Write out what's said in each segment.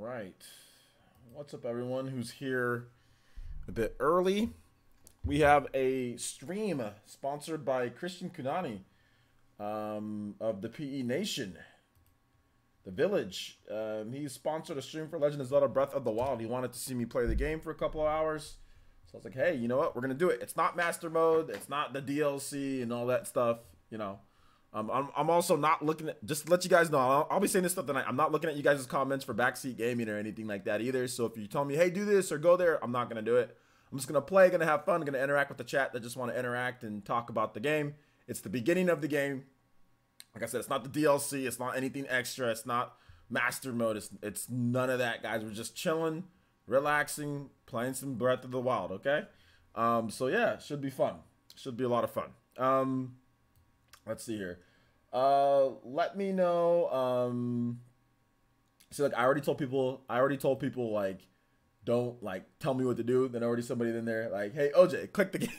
right. What's up, everyone who's here a bit early? We have a stream sponsored by Christian Kunani of the PE Nation, the Village. He sponsored a stream for Legend of Zelda Breath of the Wild. He wanted to see me play the game for a couple of hours. So I was like, hey, you know what? We're going to do it. It's not Master Mode. It's not the DLC and all that stuff, you know. I'm also not looking at, just to let you guys know, I'll be saying this stuff tonight. I'm not looking at you guys' comments for backseat gaming or anything like that either. So if you tell me, hey, do this or go there, I'm not going to do it. I'm just going to play, going to have fun, going to interact with the chat that just want to interact and talk about the game. It's the beginning of the game. Like I said, it's not the DLC. It's not anything extra. It's not Master Mode. It's none of that, guys. We're just chilling, relaxing, playing some Breath of the Wild, okay? So yeah, should be fun. Should be a lot of fun. Let's see here. Let me know. So like I already told people like, don't like tell me what to do. Then already somebody in there like, hey OJ, click the game.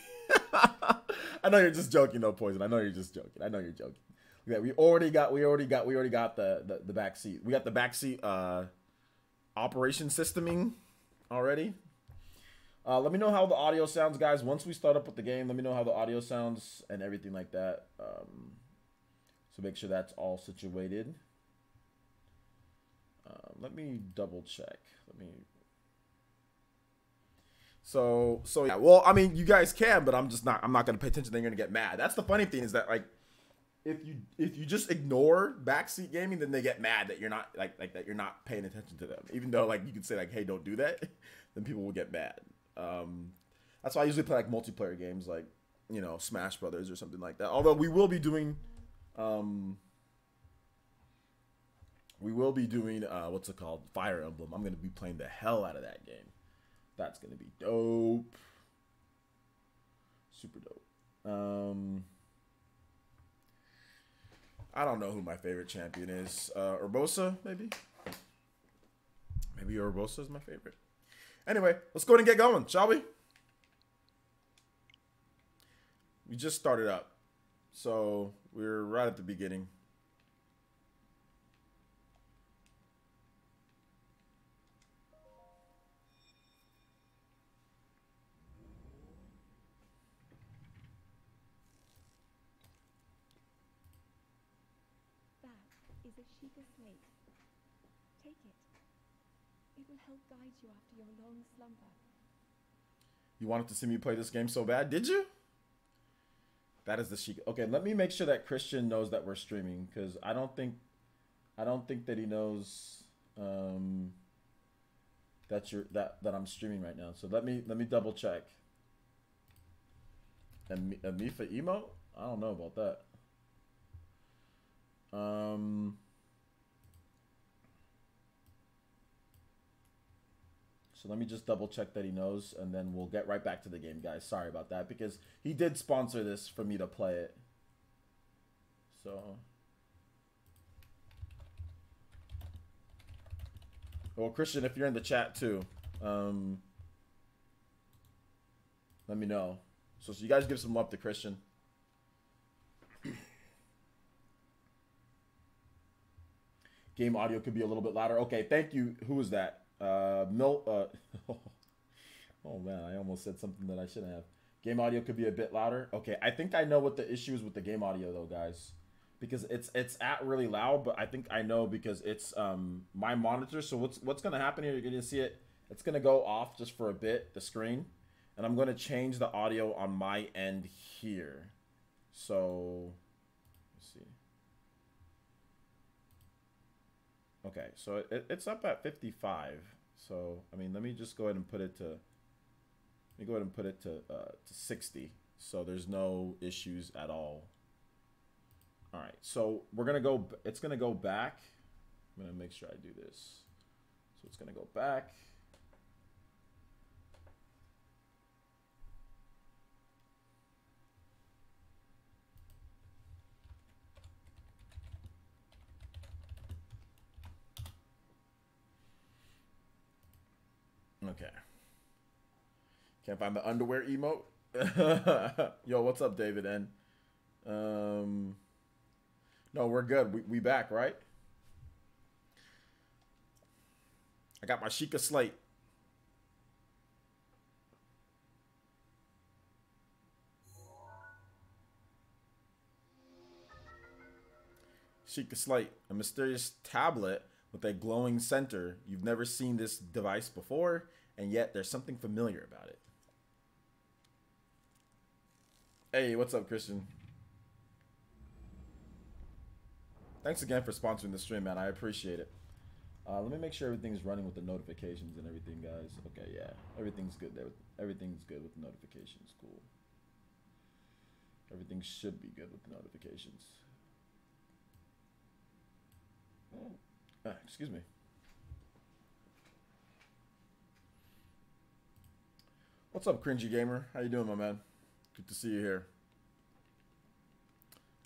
I know you're just joking, though, Poison. I know you're just joking. I know you're joking. Yeah, we already got the back seat. We got the back seat operation systeming already. Let me know how the audio sounds, guys. Once we start up with the game, let me know how the audio sounds and everything like that. So make sure that's all situated. Let me double check. So yeah. Well, I mean, you guys can, but I'm not gonna pay attention. They're gonna get mad. That's the funny thing is that like, if you just ignore backseat gaming, then they get mad that you're not like that you're not paying attention to them. Even though like you can say like, hey, don't do that, then people will get mad. That's why I usually play like multiplayer games like, you know, Smash Brothers or something like that. Although we will be doing what's it called? Fire Emblem. I'm gonna be playing the hell out of that game. That's gonna be dope. Super dope. I don't know who my favorite champion is. Urbosa, maybe? Maybe Urbosa is my favorite. Anyway, let's go ahead and get going, shall we? We just started up. So we're right at the beginning. Is a Sheikah slate. Take it. It will help guide you after your long slumber. You wanted to see me play this game so bad, did you? That is the Sheikah. Okay, let me make sure that Christian knows that we're streaming, because I don't think that he knows that I'm streaming right now. So let me double check. And me for emote? I don't know about that. So let me just double check that he knows, and then we'll get right back to the game, guys. Sorry about that, because he did sponsor this for me to play it. So, well, Christian, if you're in the chat too, let me know. So you guys give some love to Christian. Game audio could be a little bit louder. Okay, thank you. Who was that? Oh man, I almost said something that I shouldn't have. Game audio could be a bit louder. Okay, I think I know what the issue is with the game audio though, guys. Because it's at really loud, but I think I know because it's my monitor. So what's gonna happen here, you're gonna see it. It's gonna go off just for a bit, the screen. And I'm gonna change the audio on my end here. So let's see. Okay, so it's up at 55. So I mean, let me just go ahead and put it to 60. So there's no issues at all. All right, so we're gonna go. It's gonna go back. I'm gonna make sure I do this. So it's gonna go back. Okay. Can't find the underwear emote. Yo, what's up, David N? No, we're good. We back, right? I got my Sheikah Slate. Sheikah Slate, a mysterious tablet with a glowing center. You've never seen this device before, and yet there's something familiar about it. Hey, what's up, Christian? Thanks again for sponsoring the stream, man. I appreciate it. Let me make sure everything's running with the notifications and everything, guys. Okay, yeah. Everything's good there. Everything's good with the notifications. Cool. Everything should be good with the notifications. Excuse me. What's up, Cringy Gamer? How you doing, my man? Good to see you here.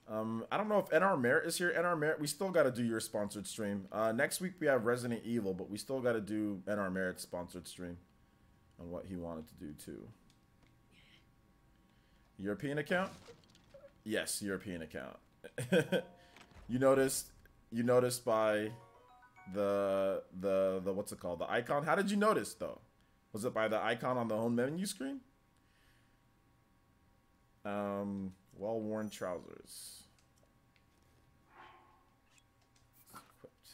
I don't know if NR Merit is here. NR Merit, we still got to do your sponsored stream. Next week we have Resident Evil, but we still got to do NR Merit's sponsored stream on what he wanted to do too. European account? Yes, European account. You noticed by the what's it called? The icon. How did you notice though? Was it by the icon on the home menu screen? Well-worn trousers. Equipped.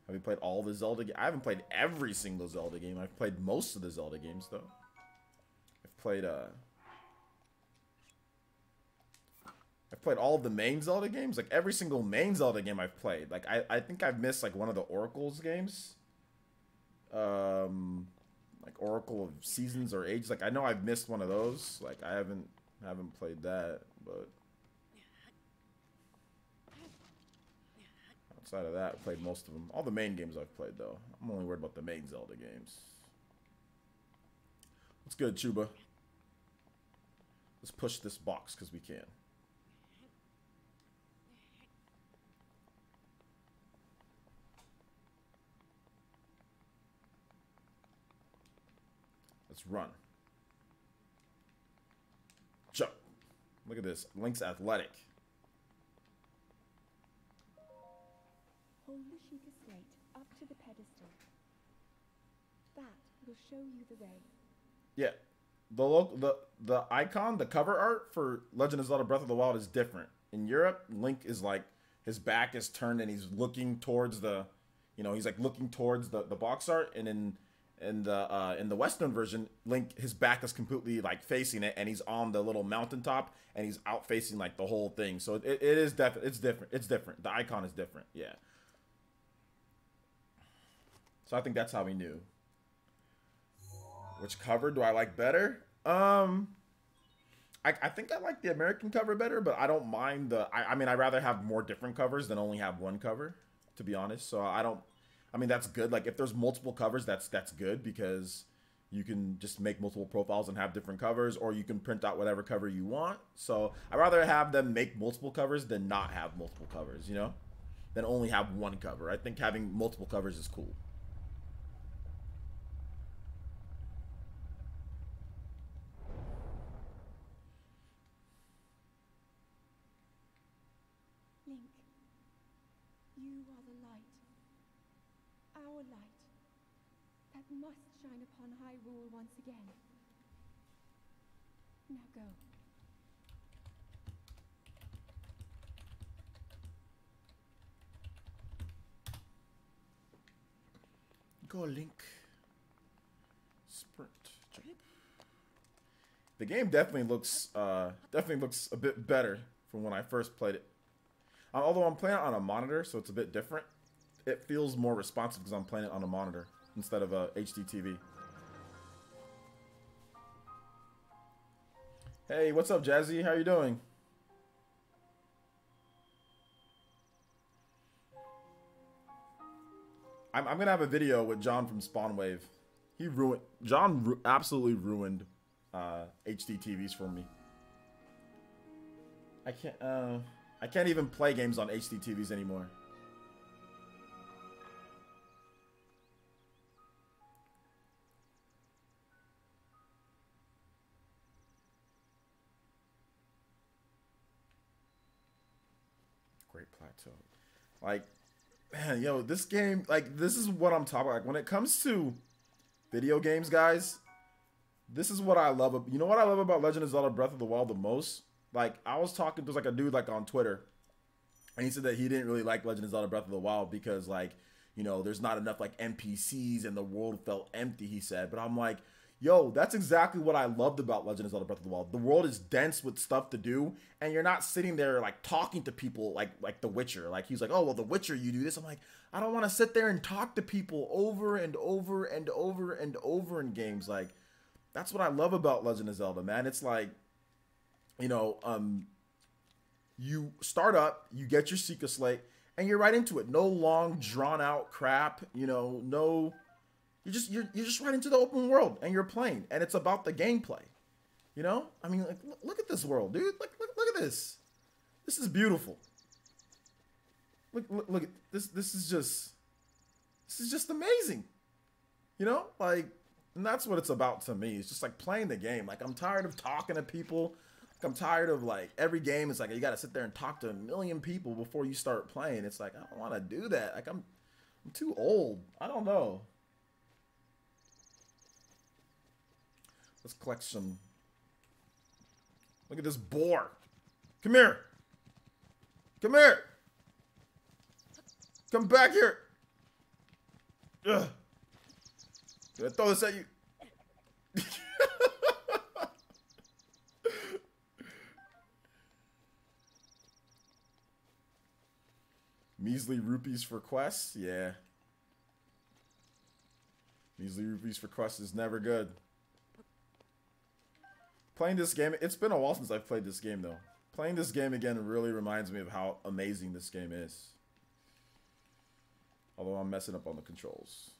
Have you played all the Zelda games? I haven't played every single Zelda game. I've played most of the Zelda games, though. I've played all of the main Zelda games. Like, every single main Zelda game I've played. Like, I think I've missed, like, one of the Oracle's games. Like Oracle of Seasons or Ages. Like I know I've missed one of those. Like I haven't played that, but outside of that, I played most of them. All the main games I've played though. I'm only worried about the main Zelda games. What's good, Chuba? Let's push this box because we can. Let's run. Jump. Look at this. Link's athletic. Hold the Sheikah Slate up to the pedestal. That will show you the way. Yeah. The icon, the cover art for Legend of Zelda Breath of the Wild is different. In Europe, Link is like his back is turned and he's looking towards the, he's like looking towards the box art, and in the Western version, Link, his back is completely like facing it, and he's on the little mountaintop, and he's out facing like the whole thing. So it is definitely it's different. The icon is different. Yeah. So I think that's how we knew. Which cover do I like better? I think I like the American cover better, but I don't mind the. I mean, I'd rather have more different covers than only have one cover, to be honest. So I mean, that's good. Like, if there's multiple covers, that's good, because you can just make multiple profiles and have different covers, or you can print out whatever cover you want. So I'd rather have them make multiple covers than not have multiple covers, than only have one cover. I think having multiple covers is cool. Link, you are the light. Our light, that must shine upon Hyrule once again. Now go. Go, Link. Sprint. Jump. The game definitely looks a bit better from when I first played it. Although I'm playing it on a monitor, so it's a bit different. It feels more responsive because I'm playing it on a monitor instead of a HD TV. Hey, what's up, Jazzy? How you doing? I'm gonna have a video with John from Spawnwave. John absolutely ruined HD TVs for me. I can't even play games on HD TVs anymore. Great Plateau. Like, Man, yo, this game, like, this is what I'm talking about. Like, when it comes to video games, guys, this is what I love. You know what I love about Legend of Zelda Breath of the Wild the most? Like, I was talking to like a dude like on Twitter, and he said that he didn't really like Legend of Zelda Breath of the Wild because, like, you know, there's not enough like NPCs and the world felt empty, he said. But I'm like, yo, that's exactly what I loved about Legend of Zelda Breath of the Wild. The world is dense with stuff to do, and you're not sitting there like talking to people like The Witcher. Like, he's like, oh well, The Witcher, you do this. I'm like, I don't want to sit there and talk to people over and over and over and over in games. Like, that's what I love about Legend of Zelda, man. It's like, you know, you start up, you get your Seeker Slate, and you're right into it. No long, drawn out crap. You know, no. You're just right into the open world, and you're playing, and it's about the gameplay. You know, I mean, like, look at this world, dude. Look at this. This is beautiful. Look at this. This is just amazing. You know, like, and that's what it's about to me. It's just like playing the game. Like, I'm tired of talking to people. Like, I'm tired of like every game. It's like you got to sit there and talk to a million people before you start playing. It's like I don't want to do that. Like I'm too old. I don't know. Let's collect some. Look at this boar. Come here. Come here. Come back here. Ugh. Did I throw this at you? Measly rupees for quests? Yeah. Measly rupees for quests is never good. Playing this game, it's been a while since I've played this game though. Playing this game again really reminds me of how amazing this game is. Although I'm messing up on the controls.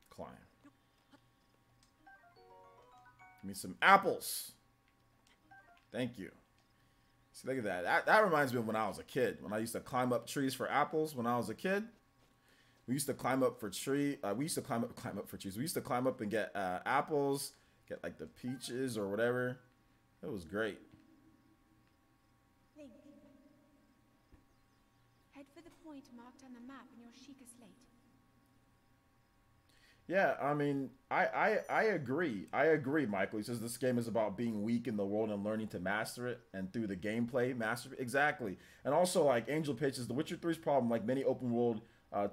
Climb. Give me some apples. Thank you. See, look at that. That reminds me of when I was a kid. When I used to climb up trees for apples when I was a kid. We used to climb up for tree. We used to climb up for trees. We used to climb up and get apples, get like the peaches or whatever. It was great. Link. Head for the point marked on the map in your Sheikah slate. Yeah, I mean, I agree. I agree, Michael. He says this game is about being weak in the world and learning to master it, and through the gameplay, master it. Exactly. And also, like Angel Pitches, The Witcher 3's problem, like many open world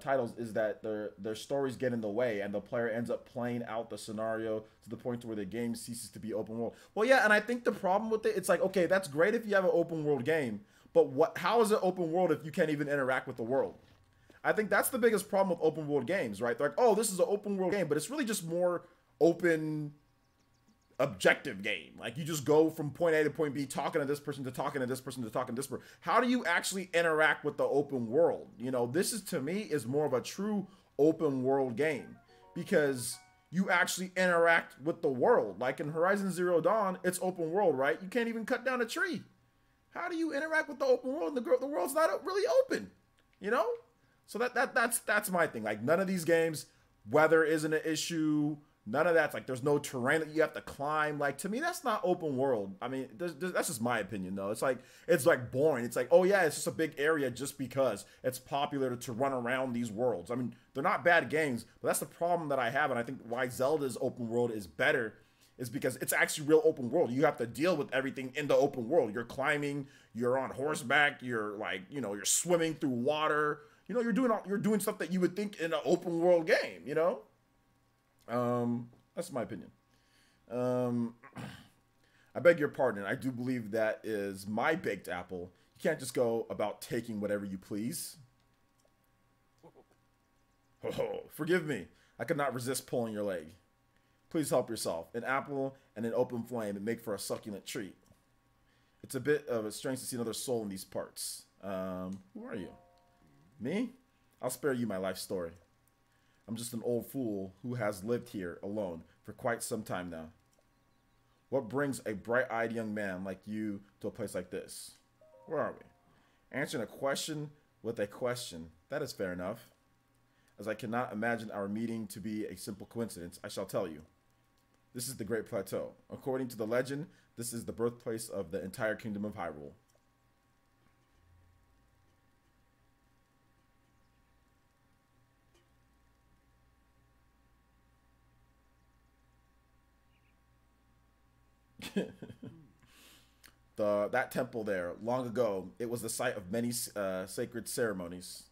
titles, is that their stories get in the way, and the player ends up playing out the scenario to the point where the game ceases to be open world. Well, yeah, and I think the problem with it, it's like, okay, that's great if you have an open world game, but how is it open world if you can't even interact with the world? I think that's the biggest problem with open world games, right? They're like, oh, this is an open world game, but it's really just more open objective game. Like, you just go from point A to point B, talking to this person to talking to this person to talking to this person. How do you actually interact with the open world? You know, this is, to me, is more of a true open world game because you actually interact with the world. Like in Horizon Zero Dawn, it's open world, right? You can't even cut down a tree. How do you interact with the open world? The world's not really open, you know? So that's my thing. Like, none of these games, weather isn't an issue. None of that's like, there's no terrain that you have to climb. Like, to me, that's not open world. I mean, that's just my opinion, though. It's like boring. It's like, oh yeah, it's just a big area just because it's popular to run around these worlds. I mean, they're not bad games, but that's the problem that I have, and I think why Zelda's open world is better is because it's actually real open world. You have to deal with everything in the open world. You're climbing, you're on horseback, you're like, you know, you're swimming through water. You know, you're doing stuff that you would think in an open world game, you know? That's my opinion. I beg your pardon. I do believe that is my baked apple. You can't just go about taking whatever you please. Oh, forgive me. I could not resist pulling your leg. Please help yourself. An apple and an open flame and make for a succulent treat. It's a bit of a strange to see another soul in these parts. Who are you? Me? I'll spare you my life story. I'm just an old fool who has lived here alone for quite some time now. What brings a bright-eyed young man like you to a place like this? Where are we? Answering a question with a question. That is fair enough. As I cannot imagine our meeting to be a simple coincidence, I shall tell you. This is the Great Plateau. According to the legend, this is the birthplace of the entire kingdom of Hyrule. That temple there, long ago, it was the site of many sacred ceremonies.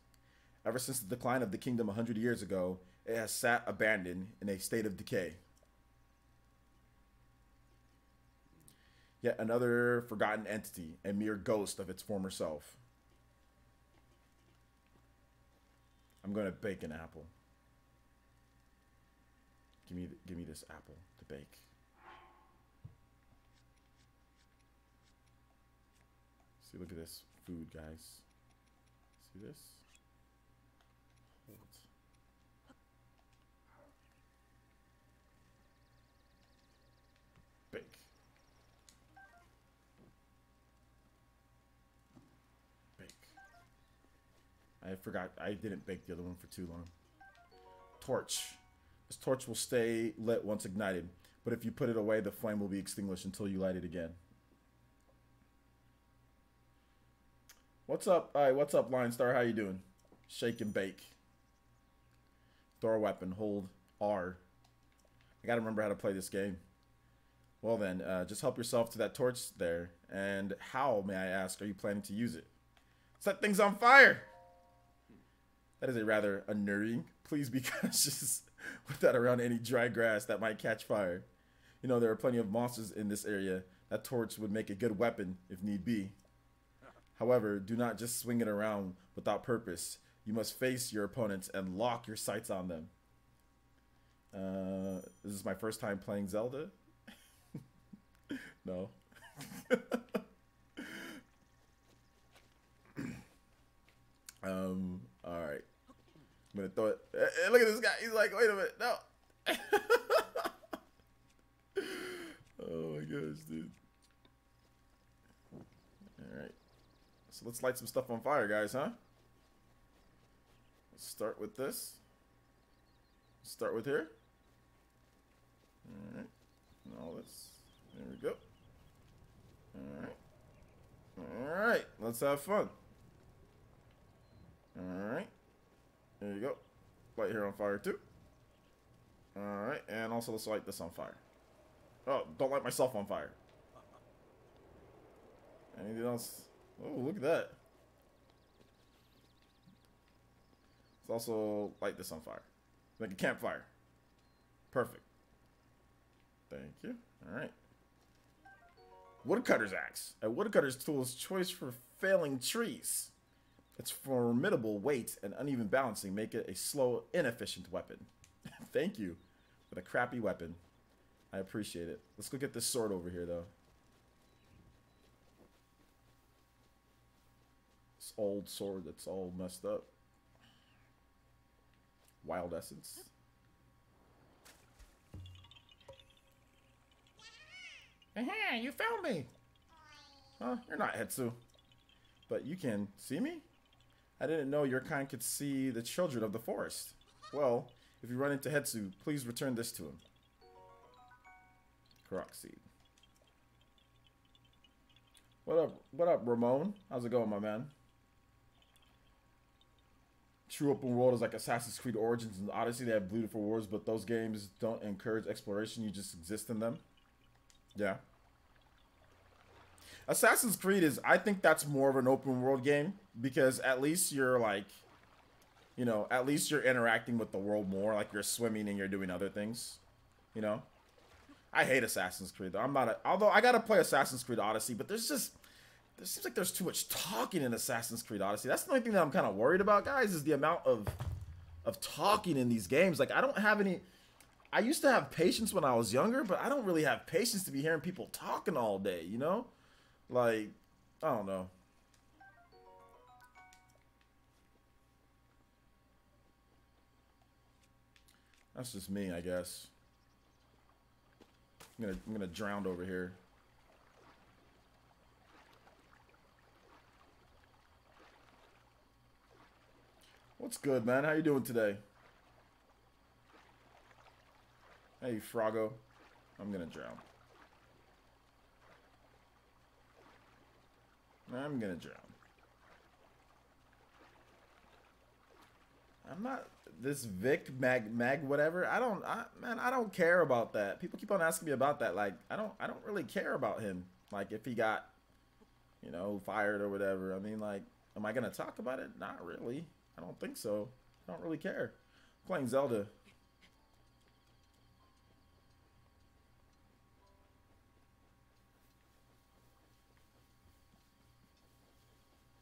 Ever since the decline of the kingdom 100 years ago, it has sat abandoned in a state of decay. Yet another forgotten entity, a mere ghost of its former self. I'm going to bake an apple. Give me this apple to bake. See, look at this food, guys. See this? Hold. Bake. Bake. I forgot. I didn't bake the other one for too long. Torch. This torch will stay lit once ignited, but if you put it away, the flame will be extinguished until you light it again. What's up? All right, what's up, Lion Star? How you doing? Shake and bake. Throw a weapon. Hold R. I gotta remember how to play this game. Well then, just help yourself to that torch there. And how, may I ask, are you planning to use it? Set things on fire! That is a rather unnerving. Please be cautious with that around any dry grass that might catch fire. You know, there are plenty of monsters in this area. That torch would make a good weapon if need be. However, do not just swing it around without purpose. You must face your opponents and lock your sights on them. This is my first time playing Zelda. No. Alright. I'm gonna throw it. Hey, look at this guy. He's like, wait a minute. No. Oh my gosh, dude. Alright. So let's light some stuff on fire, guys, huh? Let's start with this. Start with here. Alright. And all this. There we go. Alright. Alright. Let's have fun. Alright. There you go. Light here on fire too. Alright. And also let's light this on fire. Oh, don't light myself on fire. Anything else? Oh, look at that. Let's also light this on fire. Like a campfire. Perfect. Thank you. Alright. Woodcutter's axe. A woodcutter's tool is choice for felling trees. Its formidable weight and uneven balancing make it a slow, inefficient weapon. Thank you for the crappy weapon. I appreciate it. Let's go get this sword over here, though. This old sword that's all messed up. Wild essence. Aha, you found me! Huh? You're not Hetsu. But you can see me? I didn't know your kind could see the children of the forest. Well, if you run into Hetsu, please return this to him. Korok seed. What up, Ramon? How's it going, my man? True open world is like Assassin's Creed Origins and Odyssey. They have beautiful worlds, but those games don't encourage exploration. You just exist in them. Yeah. Assassin's Creed is, I think that's more of an open world game because at least you're like, you know, at least you're interacting with the world more. Like you're swimming and you're doing other things, you know. I hate Assassin's Creed though. Although I gotta play Assassin's Creed Odyssey, but there seems like there's too much talking in Assassin's Creed Odyssey. That's the only thing that I'm kind of worried about, guys, is the amount of talking in these games. Like I don't have any. I used to have patience when I was younger, but I don't really have patience to be hearing people talking all day, you know? Like, I don't know. That's just me, I guess. I'm gonna drown over here. What's good, man? How you doing today? Hey, Froggo. I'm gonna drown. I'm gonna drown. I'm not this Vic Mag whatever. Man, I don't care about that. People keep on asking me about that. Like, I don't really care about him. Like, if he got, you know, fired or whatever. I mean, like, am I gonna talk about it? Not really. I don't think so. I don't really care. I'm playing Zelda.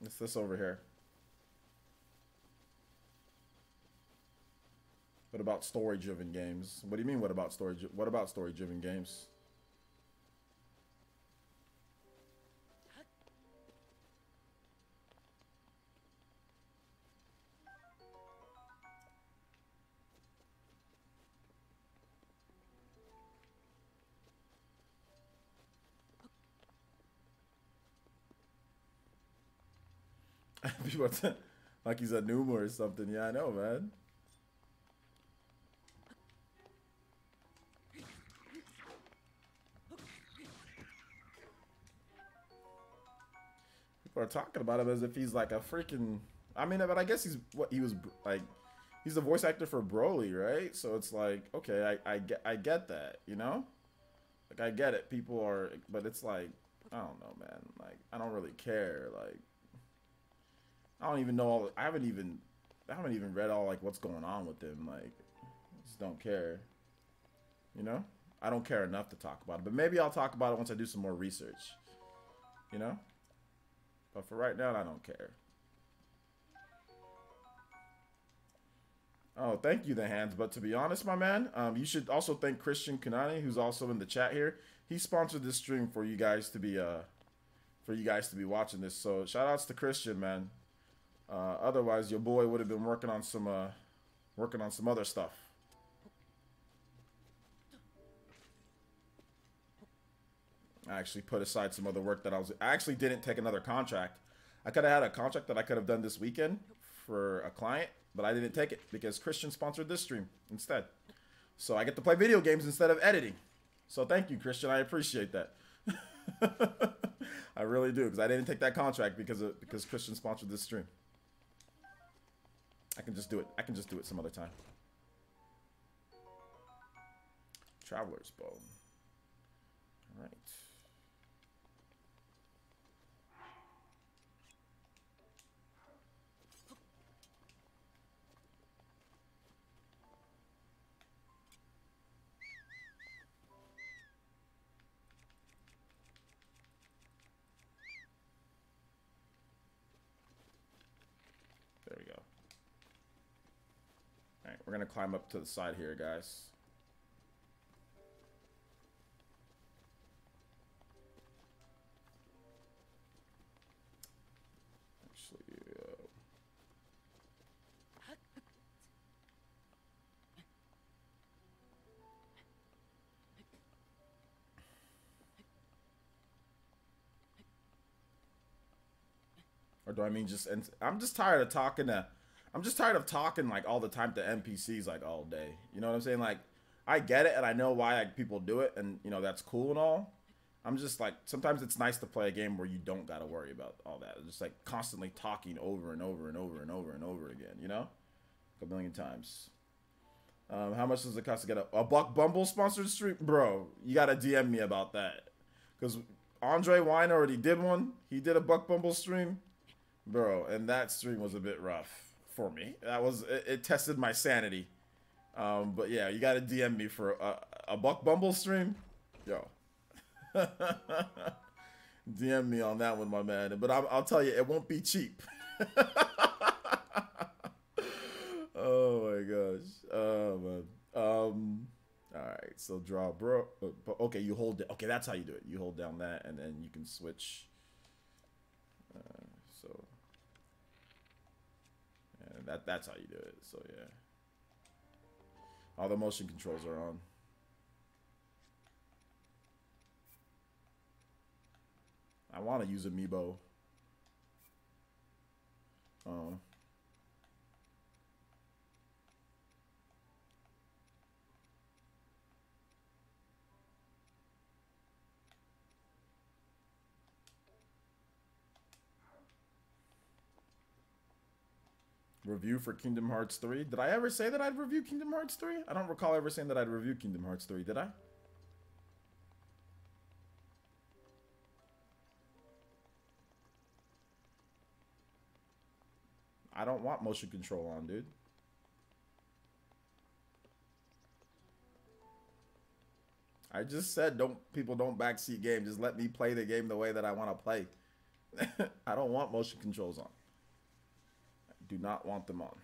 It's this over here. What about story-driven games? What do you mean? What about story-driven games? People like he's a Numa or something. Yeah, I know, man. People are talking about him as if he's like a freaking. I mean, but I guess he was like. He's the voice actor for Broly, right? So it's like, okay, I get that, you know? Like, I get it. People are, but it's like, I don't know, man. Like, I don't really care. Like, I don't even know all. I haven't even read all like what's going on with him. Like, I just don't care. You know? I don't care enough to talk about it. But maybe I'll talk about it once I do some more research. You know? But for right now, I don't care. Oh, thank you, the hands. But to be honest, my man, you should also thank Christian Kanani, who's also in the chat here. He sponsored this stream for you guys to be watching this. So shout outs to Christian, man. Otherwise, your boy would have been working on some other stuff. I actually put aside some other work that I actually didn't take another contract. I could have had a contract that I could have done this weekend for a client, but I didn't take it because Christian sponsored this stream instead. So I get to play video games instead of editing. So thank you, Christian. I appreciate that. I really do, because I didn't take that contract because Christian sponsored this stream. I can just do it. I can just do it some other time. Traveler's Bow. All right. There we go. All right, we're gonna climb up to the side here, guys. Or do I mean just? I'm just tired of talking to. I'm just tired of talking like all the time to NPCs like all day. You know what I'm saying? Like, I get it and I know why people do it, and you know that's cool and all. I'm just like, sometimes it's nice to play a game where you don't gotta worry about all that. It's just like constantly talking over and over and over and over and over again. You know, a million times. How much does it cost to get a Buck Bumble sponsored stream, bro? You gotta DM me about that, because Andre Wine already did one. He did a Buck Bumble stream. Bro, and that stream was a bit rough for me. It tested my sanity. But yeah, you gotta DM me for a Buck Bumble stream. Yo. DM me on that one, my man. But I'll tell you, it won't be cheap. Oh my gosh. Oh man. Alright, so draw, bro. Okay, you hold it. Okay, that's how you do it. You hold down that and then you can switch. So yeah, that's how you do it. So yeah, all the motion controls are on. I want to use Amiibo. Review for Kingdom Hearts 3. Did I ever say that I'd review Kingdom Hearts 3? I don't recall ever saying that I'd review Kingdom Hearts 3, did I? I don't want motion control on, dude. I just said people don't backseat games. Just let me play the game the way that I want to play. I don't want motion controls on. I do not want them on.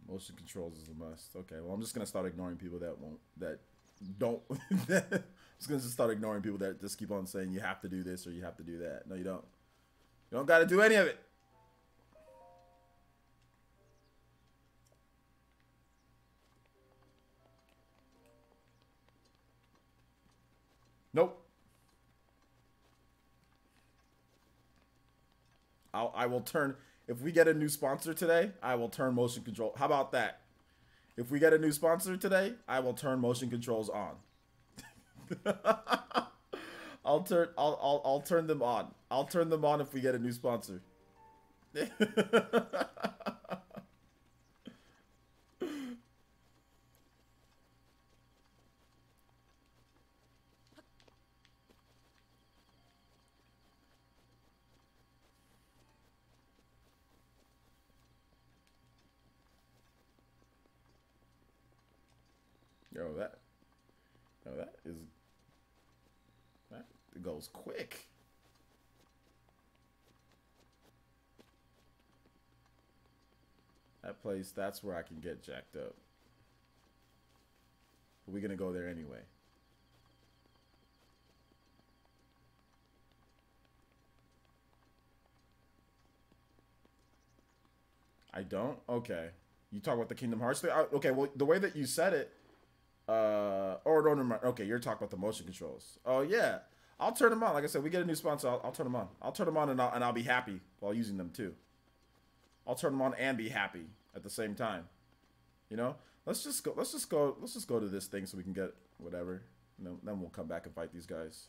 Motion controls is a must. Okay, well, I'm just gonna start ignoring people that don't. I'm just gonna start ignoring people that just keep on saying you have to do this or you have to do that. No, you don't. You don't got to do any of it. Nope. I will turn. If we get a new sponsor today, I will turn motion control. How about that? If we get a new sponsor today, I will turn motion controls on. I'll turn them on. I'll turn them on if we get a new sponsor. Yo, that it goes quick. That place, that's where I can get jacked up. But we're gonna go there anyway. I don't? Okay. You talk about the Kingdom Hearts thing? Okay, well, the way that you said it, or no, never mind. Okay, you're talking about the motion controls. Oh, yeah. I'll turn them on. Like I said, we get a new sponsor, I'll turn them on. I'll turn them on and I'll be happy while using them too. I'll turn them on and be happy at the same time. You know? Let's just go to this thing so we can get whatever. And then we'll come back and fight these guys.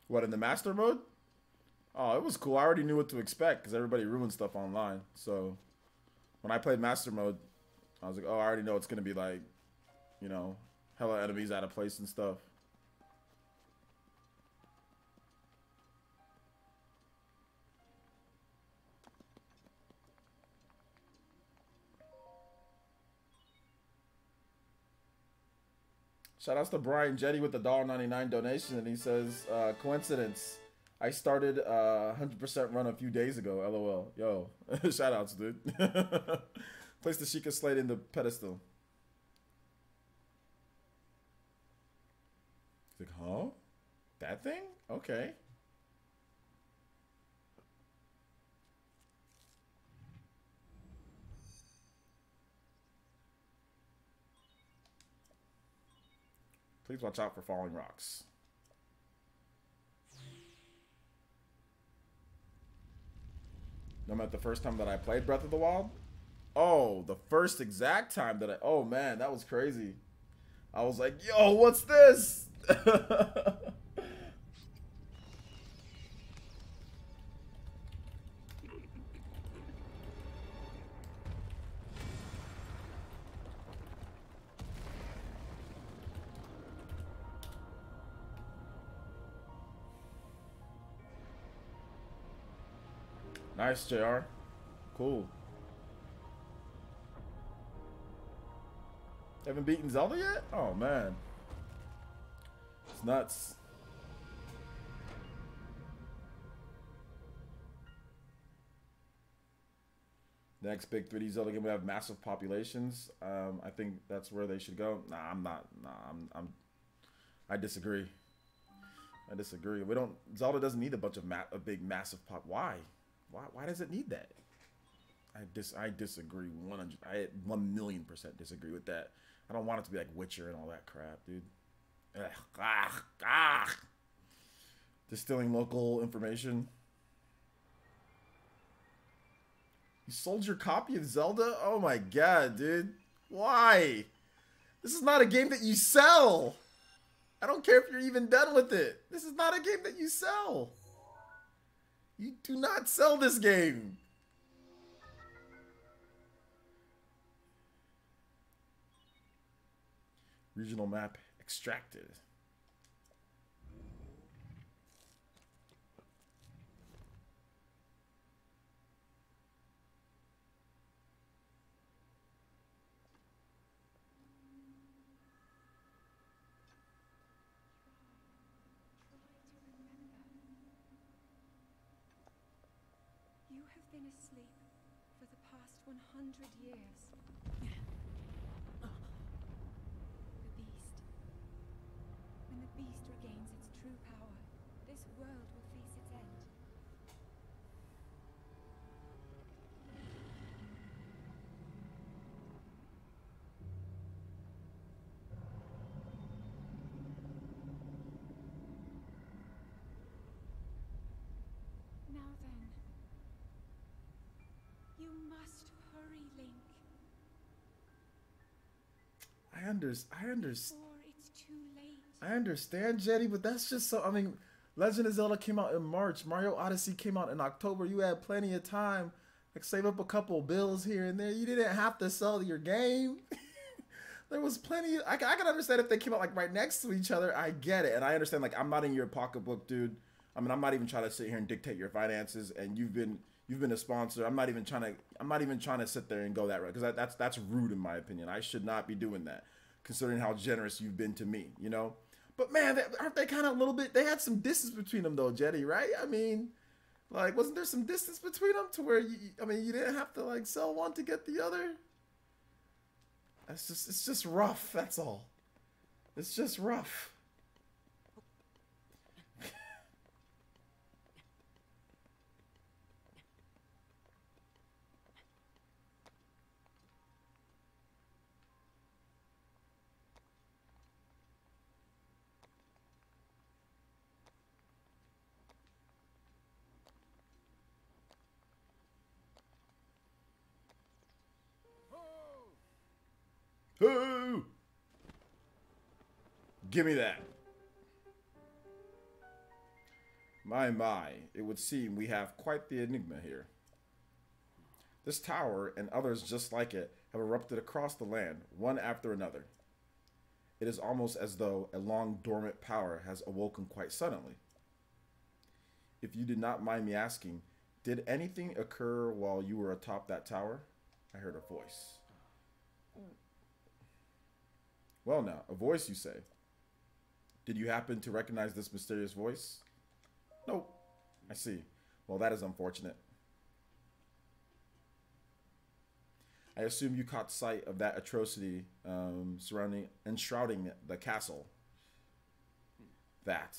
What, in the master mode? Oh, it was cool. I already knew what to expect because everybody ruined stuff online. So when I played master mode, I was like, oh, I already know it's going to be like, you know, hella enemies out of place and stuff. Shout outs to Brian Jetty with the $1.99 donation, and he says, coincidence. I started 100% run a few days ago. LOL. Yo, shout outs, dude. Place the Sheikah Slate in the pedestal. He's like, huh? That thing? Okay. Please watch out for falling rocks. No matter the first time that I played Breath of the Wild? Oh, the first exact time that oh man, that was crazy. I was like, yo, what's this? Nice, JR. Cool. Haven't beaten Zelda yet? Oh, man. It's nuts. The next big 3D Zelda game will have massive populations. I think that's where they should go. Nah, I'm not. Nah, I disagree. I disagree. We don't. Zelda doesn't need a bunch of a big massive pop. Why? Why does it need that? I disagree 100. I 1,000,000% disagree with that. I don't want it to be like Witcher and all that crap, dude. Ugh, Distilling local information. You sold your copy of Zelda? Oh my god, dude. Why? This is not a game that you sell. I don't care if you're even done with it. This is not a game that you sell. You do not sell this game. Regional map extracted. You have been asleep for the past 100 years. The beast. When the beast regains its true power, this world will face its end. Now then, you must hurry, Link. I understand. Or it's too late. I understand, Jetty, but that's just so. I mean, Legend of Zelda came out in March. Mario Odyssey came out in October. You had plenty of time. Like, save up a couple bills here and there. You didn't have to sell your game. There was plenty. I can understand if they came out like right next to each other. I get it, and I understand. Like, I'm not in your pocketbook, dude. I mean, I'm not even trying to sit here and dictate your finances. And you've been a sponsor. I'm not even trying to sit there and go that route, because that's rude in my opinion. I should not be doing that, considering how generous you've been to me. You know. But man, aren't they kind of a little bit? They had some distance between them though, Jetty, right? I mean, like, wasn't there some distance between them to where you didn't have to like sell one to get the other? It's just rough. That's all. It's just rough. Who? Give me that. My, it would seem we have quite the enigma here. This tower and others just like it have erupted across the land, one after another. It is almost as though a long dormant power has awoken quite suddenly. If you did not mind me asking, did anything occur while you were atop that tower? I heard a voice. Well now, a voice you say. Did you happen to recognize this mysterious voice? Nope. I see. Well, that is unfortunate. I assume you caught sight of that atrocity enshrouding the castle. That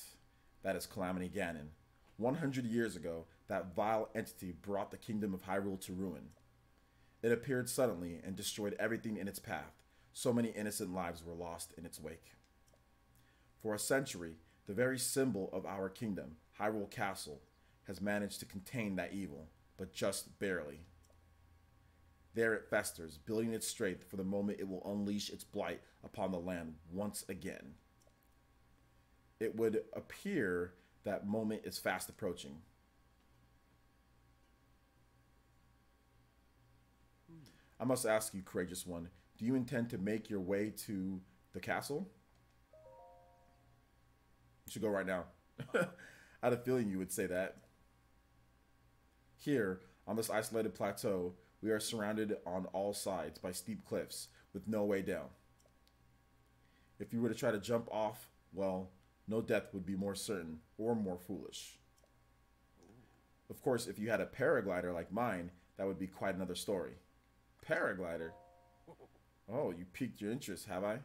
is Calamity Ganon. 100 years ago, that vile entity brought the kingdom of Hyrule to ruin. It appeared suddenly and destroyed everything in its path. So many innocent lives were lost in its wake. For a century, the very symbol of our kingdom, Hyrule Castle, has managed to contain that evil, but just barely. There it festers, building its strength for the moment it will unleash its blight upon the land once again. It would appear that moment is fast approaching. I must ask you, courageous one, do you intend to make your way to the castle? You should go right now. I had a feeling you would say that. Here, on this isolated plateau, we are surrounded on all sides by steep cliffs with no way down. If you were to try to jump off, well, no death would be more certain or more foolish. Of course, if you had a paraglider like mine, that would be quite another story. Paraglider? Oh, you piqued your interest, have I?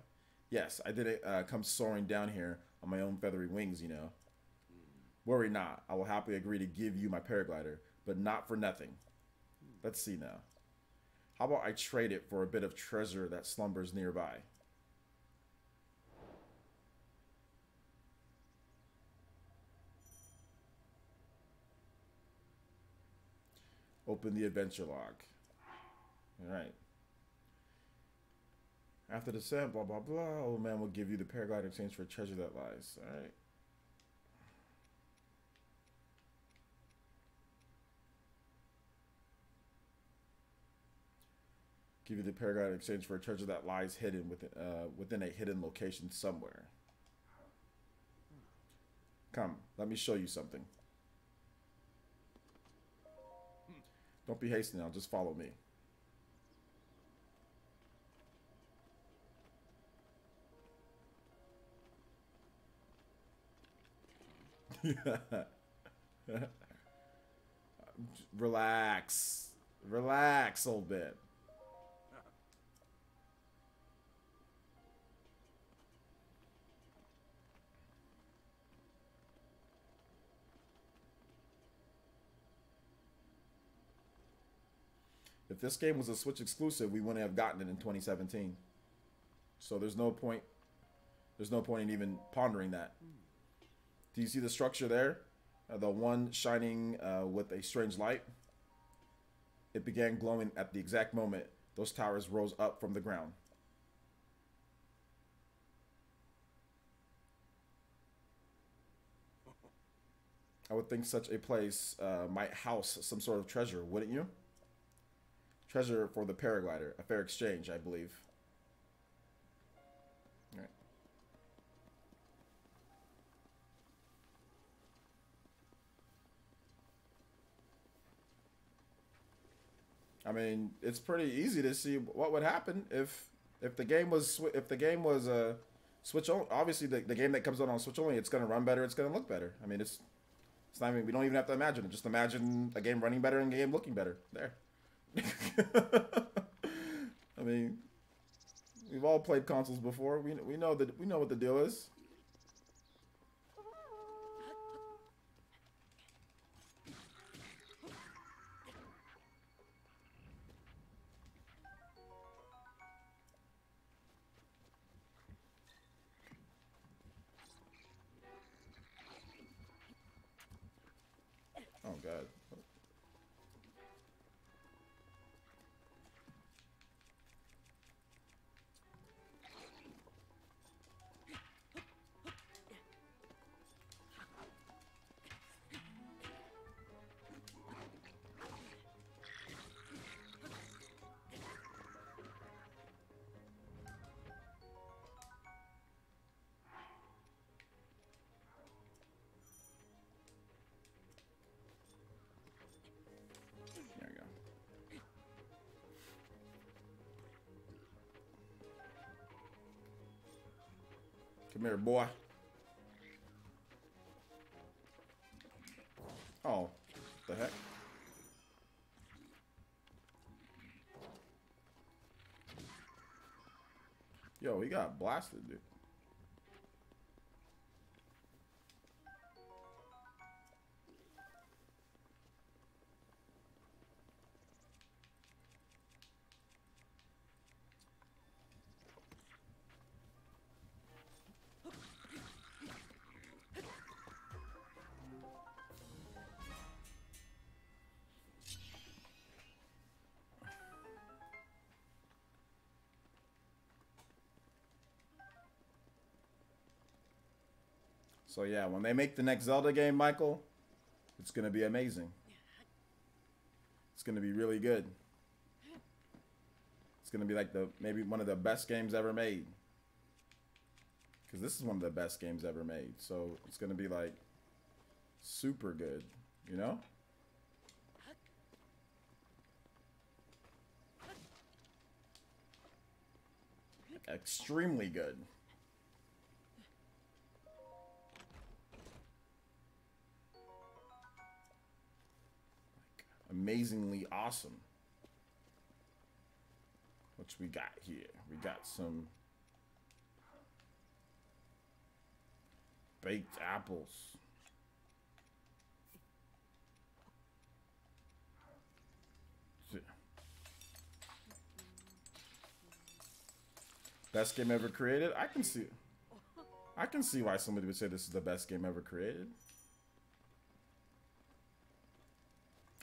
Yes, I didn't come soaring down here on my own feathery wings, you know. Worry not. I will happily agree to give you my paraglider, but not for nothing. Let's see now. How about I trade it for a bit of treasure that slumbers nearby? Open the adventure log. Alright. After the descent, blah, blah, blah. Old man will give you the paraglider in exchange for a treasure that lies. Alright. Give you the paraglider in exchange for a treasure that lies hidden within a hidden location somewhere. Come, let me show you something. Don't be hasty now, just follow me. Relax. Relax, old man. If this game was a Switch exclusive, we wouldn't have gotten it in 2017. So there's no point. There's no point in even pondering that. Do you see the structure there? The one shining with a strange light. It began glowing at the exact moment those towers rose up from the ground. I would think such a place might house some sort of treasure, wouldn't you? Treasure for the paraglider. A fair exchange, I believe. All right. I mean, it's pretty easy to see what would happen if the game was Switch only. Obviously, the game that comes out on Switch only, it's gonna run better. It's gonna look better. I mean, it's not even. We don't even have to imagine it. Just imagine a game running better and a game looking better. There. I mean, we've all played consoles before. We know what the deal is. Oh God. There we go. Come here, boy. Oh, the heck? Yo, he got blasted, dude. So yeah, when they make the next Zelda game, Michael, it's gonna be amazing. It's gonna be really good. It's gonna be like maybe one of the best games ever made. Because this is one of the best games ever made. So it's gonna be like super good, you know? Like, extremely good. Amazingly awesome. What we got here? We got some baked apples. Best game ever created? I can see why somebody would say this is the best game ever created.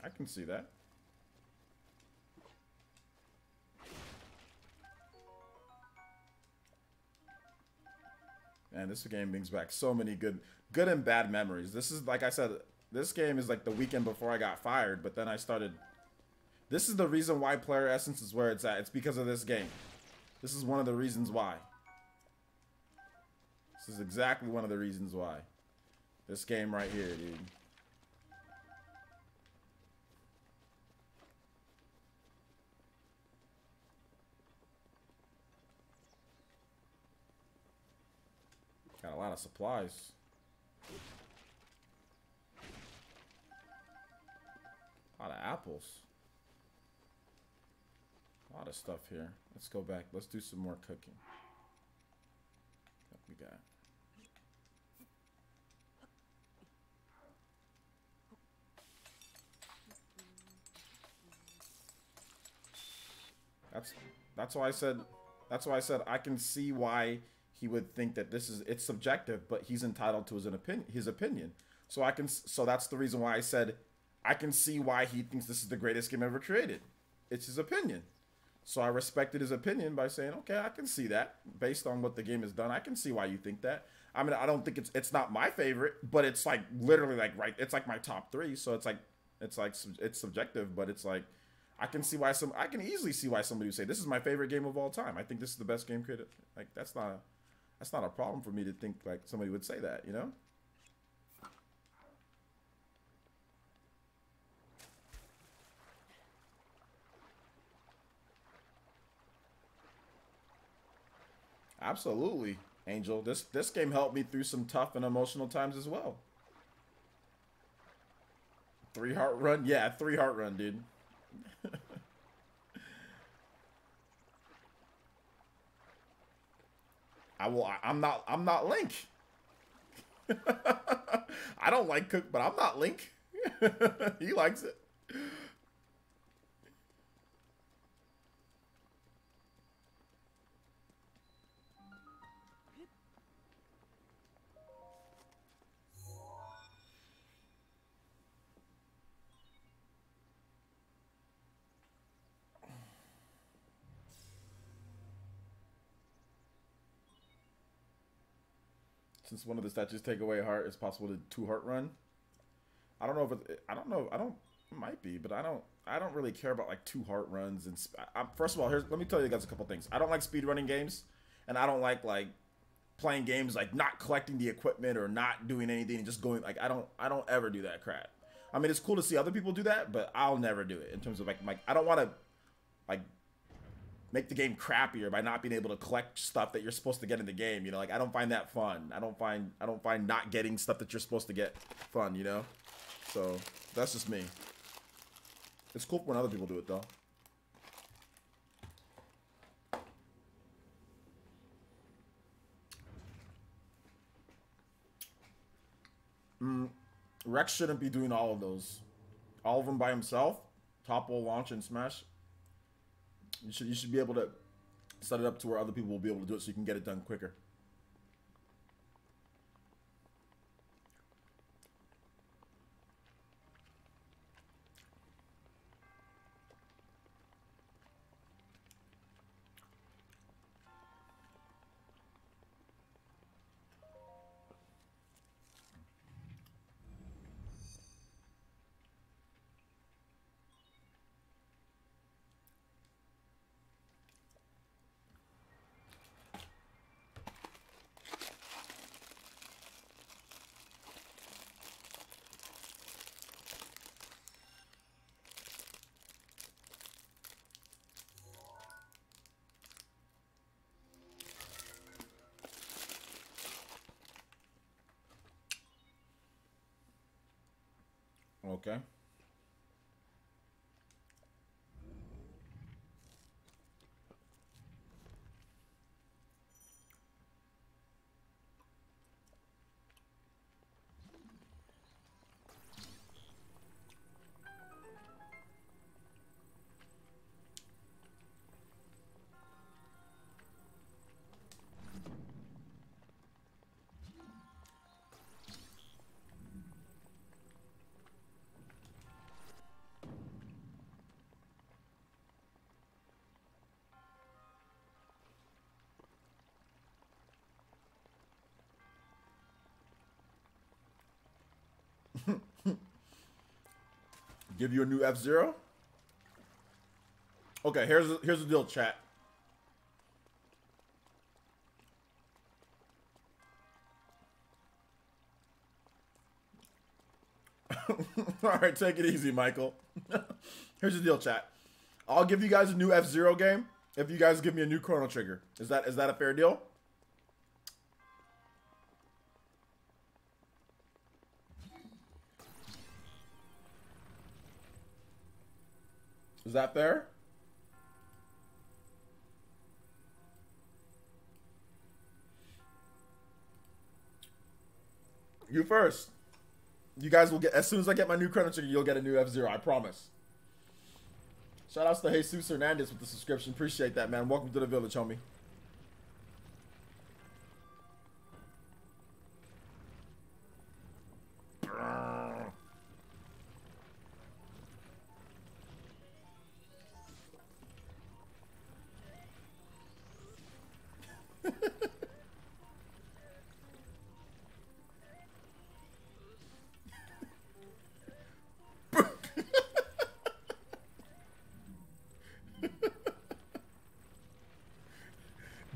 I can see that. And this game brings back so many good and bad memories. This is, like I said, this game is like the weekend before I got fired, but then I started. This is the reason why Player Essence is where it's at. It's because of this game. This is one of the reasons why. This is exactly one of the reasons why. This game right here, dude. Got a lot of supplies. A lot of apples. A lot of stuff here. Let's go back. Let's do some more cooking. What we got? That's why I said I can see why he would think that it's subjective, but he's entitled to his opinion. So that's the reason why I said I can see why he thinks this is the greatest game ever created. It's his opinion. So I respected his opinion by saying, okay, I can see that based on what the game has done. I can see why you think that. I mean, I don't think it's not my favorite, but it's like literally like right. It's like my top 3. So it's subjective, but it's like I can easily see why somebody would say this is my favorite game of all time. I think this is the best game created. Like that's not a problem for me to think like somebody would say that, you know? Absolutely, Angel. This game helped me through some tough and emotional times as well. 3 heart run? Yeah, 3 heart run, dude. I'm not Link. I don't like Cook, but I'm not Link. He likes it. Since one of the statues take away a heart, it's possible to 2 heart run. I don't know if it might be, but I don't really care about like 2 heart runs. And first of all, let me tell you guys a couple things. I don't like speedrunning games, and I don't like playing games like not collecting the equipment or not doing anything and just going like I don't ever do that crap. I mean, it's cool to see other people do that, but I'll never do it in terms of like I don't want to like make the game crappier by not being able to collect stuff that you're supposed to get in the game, you know? Like I don't find that fun. I don't find not getting stuff that you're supposed to get fun, you know? So, that's just me. It's cool when other people do it though. Rex shouldn't be doing all of those. All of them by himself. Topple, launch, and smash. You should be able to set it up to where other people will be able to do it so you can get it done quicker. Okay. Give you a new F-Zero? Okay, here's the deal, chat. Alright, take it easy, Michael. Here's the deal, chat. I'll give you guys a new F-Zero game if you guys give me a new Chrono Trigger. Is that a fair deal? Is that fair? You first. You guys will get, as soon as I get my new Chrono Trigger, you'll get a new F-Zero, I promise. Shout outs to Jesus Hernandez with the subscription. Appreciate that, man. Welcome to the village, homie.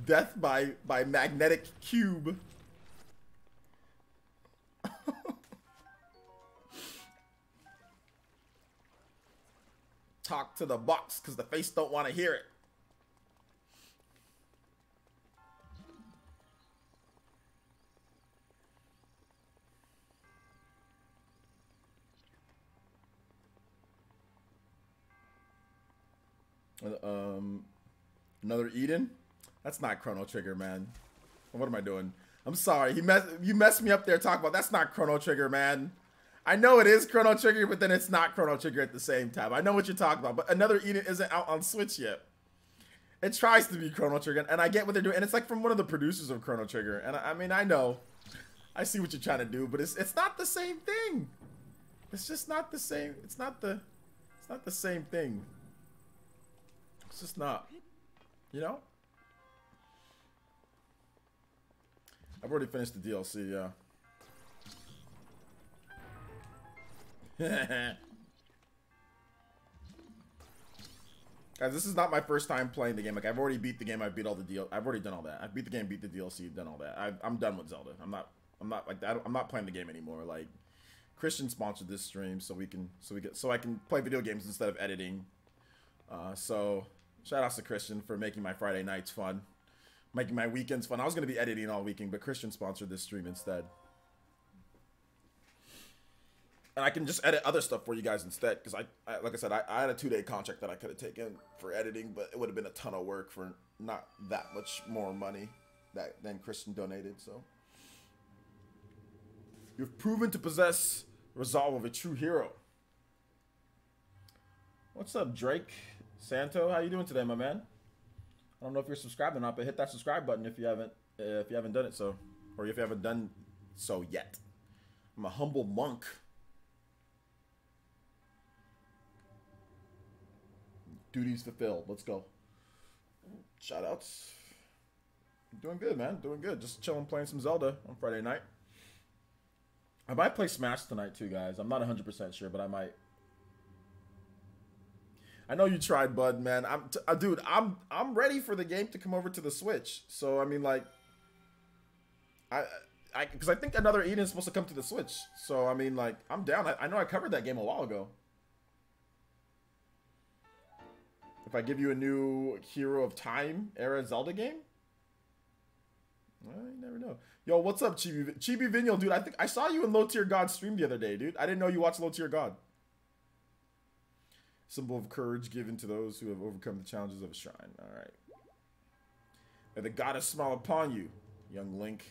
Death by magnetic cube. Talk to the box because the face don't want to hear it. Another Eden? That's not Chrono Trigger, man. What am I doing? I'm sorry. You messed me up there talking about that's not Chrono Trigger, man. I know it is Chrono Trigger, but then it's not Chrono Trigger at the same time. I know what you're talking about, but Another Eden isn't out on Switch yet. It tries to be Chrono Trigger, and I get what they're doing, and it's like from one of the producers of Chrono Trigger. And I mean, I know. I see what you're trying to do, but it's not the same thing. It's just not the same. It's not the same thing. It's just not. You know? I've already finished the DLC, yeah. Guys, this is not my first time playing the game. Like, I've already beat the game. I've beat all the deal. I've already done all that. I've beat the game, beat the DLC, done all that. I'm done with Zelda. I'm not like that. I'm not playing the game anymore. Like, Christian sponsored this stream so I can play video games instead of editing. So shout outs to Christian for making my Friday nights fun. Making my weekends fun. I was going to be editing all weekend, but Christian sponsored this stream instead. And I can just edit other stuff for you guys instead. Because I like I said, I had a 2-day contract that I could have taken for editing, but it would have been a ton of work for not that much more money than Christian donated. So you've proven to possess resolve of a true hero. What's up, Drake? Santo, how you doing today, my man? I don't know if you're subscribed or not, but hit that subscribe button if you haven't done it so, or if you haven't done so yet. I'm a humble monk. Duties fulfilled. Let's go. Shout outs. Doing good, man. Doing good. Just chilling, playing some Zelda on Friday night. I might play Smash tonight too, guys. I'm not 100% sure, but I might. I know you tried, bud, man. Dude, I'm ready for the game to come over to the Switch. So I mean, like, because I think Another Eden is supposed to come to the Switch. So I mean, like, I'm down. I know I covered that game a while ago. If I give you a new Hero of Time era Zelda game, well, you never know. Yo, what's up, Chibi Vinyl, dude? I think I saw you in Low Tier God stream the other day, dude. I didn't know you watched Low Tier God. Symbol of courage given to those who have overcome the challenges of a shrine. All right. May the goddess smile upon you, young Link.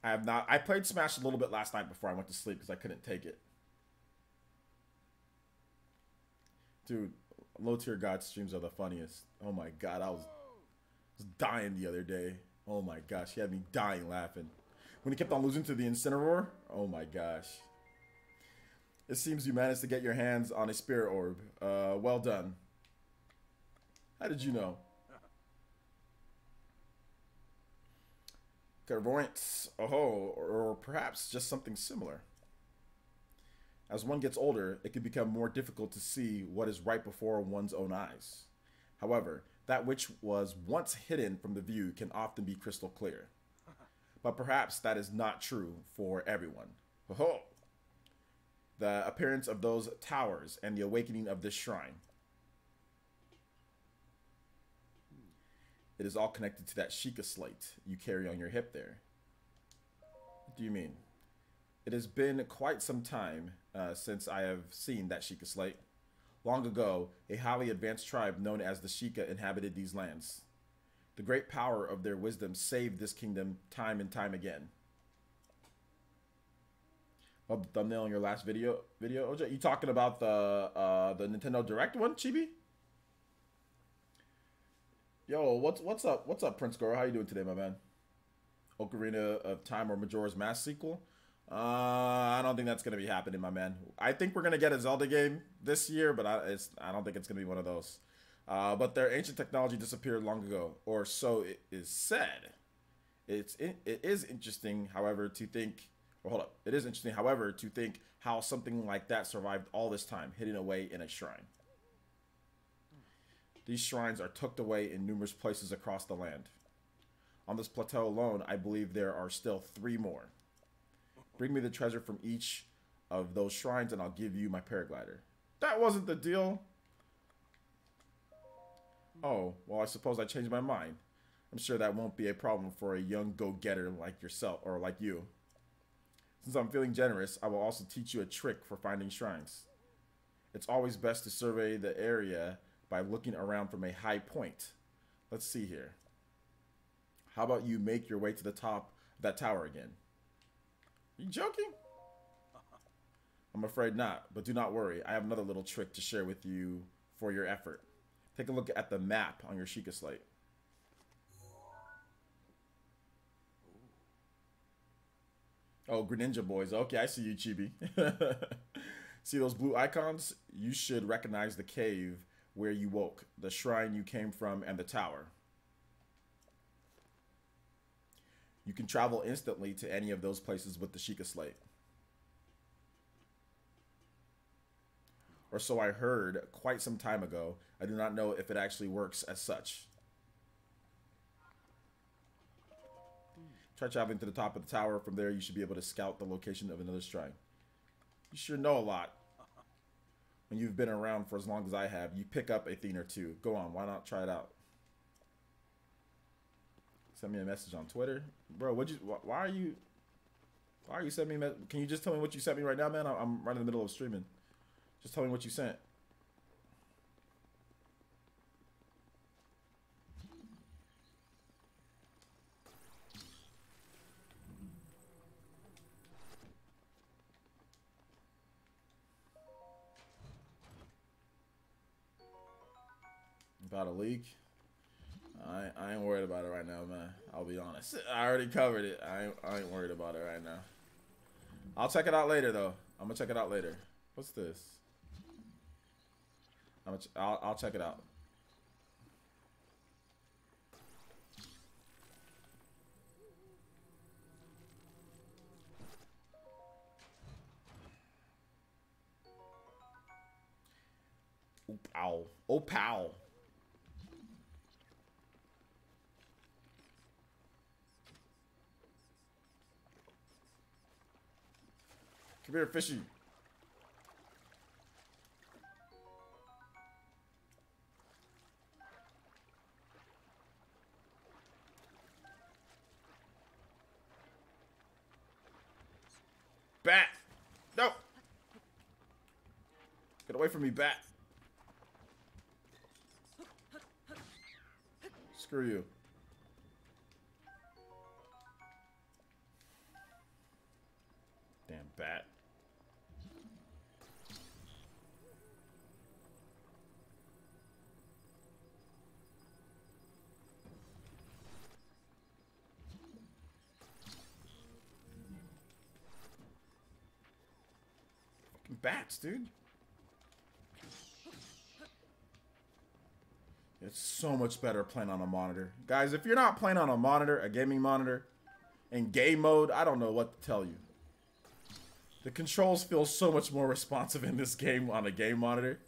I have not. I played Smash a little bit last night before I went to sleep because I couldn't take it. Dude, Low Tier God streams are the funniest. Oh my god, I was dying the other day. Oh my gosh, he had me dying laughing. When he kept on losing to the Incineroar, oh my gosh. It seems you managed to get your hands on a spirit orb. Well done. How did you know? Clairvoyance. Oh, or perhaps just something similar. As one gets older, it can become more difficult to see what is right before one's own eyes. However, that which was once hidden from the view can often be crystal clear. But perhaps that is not true for everyone. Oh, the appearance of those towers and the awakening of this shrine. It is all connected to that Sheikah slate you carry on your hip there. What do you mean? It has been quite some time since I have seen that Sheikah slate. Long ago, a highly advanced tribe known as the Sheikah inhabited these lands. The great power of their wisdom saved this kingdom time and time again. Oh, the thumbnail in your last video, OJ? You talking about the Nintendo Direct one, Chibi? Yo, what's up, Prince Goro? How you doing today, my man? Ocarina of Time or Majora's Mask sequel? I don't think that's gonna be happening, my man. I think we're gonna get a Zelda game this year, but I don't think it's gonna be one of those. But their ancient technology disappeared long ago, or so it is said. It is interesting, however, to think. Well, hold up. It is interesting, however, to think how something like that survived all this time, hidden away in a shrine. These shrines are tucked away in numerous places across the land. On this plateau alone, I believe there are still 3 more. Bring me the treasure from each of those shrines and I'll give you my paraglider. That wasn't the deal. Oh, well, I suppose I changed my mind. I'm sure that won't be a problem for a young go-getter like yourself, or like you. Since I'm feeling generous, I will also teach you a trick for finding shrines. It's always best to survey the area by looking around from a high point. Let's see here. How about you make your way to the top of that tower again? Are you joking? I'm afraid not, but do not worry. I have another little trick to share with you for your effort. Take a look at the map on your Sheikah slate. Oh, Greninja boys. Okay, I see you, Chibi. See those blue icons? You should recognize the cave where you woke, the shrine you came from, and the tower. You can travel instantly to any of those places with the Sheikah slate. Or so I heard quite some time ago. I do not know if it actually works as such. Try traveling to the top of the tower. From there, you should be able to scout the location of another shrine. You sure know a lot. When you've been around for as long as I have, you pick up a thing or two. Go on, why not try it out? Send me a message on Twitter. Bro, why are you sending me Can you just tell me what you sent me right now, man? I'm right in the middle of streaming. Just tell me what you sent. About a leak? I ain't worried about it right now, man. I'll be honest. I already covered it. I ain't worried about it right now. I'll check it out later, though. I'm gonna check it out later. What's this? I'll check it out. Oh, pow. Oh, pow. Come here, fishy. Bat! No! Get away from me, bat! Screw you. Damn bat. bats, dude. It's so much better playing on a monitor. Guys, if you're not playing on a monitor, a gaming monitor, in game mode, I don't know what to tell you. The controls feel so much more responsive in this game on a game monitor.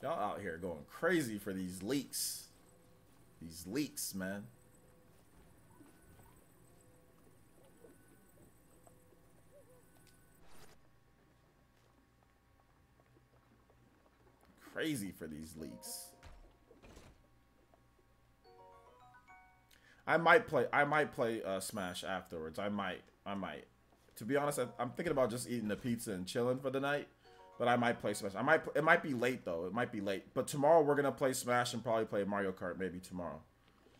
Y'all out here going crazy for these leaks. These leaks, man. Crazy for these leaks. I might play Smash afterwards. I might. To be honest, I'm thinking about just eating a pizza and chilling for the night. But I might play Smash. It might be late though. It might be late. But tomorrow we're gonna play Smash and probably play Mario Kart maybe tomorrow.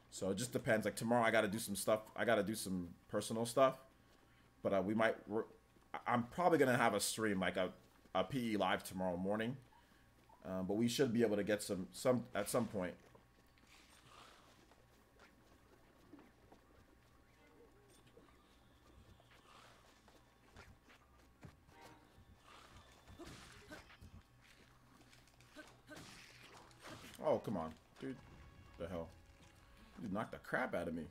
So it just depends. Like tomorrow I gotta do some stuff. I gotta do some personal stuff. But I'm probably gonna have a stream like a PE live tomorrow morning. But we should be able to get some at some point. Oh, come on, dude. The hell? You knocked the crap out of me.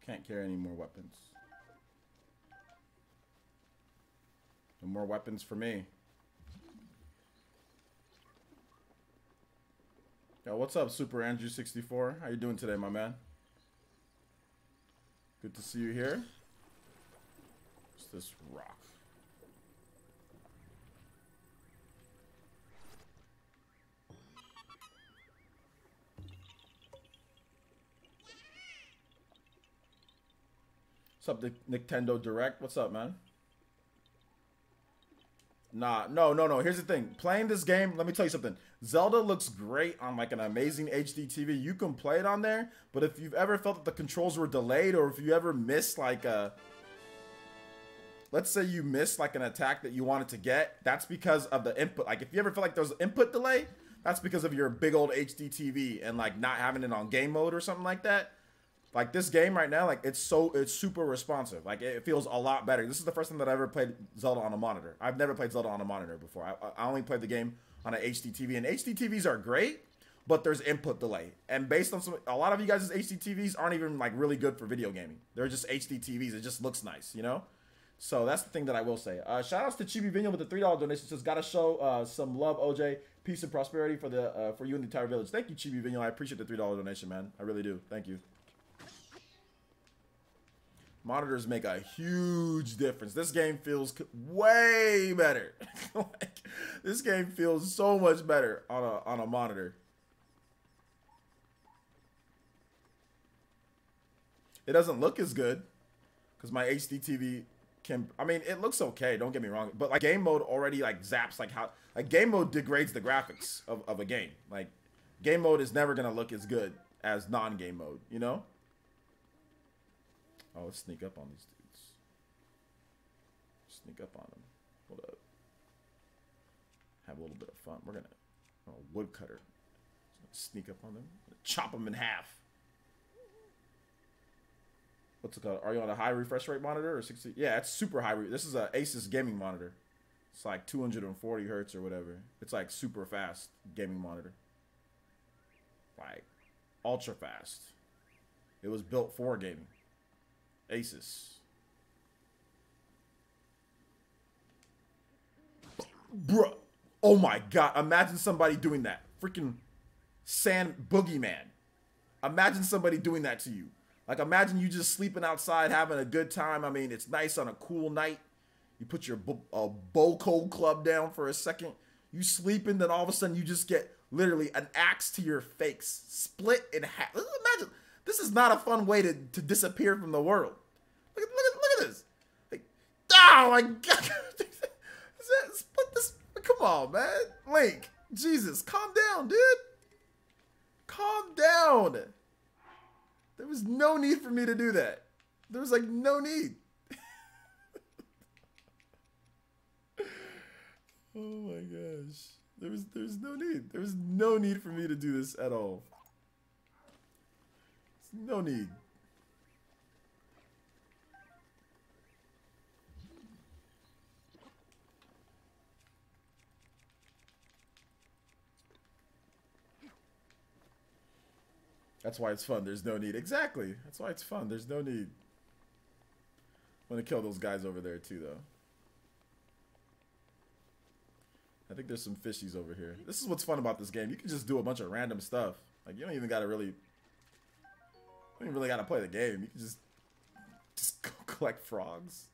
Can't carry any more weapons. No more weapons for me. Yo, what's up, Super Andrew 64? How you doing today, my man? Good to see you here. What's this rock? What's up, Nintendo Direct? What's up, man? Nah, no. Here's the thing. Playing this game, let me tell you something. Zelda looks great on like an amazing HD TV. You can play it on there, but if you've ever felt that the controls were delayed, or if you ever missed like let's say you missed like an attack that you wanted to get, that's because of the input. Like if you ever feel like there's an input delay, that's because of your big old HD TV and like not having it on game mode or something like that. Like this game right now, like it's super responsive. Like it feels a lot better. This is the first time that I ever played Zelda on a monitor. I've never played Zelda on a monitor before. I only played the game on an HD TV, and HD TVs are great, but there's input delay. And based on a lot of you guys' HD TVs aren't even like really good for video gaming. They're just HD TVs. It just looks nice, you know? So that's the thing that I will say. Shout outs to Chibi Vino with the $3 donation. Says gotta show some love, OJ. Peace and prosperity for you and the entire village. Thank you, Chibi Vino. I appreciate the $3 donation, man. I really do. Thank you. Monitors make a huge difference. This game feels way better. Like, this game feels so much better on a monitor. It doesn't look as good because my HD TV can. I mean, it looks okay. Don't get me wrong, but like game mode already like zaps like how like game mode degrades the graphics of a game. Like game mode is never gonna look as good as non-game mode. You know. Oh, let's sneak up on these dudes. Sneak up on them. Hold up. Have a little bit of fun. We're gonna woodcutter. Sneak up on them. Chop them in half. What's it called? Are you on a high refresh rate monitor or 60? Yeah, it's super high. This is a Asus gaming monitor. It's like 240 hertz or whatever. It's like super fast gaming monitor. Like ultra fast. It was built for gaming. Asus. Bruh. Oh my god. Imagine somebody doing that. Freaking sand boogeyman. Imagine somebody doing that to you. Like, imagine you just sleeping outside, having a good time. I mean, it's nice on a cool night. You put your Boko club down for a second. You sleeping, then all of a sudden you just get literally an axe to your face, split in half. Imagine, this is not a fun way to disappear from the world. Look at this. Like, oh my God. Split this. Come on, man. Link, Jesus, calm down, dude. Calm down. There was no need for me to do that. There was like no need. Oh my gosh. There's no need. There was no need for me to do this at all. There's no need. That's why it's fun. There's no need. Exactly. That's why it's fun. There's no need. I'm gonna kill those guys over there too, though. I think there's some fishies over here. This is what's fun about this game. You can just do a bunch of random stuff. Like, you don't even gotta really... You don't even really gotta play the game. You can just go collect frogs.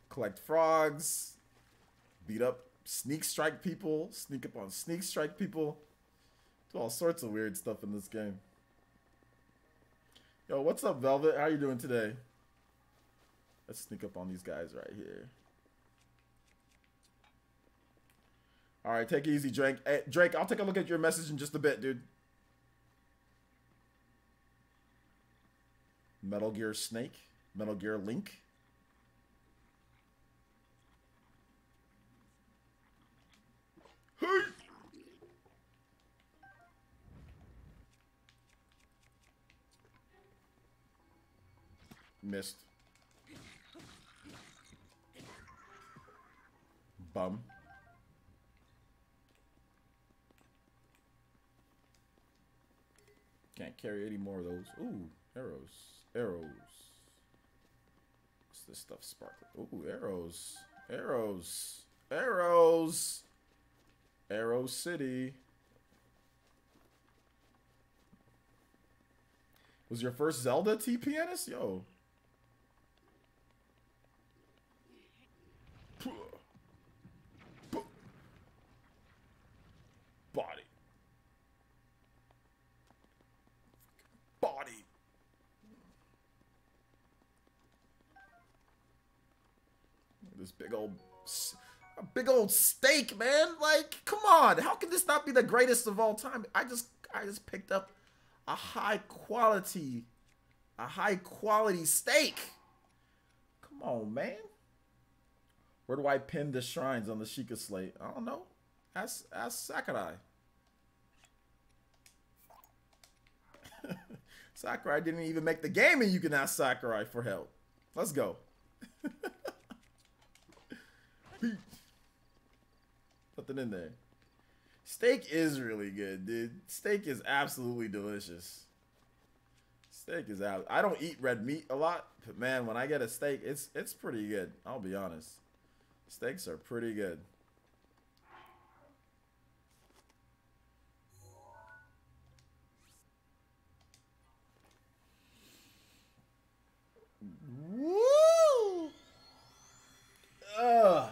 Collect frogs. Beat up, sneak strike people. Sneak up on sneak strike people. Do all sorts of weird stuff in this game. Yo, what's up, Velvet? How you doing today? Let's sneak up on these guys right here. All right, take it easy, Drake. Hey, Drake, I'll take a look at your message in just a bit, dude. Metal Gear Snake. Metal Gear Link. Hey! Missed. Bum. Can't carry any more of those. Ooh, arrows. Arrows. What's this stuff sparkling? Ooh, arrows. Arrows. Arrows. Arrow City. Was your first Zelda TPNS? Yo. Body. Body. This big old steak, man. Like, come on. How can this not be the greatest of all time? I just picked up a high quality steak. Come on, man. Where do I pin the shrines on the Sheikah slate? I don't know. Ask Sakurai. Sakurai didn't even make the game, and you can ask Sakurai for help. Let's go. Nothing in there. Steak is really good, dude. Steak is absolutely delicious. Steak is out. I don't eat red meat a lot, but man, when I get a steak, it's pretty good. I'll be honest. Steaks are pretty good. Woo! Ugh.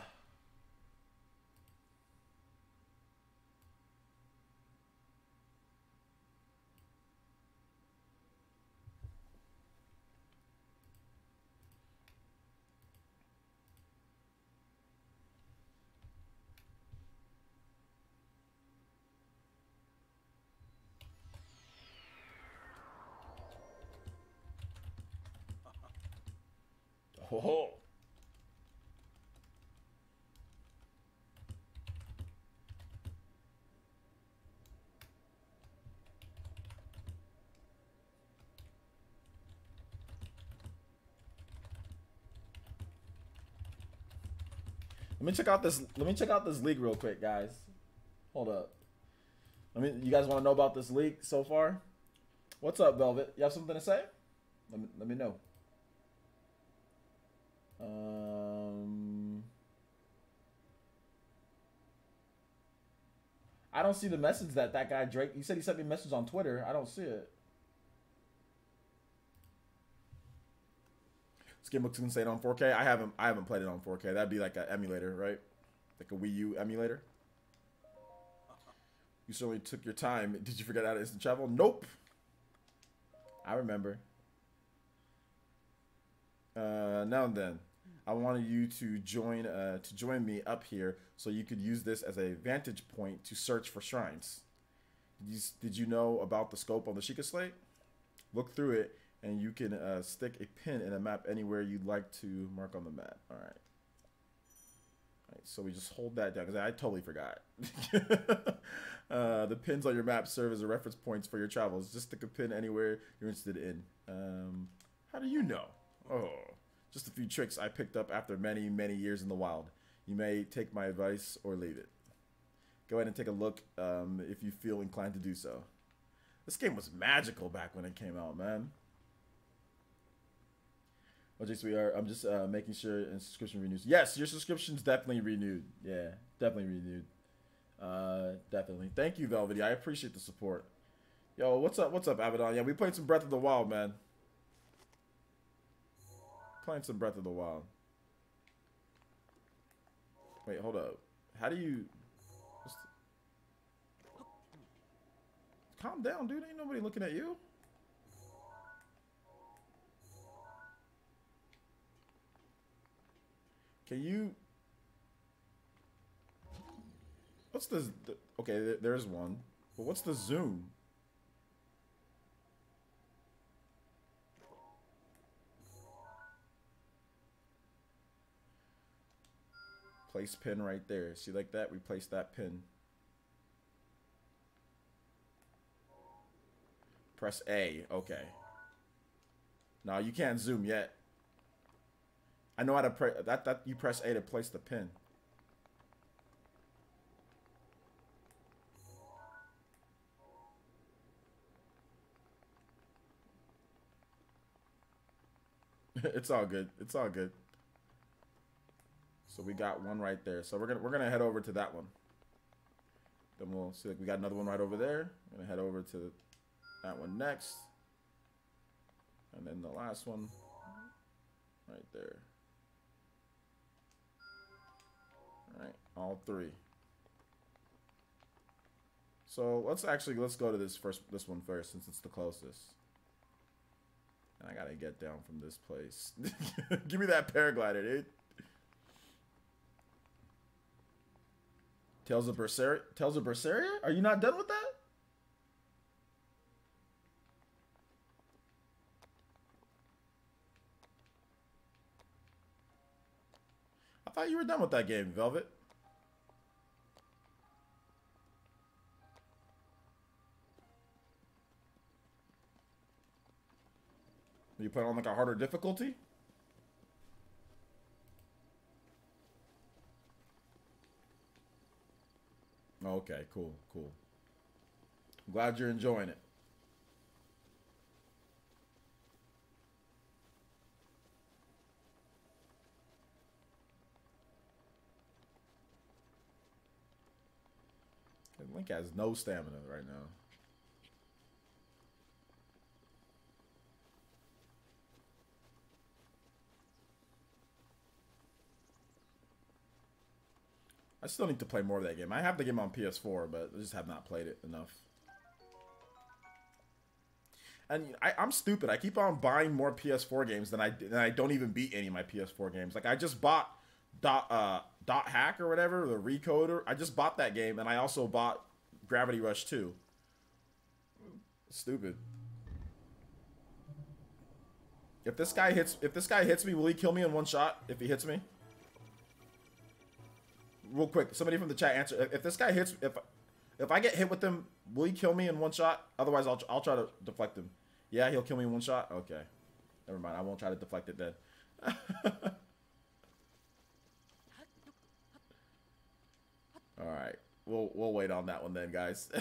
Oh. Let me check out this league real quick, guys. Hold up. You guys want to know about this league so far? What's up, Velvet? You have something to say? Let me know. I don't see the message that guy Drake. You said he sent me a message on Twitter. I don't see it. game looks insane on 4K. I haven't played it on 4K. That'd be like an emulator, right? Like a Wii U emulator. You certainly took your time. Did you forget how to instant travel? Nope. I remember. Now and then, I wanted you to join me up here so you could use this as a vantage point to search for shrines. Did you know about the scope on the Sheikah Slate? Look through it, and you can stick a pin in a map anywhere you'd like to mark on the map. All right. All right, so we just hold that down because I totally forgot. The pins on your map serve as a reference points for your travels. Just stick a pin anywhere you're interested in. How do you know? Oh, just a few tricks I picked up after many, many years in the wild. You may take my advice or leave it. Go ahead and take a look if you feel inclined to do so. This game was magical back when it came out, man. Okay, so I'm just making sure and subscription renews. Yes, your subscription's definitely renewed. Yeah, definitely renewed. Definitely. Thank you, Velvety. I appreciate the support. Yo, what's up? What's up, Abaddon? Yeah, we played some Breath of the Wild, man. Playing some Breath of the Wild. Wait, hold up. How do you... Calm down, dude. Ain't nobody looking at you. Can you... What's the... Okay, there's one. But what's the zoom? Place pin right there. See, like that? We place that pin. Press A. Okay. No, you can't zoom yet. I know how to press that. You press A to place the pin. It's all good. It's all good. So we got one right there. So we're gonna head over to that one. Then we'll see. Like, we got another one right over there. We're gonna head over to that one next, and then the last one right there. All right, all three. So let's go to this one first since it's the closest. And I gotta get down from this place. Give me that paraglider, dude. Tales of Berseria? Are you not done with that? I thought you were done with that game, Velvet. You put on like a harder difficulty? Okay, cool, cool. I'm glad you're enjoying it. Link has no stamina right now. I still need to play more of that game. I have the game on PS4, but I just have not played it enough. And I'm stupid. I keep on buying more PS4 games than I don't even beat any of my PS4 games. Like I just bought Dot Hack or whatever, the Recoder. I just bought that game, and I also bought Gravity Rush 2. Stupid. If this guy hits me, will he kill me in one shot? If he hits me? Real quick, somebody from the chat answer. If this guy hits, if I get hit with him, will he kill me in one shot? Otherwise, I'll try to deflect him. Yeah, he'll kill me in one shot. Okay, never mind. I won't try to deflect it then. All right, we'll wait on that one then, guys.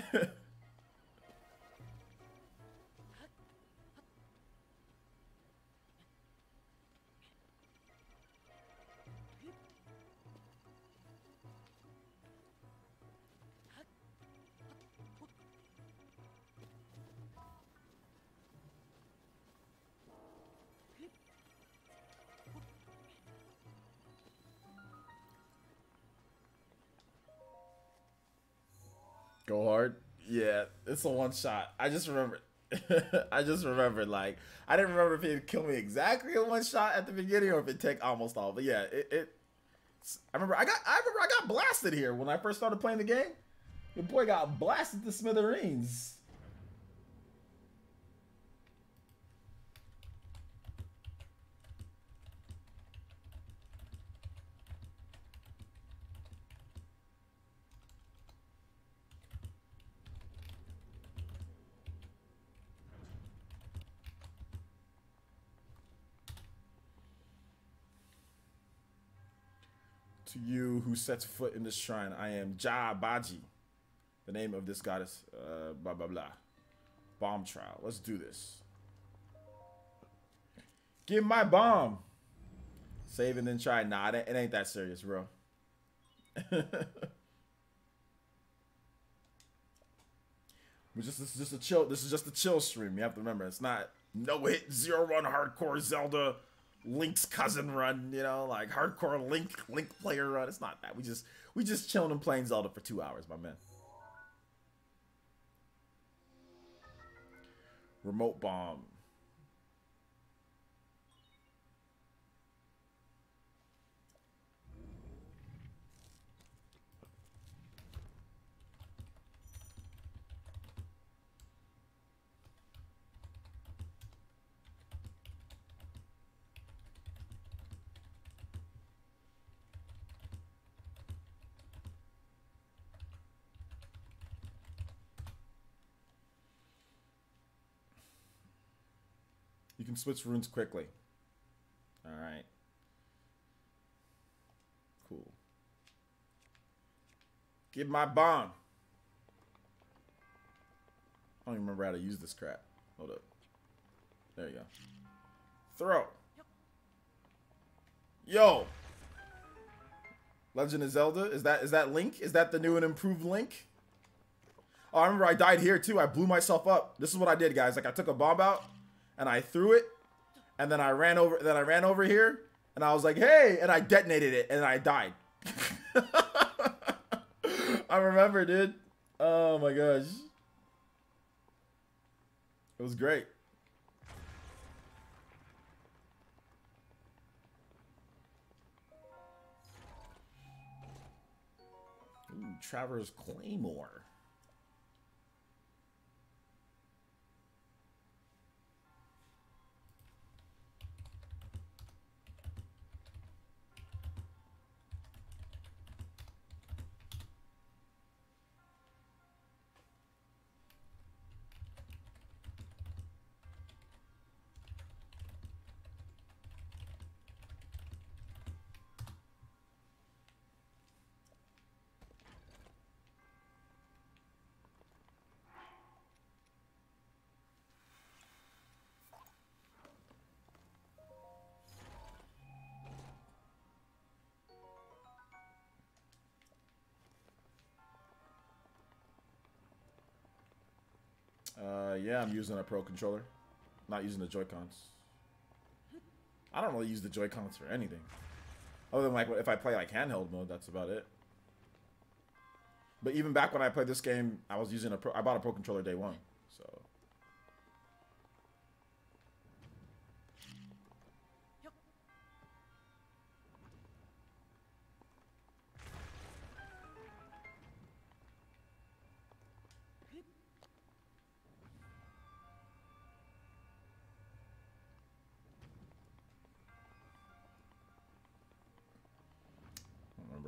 Go hard. Yeah, it's a one shot. I just remember. I just remembered, like, I didn't remember if he'd kill me exactly in one shot at the beginning or if it'd take almost all. But yeah, I remember I got blasted here when I first started playing the game. Your boy got blasted to smithereens. To you who sets foot in this shrine, I am Ja Baji, the name of this goddess. Blah blah blah. Bomb trial. Let's do this. Give my bomb. Save and then try. Nah, it ain't that serious, bro. This is just a chill. This is just a chill stream. You have to remember, it's not no hit 0-1 hardcore Zelda. Link's cousin run, you know, like hardcore Link player run. It's not that. We just chilling and playing Zelda for 2 hours, my man. Remote bomb. You can switch runes quickly. All right. Cool. Give my bomb. I don't even remember how to use this crap. Hold up. There you go. Throw. Yo. Legend of Zelda. Is that Link? Is that the new and improved Link? Oh, I remember I died here too. I blew myself up. This is what I did, guys. Like I took a bomb out and I threw it, and then I ran over here, and I was like, hey, and I detonated it, and I died. I remember, dude. Oh my gosh. It was great. Ooh, Traverse Claymore. Yeah, I'm using a Pro controller. Not using the Joy-Cons. I don't really use the Joy-Cons for anything. Other than like if I play like handheld mode, that's about it. But even back when I played this game, I was using I bought a Pro controller day one. So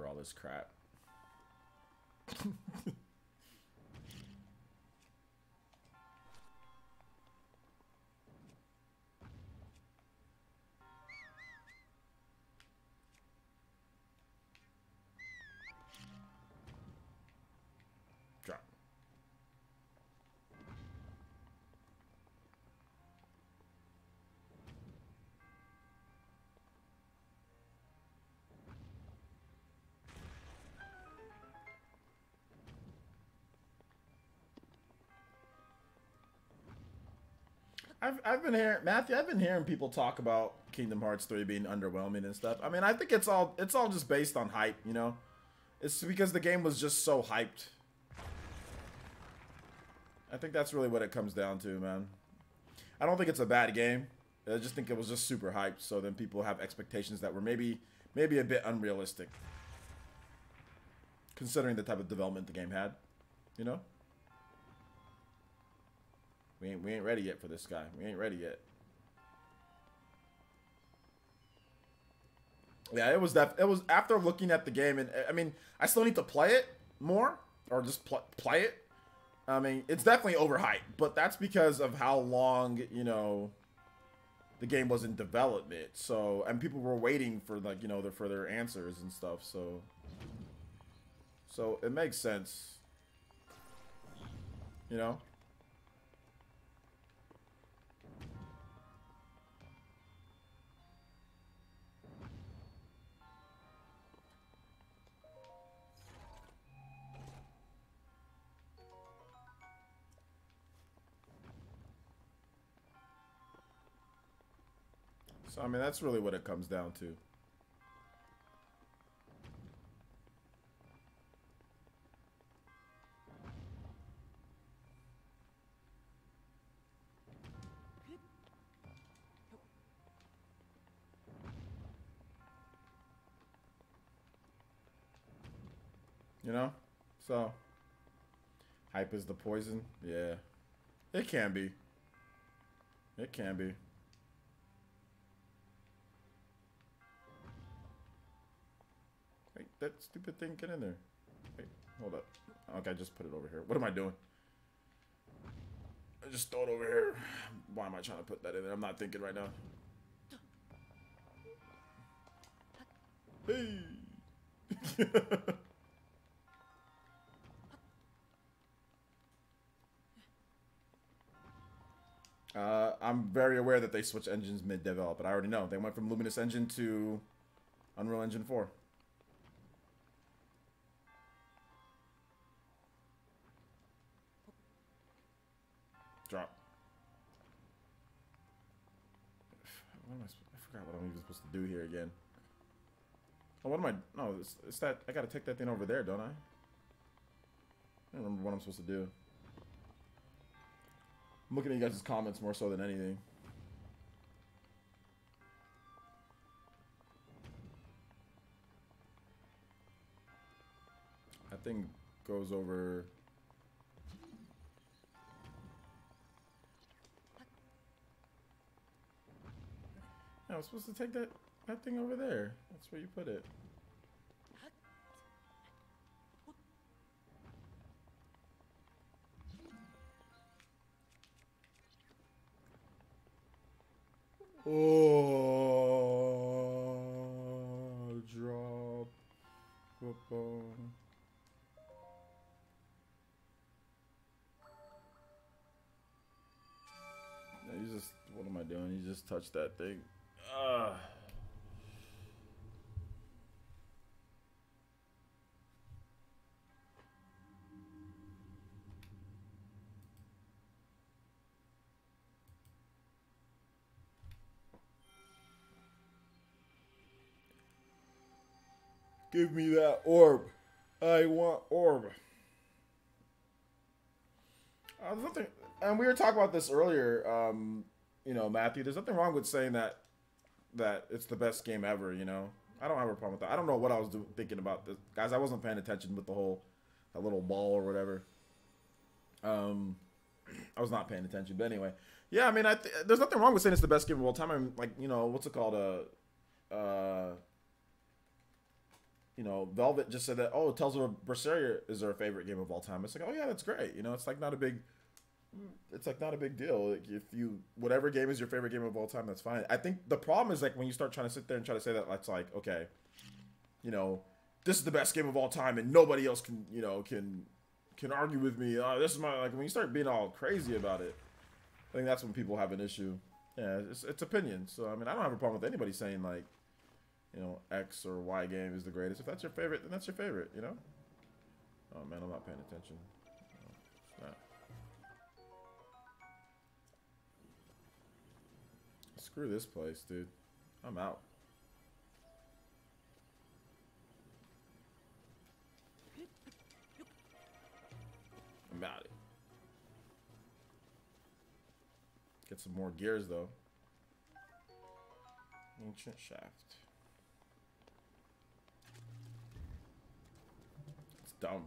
all this crap. Drop. I've been hearing Matthew. I've been hearing people talk about Kingdom Hearts 3 being underwhelming and stuff. I mean, I think it's all just based on hype, you know. It's because the game was just so hyped. I think that's really what it comes down to, man. I don't think it's a bad game. I just think it was just super hyped, so then people have expectations that were maybe a bit unrealistic, considering the type of development the game had. You know? We ain't ready yet for this guy. We ain't ready yet. Yeah, it was after looking at the game, and I mean, I still need to play it more, or just play it. I mean, it's definitely overhyped, but that's because of how long, you know, the game was in development. So, and people were waiting for, like, you know, for their answers and stuff. So it makes sense, you know. So, I mean, that's really what it comes down to. You know? So, hype is the poison? Yeah. It can be. It can be. Wait, that stupid thing, get in there. Wait, hold up. Okay, I just put it over here. What am I doing? I just throw it over here. Why am I trying to put that in there? I'm not thinking right now. Hey! I'm very aware that they switch engines mid-develop, but I already know. They went from Luminous Engine to Unreal Engine 4. Drop. I forgot what I'm even supposed to do here again. Oh, what am I? No, it's that. I gotta take that thing over there, don't I? I don't remember what I'm supposed to do. I'm looking at you guys' comments more so than anything. That thing goes over. I was supposed to take that thing over there. That's where you put it. Oh, drop football. No, you just. What am I doing? You just touched that thing. Give me that orb. I want orb. There's nothing, and we were talking about this earlier. You know, Matthew, there's nothing wrong with saying that it's the best game ever. You know, I don't have a problem with that. I don't know what I was thinking about this, guys. I wasn't paying attention with the whole that little ball or whatever. I was not paying attention, but anyway, yeah. I mean, there's nothing wrong with saying it's the best game of all time. I'm like, you know, what's it called? You know, Velvet just said that. Oh, Tales of Berseria is their favorite game of all time. It's like, oh yeah, that's great. You know, it's like not a big. It's like not a big deal. Like if you whatever game is your favorite game of all time, that's fine. I think the problem is like when you start trying to sit there and try to say that, it's like, okay, you know, this is the best game of all time, and nobody else can, you know, can argue with me. This is my, like, when you start being all crazy about it, I think that's when people have an issue. Yeah, it's opinion. So I mean, I don't have a problem with anybody saying like, you know, X or Y game is the greatest. If that's your favorite, then that's your favorite. You know. Oh man, I'm not paying attention. No, it's not. Screw this place, dude. I'm out. I'm out. Get some more gears though. Ancient shaft. It's dumb.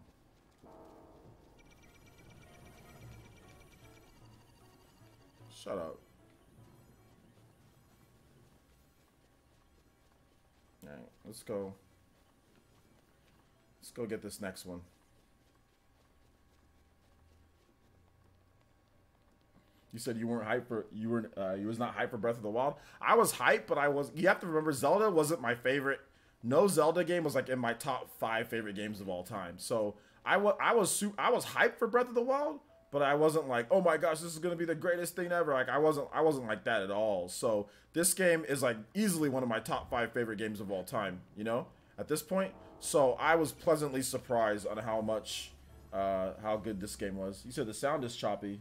Shut up. Alright, let's go. Let's go get this next one. You said you weren't hyped for you was not hyped for Breath of the Wild. I was hyped, but I was. You have to remember, Zelda wasn't my favorite. No Zelda game was like in my top 5 favorite games of all time. So I was hyped for Breath of the Wild, but I wasn't like, oh my gosh, this is gonna be the greatest thing ever. Like I wasn't like that at all. So this game is like easily one of my top 5 favorite games of all time. You know, at this point. So I was pleasantly surprised on how much, how good this game was. You said the sound is choppy.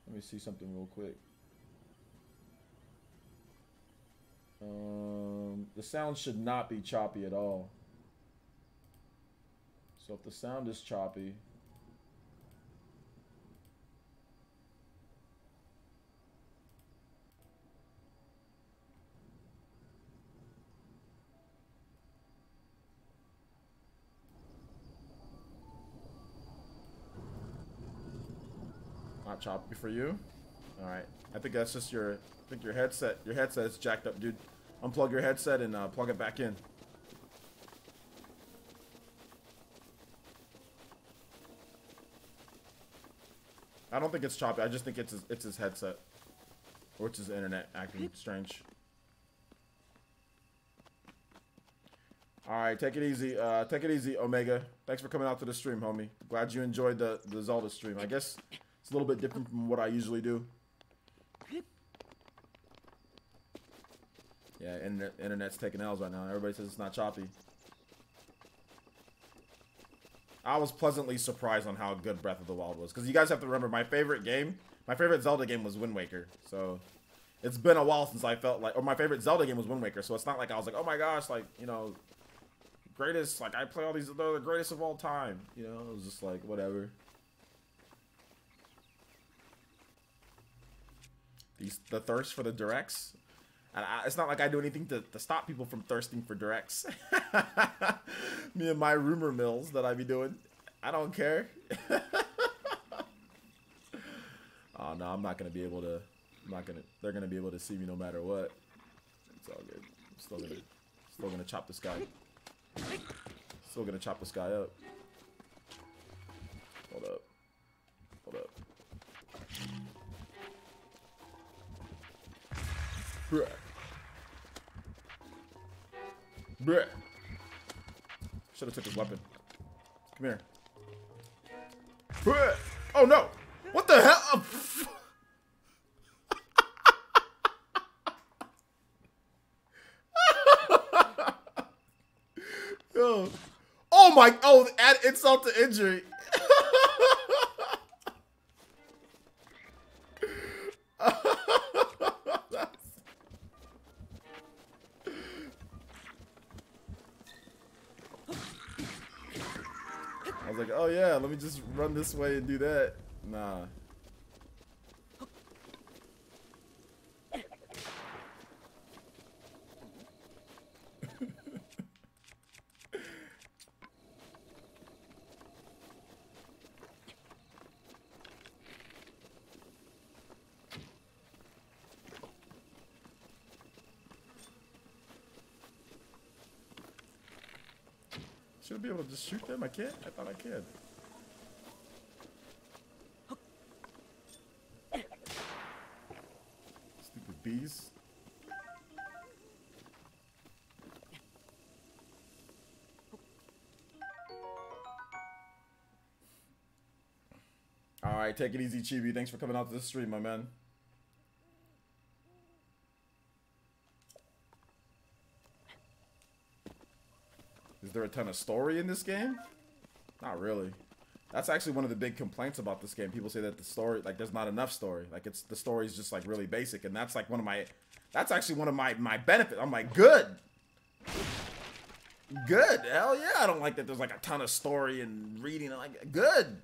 Let me see something real quick. The sound should not be choppy at all. So if the sound is choppy, not choppy for you. All right, I think that's just your. I think your headset is jacked up, dude. Unplug your headset and plug it back in. I don't think it's choppy. I just think it's his headset, or it's his internet acting strange. All right, take it easy. Take it easy, Omega. Thanks for coming out to the stream, homie. Glad you enjoyed the Zelda stream. I guess it's a little bit different from what I usually do. Yeah, internet's taking L's right now. Everybody says it's not choppy. I was pleasantly surprised on how good Breath of the Wild was. Because you guys have to remember, my favorite Zelda game was Wind Waker. So, it's been a while since I felt like, or my favorite Zelda game was Wind Waker. So, it's not like I was like, oh my gosh, like, you know, greatest, like, I play all these, they're the greatest of all time. You know, it was just like, whatever. The thirst for the directs. And it's not like I do anything to stop people from thirsting for directs. Me and my rumor mills that I be doing. I don't care. Oh no, I'm not gonna be able to. They're gonna be able to see me no matter what. It's all good. I'm still gonna chop this guy. Still gonna chop this guy up. Hold up. Hold up. Bruh. Bruh. Should have took his weapon. Come here. Bruh. Oh no! What the hell? Yo. Oh my! Oh, add insult to injury. I was like, oh yeah, let me just run this way and do that. Nah. Should I be able to just shoot them? I can't? I thought I could. Stupid bees. Alright, take it easy, Chibi. Thanks for coming out to the stream, my man. Is there a ton of story in this game? Not really. That's actually one of the big complaints about this game. People say that the story, like, there's not enough story. Like, the story's just, like, really basic. And that's, like, that's actually one of my benefits. I'm like, good. Good. Hell yeah. I don't like that there's, like, a ton of story and reading. Like, good.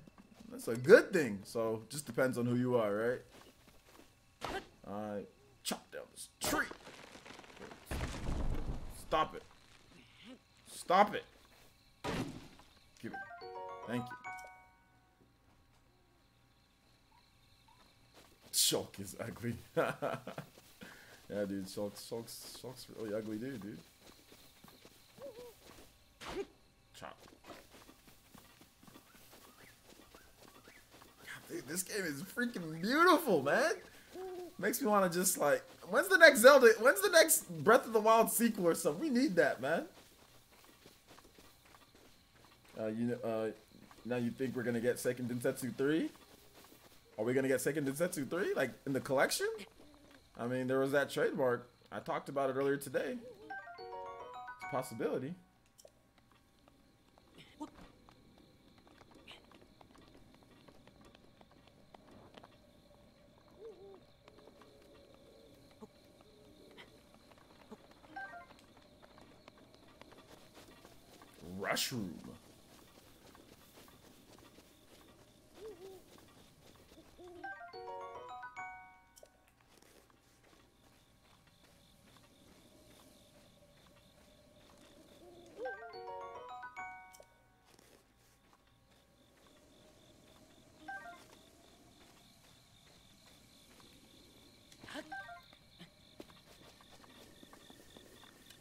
That's a good thing. So, just depends on who you are, right? Chop down this tree. Stop it. Stop it. Give it. Thank you. Shulk is ugly. Yeah, dude. Shulk's really ugly, dude. Chop. God, dude, this game is freaking beautiful, man. Makes me want to just like, when's the next Zelda? When's the next Breath of the Wild sequel or something? We need that, man. Now you think we're gonna get Seiken Densetsu 3? Are we gonna get Seiken Densetsu 3 like in the collection? I mean, there was that trademark. I talked about it earlier today. It's a possibility. Rushroom.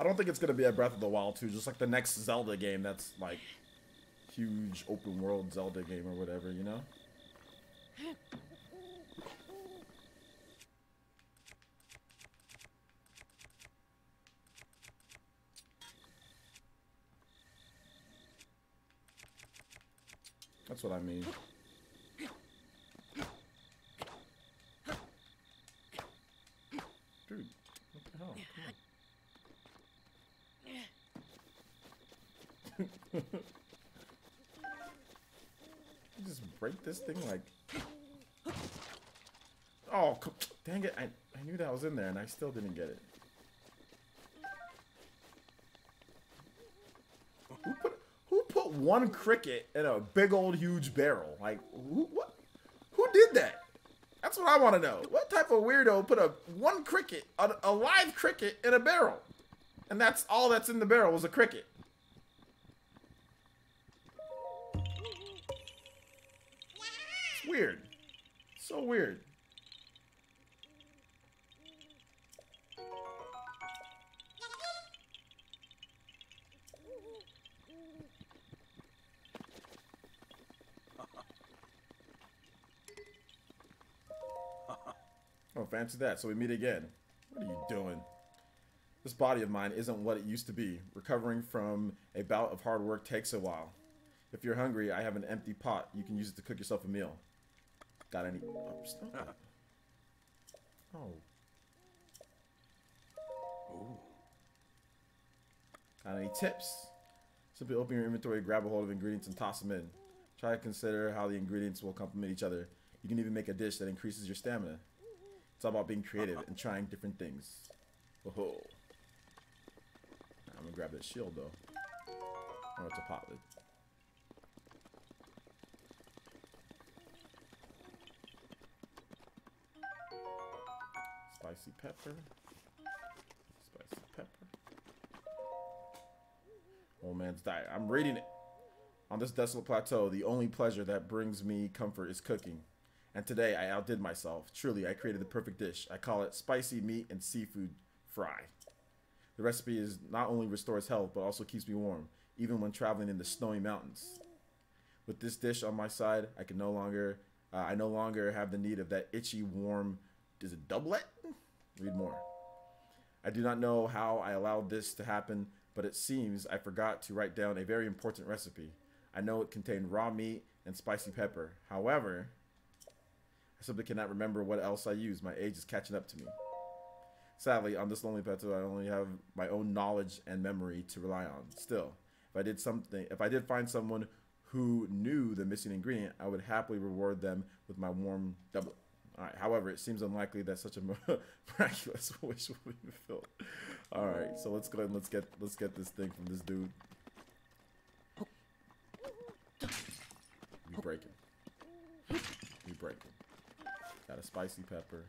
I don't think it's gonna be a Breath of the Wild 2, just like the next Zelda game that's like huge open world Zelda game or whatever, you know? That's what I mean. Dude, what the hell? Come on. You just break this thing like... Oh, dang it. I knew that was in there and I still didn't get it. Who put one cricket in a big old huge barrel? Like, who did that? That's what I want to know. What type of weirdo put one cricket, a live cricket, in a barrel? And that's all that's in the barrel was a cricket. It's weird. So weird. Oh, fancy that. So we meet again. What are you doing? This body of mine isn't what it used to be. Recovering from a bout of hard work takes a while. If you're hungry, I have an empty pot. You can use it to cook yourself a meal. Got any... Oh, stop that. Oh. Ooh. Got any tips? Simply open your inventory, grab a hold of ingredients, and toss them in. Try to consider how the ingredients will complement each other. You can even make a dish that increases your stamina. It's all about being creative and trying different things. Oh. I'm gonna grab that shield though. Oh, it's a pot lid. Spicy pepper. Spicy pepper. Old man's diet. I'm reading it. On this desolate plateau, the only pleasure that brings me comfort is cooking. And today, I outdid myself. Truly, I created the perfect dish. I call it spicy meat and seafood fry. The recipe is not only restores health, but also keeps me warm, even when traveling in the snowy mountains. With this dish on my side, I no longer have the need of that itchy, warm, is it doublet? Read more. I do not know how I allowed this to happen, but it seems I forgot to write down a very important recipe. I know it contained raw meat and spicy pepper. However, I simply cannot remember what else I used. My age is catching up to me. Sadly, on this lonely plateau, I only have my own knowledge and memory to rely on. Still, if I did find someone who knew the missing ingredient, I would happily reward them with my warm doublet. All right. However, it seems unlikely that such a miraculous wish will be fulfilled. All right. So let's go ahead and let's get this thing from this dude. We break it. We break it. Got a spicy pepper.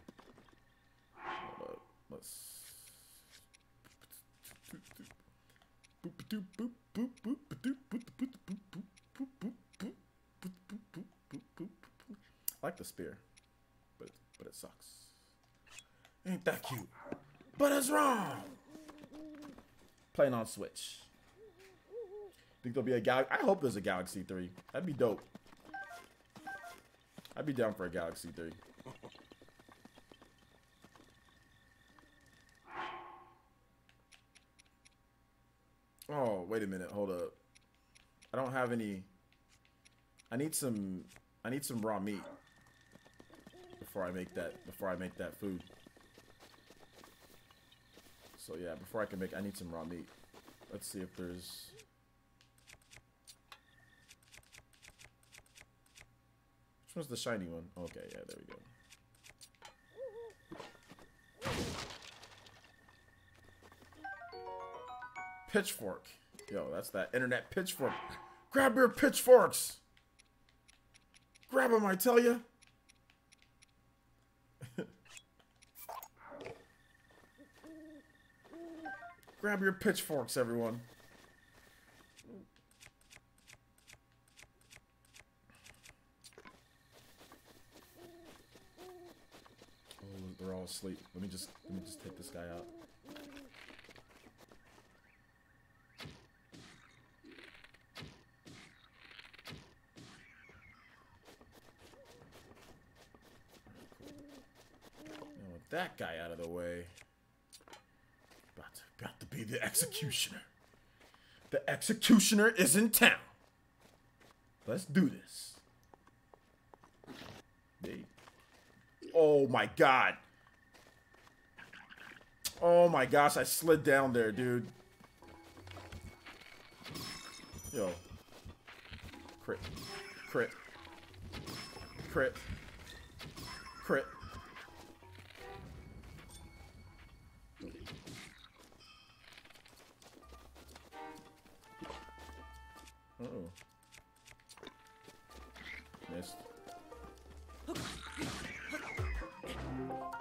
I like the spear, but it sucks. Ain't that cute? But it's wrong. Playing on Switch. Think there'll be a I hope there's a Galaxy 3. That'd be dope. I'd be down for a Galaxy 3. Oh, wait a minute. Hold up. I don't have any. I need some raw meat before I make that food. So yeah, before I need some raw meat. Let's see if there's. Which one's the shiny one? Okay, yeah, there we go. Pitchfork. Yo, that's that internet pitchfork. Grab your pitchforks. Grab them, I tell you. Grab your pitchforks, everyone. Oh, they're all asleep. Let me just take this guy out. Now with that guy out of the way. Got to be the executioner. The executioner is in town. Let's do this. Hey. Oh my god. Oh my gosh, I slid down there, dude. Yo. Crit. Crit. Crit. Crit. Uh-oh. Missed.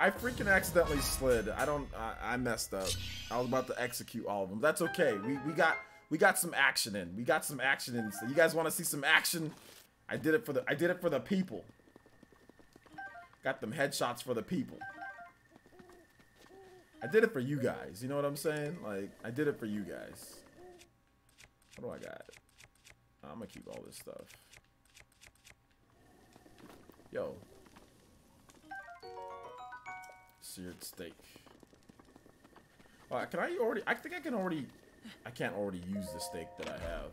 I freaking accidentally slid. I messed up. I was about to execute all of them. That's okay. We got some action in. We got some action in. So you guys want to see some action? I did it for the people. Got them headshots for the people. I did it for you guys. You know what I'm saying? Like, I did it for you guys. What do I got? I'm gonna keep all this stuff. Yo. Seared steak. Can I already? I think I can already. I can't already use the steak that I have.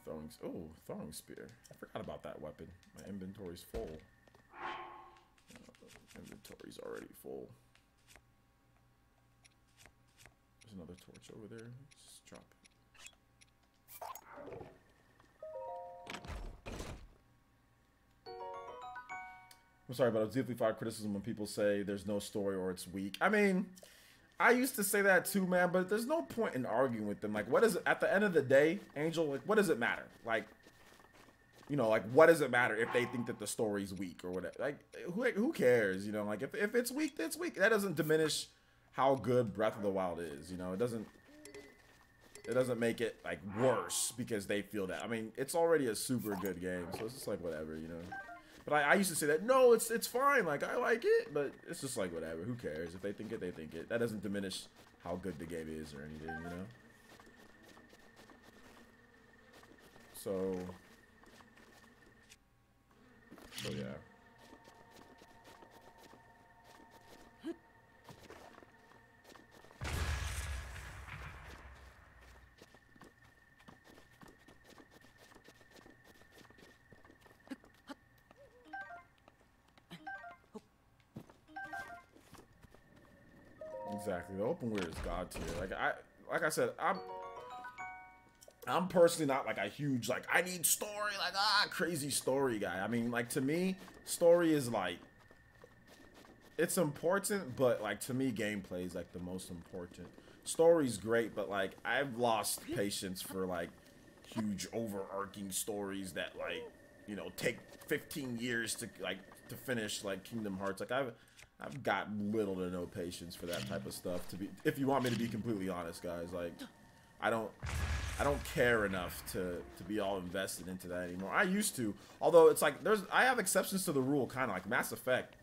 Throwing spear. I forgot about that weapon. My inventory's full. Inventory's already full. There's another torch over there. Just drop it. I'm sorry, but I was deeply fired criticism when people say there's no story or it's weak. I mean, I used to say that too, man, but there's no point in arguing with them. Like, what is it at the end of the day, Angel? Like, what does it matter? Like, you know, like, what does it matter if they think that the story's weak or whatever? Like, who cares? You know, like, if it's weak, it's weak. That doesn't diminish how good Breath of the Wild is. You know, it doesn't make it like worse because they feel that. I mean, it's already a super good game, so it's just like whatever, you know. But I used to say that, no, it's fine, like, I like it, but it's just like whatever, who cares? If they think it, they think it. That doesn't diminish how good the game is or anything, you know. So yeah. Exactly. The open world is god tier. Like I said, I'm personally not like a huge like I need story crazy story guy. I mean, like to me, story is like it's important, but like to me, gameplay is like the most important. Story's great, but like I've lost patience for like huge overarching stories that like, you know, take 15 years to finish, like Kingdom Hearts. Like I've got little to no patience for that type of stuff. To be, if you want me to be completely honest, guys, like I don't care enough to be all invested into that anymore. I used to, although it's like I have exceptions to the rule, kind of like Mass Effect.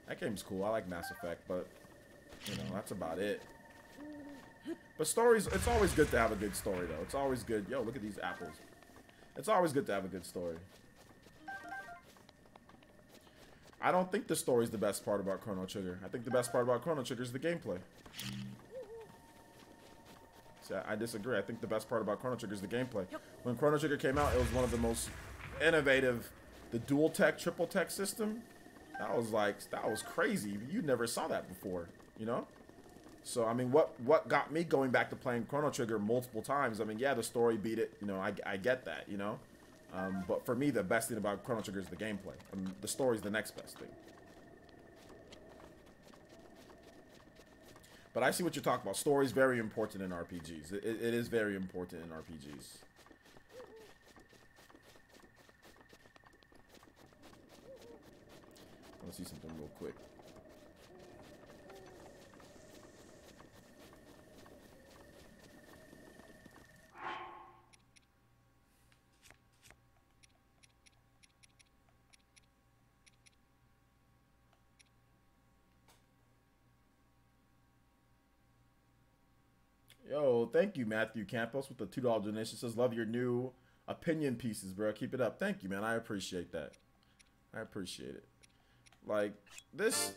That game's cool. I like Mass Effect, but you know that's about it. But stories, it's always good to have a good story, though. It's always good. Yo, look at these apples. It's always good to have a good story. I don't think the story's the best part about Chrono Trigger. I think the best part about Chrono Trigger is the gameplay. See, I disagree. I think the best part about Chrono Trigger is the gameplay. When Chrono Trigger came out, it was one of the most innovative. The dual tech, triple tech system. That was crazy. You never saw that before, you know? So, I mean, what got me going back to playing Chrono Trigger multiple times, I mean, yeah, the story beat it, you know, I get that, you know? But for me, the best thing about Chrono Trigger is the gameplay. The story's the next best thing. But I see what you're talking about. Story's very important in RPGs. It is very important in RPGs. Let's see something real quick. Yo, thank you, Matthew Campos, with the $2 donation. Says, love your new opinion pieces, bro. Keep it up. Thank you, man. I appreciate that. I appreciate it. Like, this...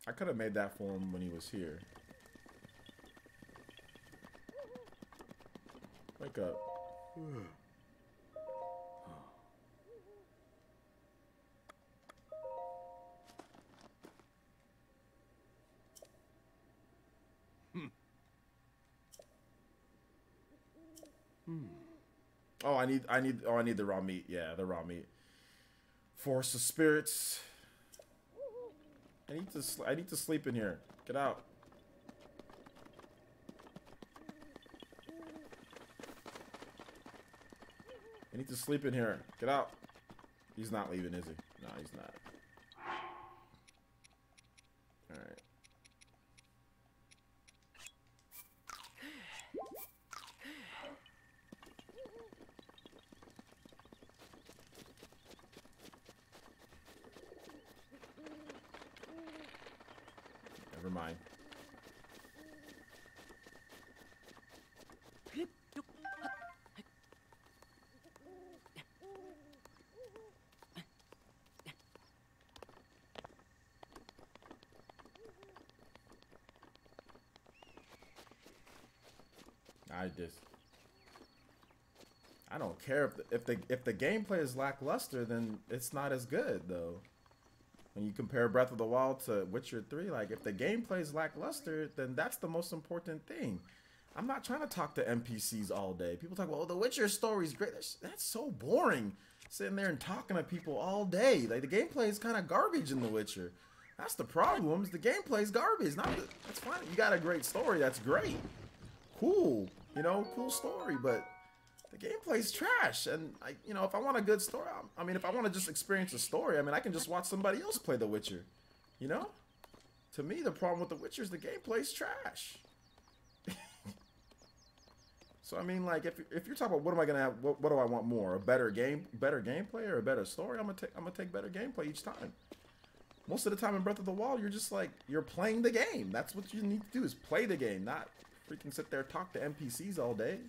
I could have made that for him when he was here. Wake up. Oh, I need the raw meat. Yeah, the raw meat. Force of spirits. I need to sleep in here. Get out. I need to sleep in here. Get out. He's not leaving, is he? No, he's not. Alright. Never mind. I don't care if the gameplay is lackluster, then it's not as good though. When you compare Breath of the Wild to Witcher 3, like if the gameplay is lackluster, then that's the most important thing. I'm not trying to talk to NPCs all day. People talk about, oh, the Witcher story's great. That's so boring. Sitting there and talking to people all day. Like the gameplay is kind of garbage in The Witcher. That's the problem. The gameplay is garbage. That's fine. You got a great story. That's great. Cool. You know, cool story, but the gameplay's trash. And you know, if I want a good story, I mean, if I want to just experience a story, I mean, I can just watch somebody else play The Witcher. You know? To me, the problem with The Witcher is the gameplay's trash. So I mean, like, if you're talking about what am I gonna have, what do I want more? A better gameplay or a better story? I'm gonna take better gameplay each time. Most of the time in Breath of the Wild, you're just like, you're playing the game. That's what you need to do, is play the game, not freaking sit there talk to NPCs all day.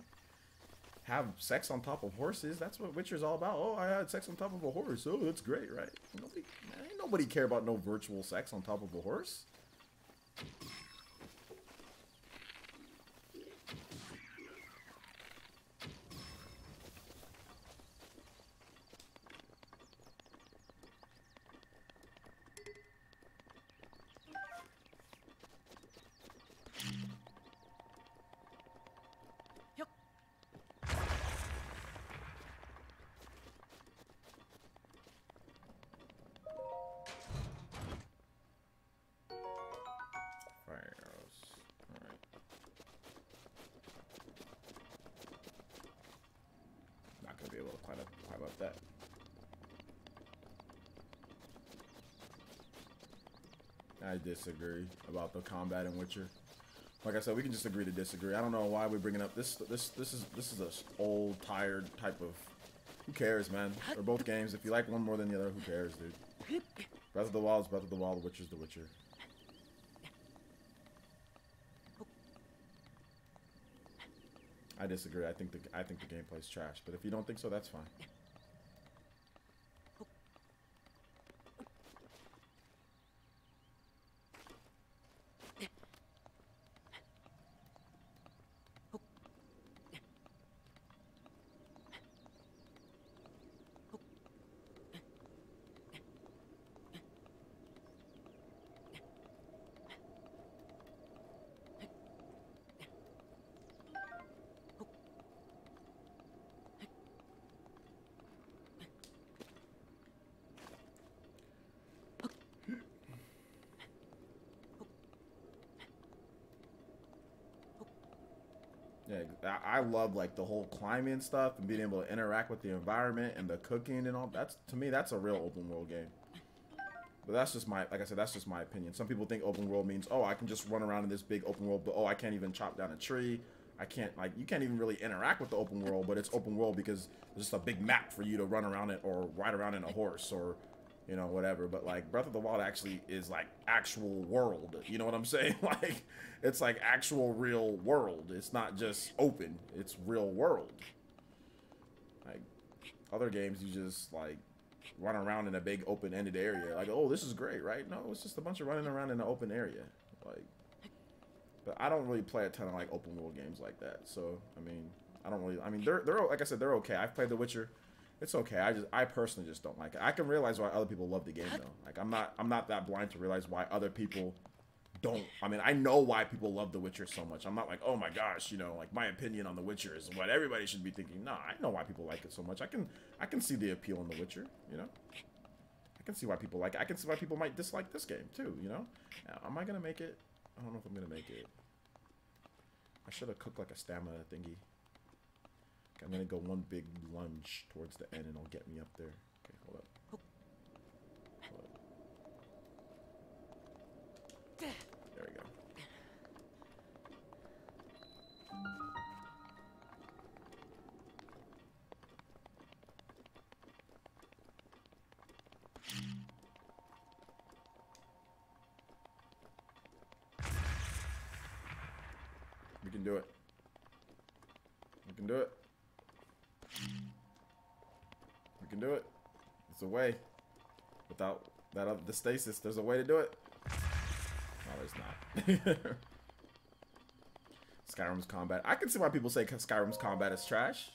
Have sex on top of horses. That's what Witcher's all about. Oh, I had sex on top of a horse. Oh, that's great, right? Ain't nobody care about no virtual sex on top of a horse. that. I disagree about the combat in Witcher. Like I said, we can just agree to disagree. I don't know why we're bringing up this. This is a old, tired type of. Who cares, man? They're both games. If you like one more than the other, who cares, dude? Breath of the Wild is Breath of the Wild. The Witcher's The Witcher. I disagree. I think the gameplay's trash. But if you don't think so, that's fine. Yeah, I love like the whole climbing stuff and being able to interact with the environment and the cooking and all. That's, to me, that's a real open world game. But that's just my, like I said, that's just my opinion. Some people think open world means, oh, I can just run around in this big open world, but oh, I can't even chop down a tree. I can't, like, you can't even really interact with the open world, but it's open world because there's just a big map for you to run around it or ride around in a horse or, you know, whatever. But like Breath of the Wild actually is like actual world. You know what I'm saying? Like, it's like actual real world. It's not just open. It's real world. Like other games, you just like run around in a big open-ended area. Like, oh, this is great, right? No, it's just a bunch of running around in an open area. Like, but I don't really play a ton of like open world games like that. So I mean, I don't really. I mean, they're like I said, they're okay. I've played The Witcher. It's okay. I personally just don't like it. I can realize why other people love the game though. Like I'm not that blind to realize why other people don't. I mean, I know why people love The Witcher so much. I'm not like, oh my gosh, you know, like my opinion on The Witcher is what everybody should be thinking. No, I know why people like it so much. I can see the appeal in The Witcher, you know? I can see why people like it. I can see why people might dislike this game too, you know? Now, am I gonna make it? I don't know if I'm gonna make it. I should have cooked like a stamina thingy. Okay, I'm gonna go one big lunge towards the end and it'll get me up there. Okay, hold up. There we go. We can do it. We can do it. We can do it. There's a way. Without that the stasis, there's a way to do it. No, there's not. Skyrim's combat. I can see why people say Skyrim's combat is trash.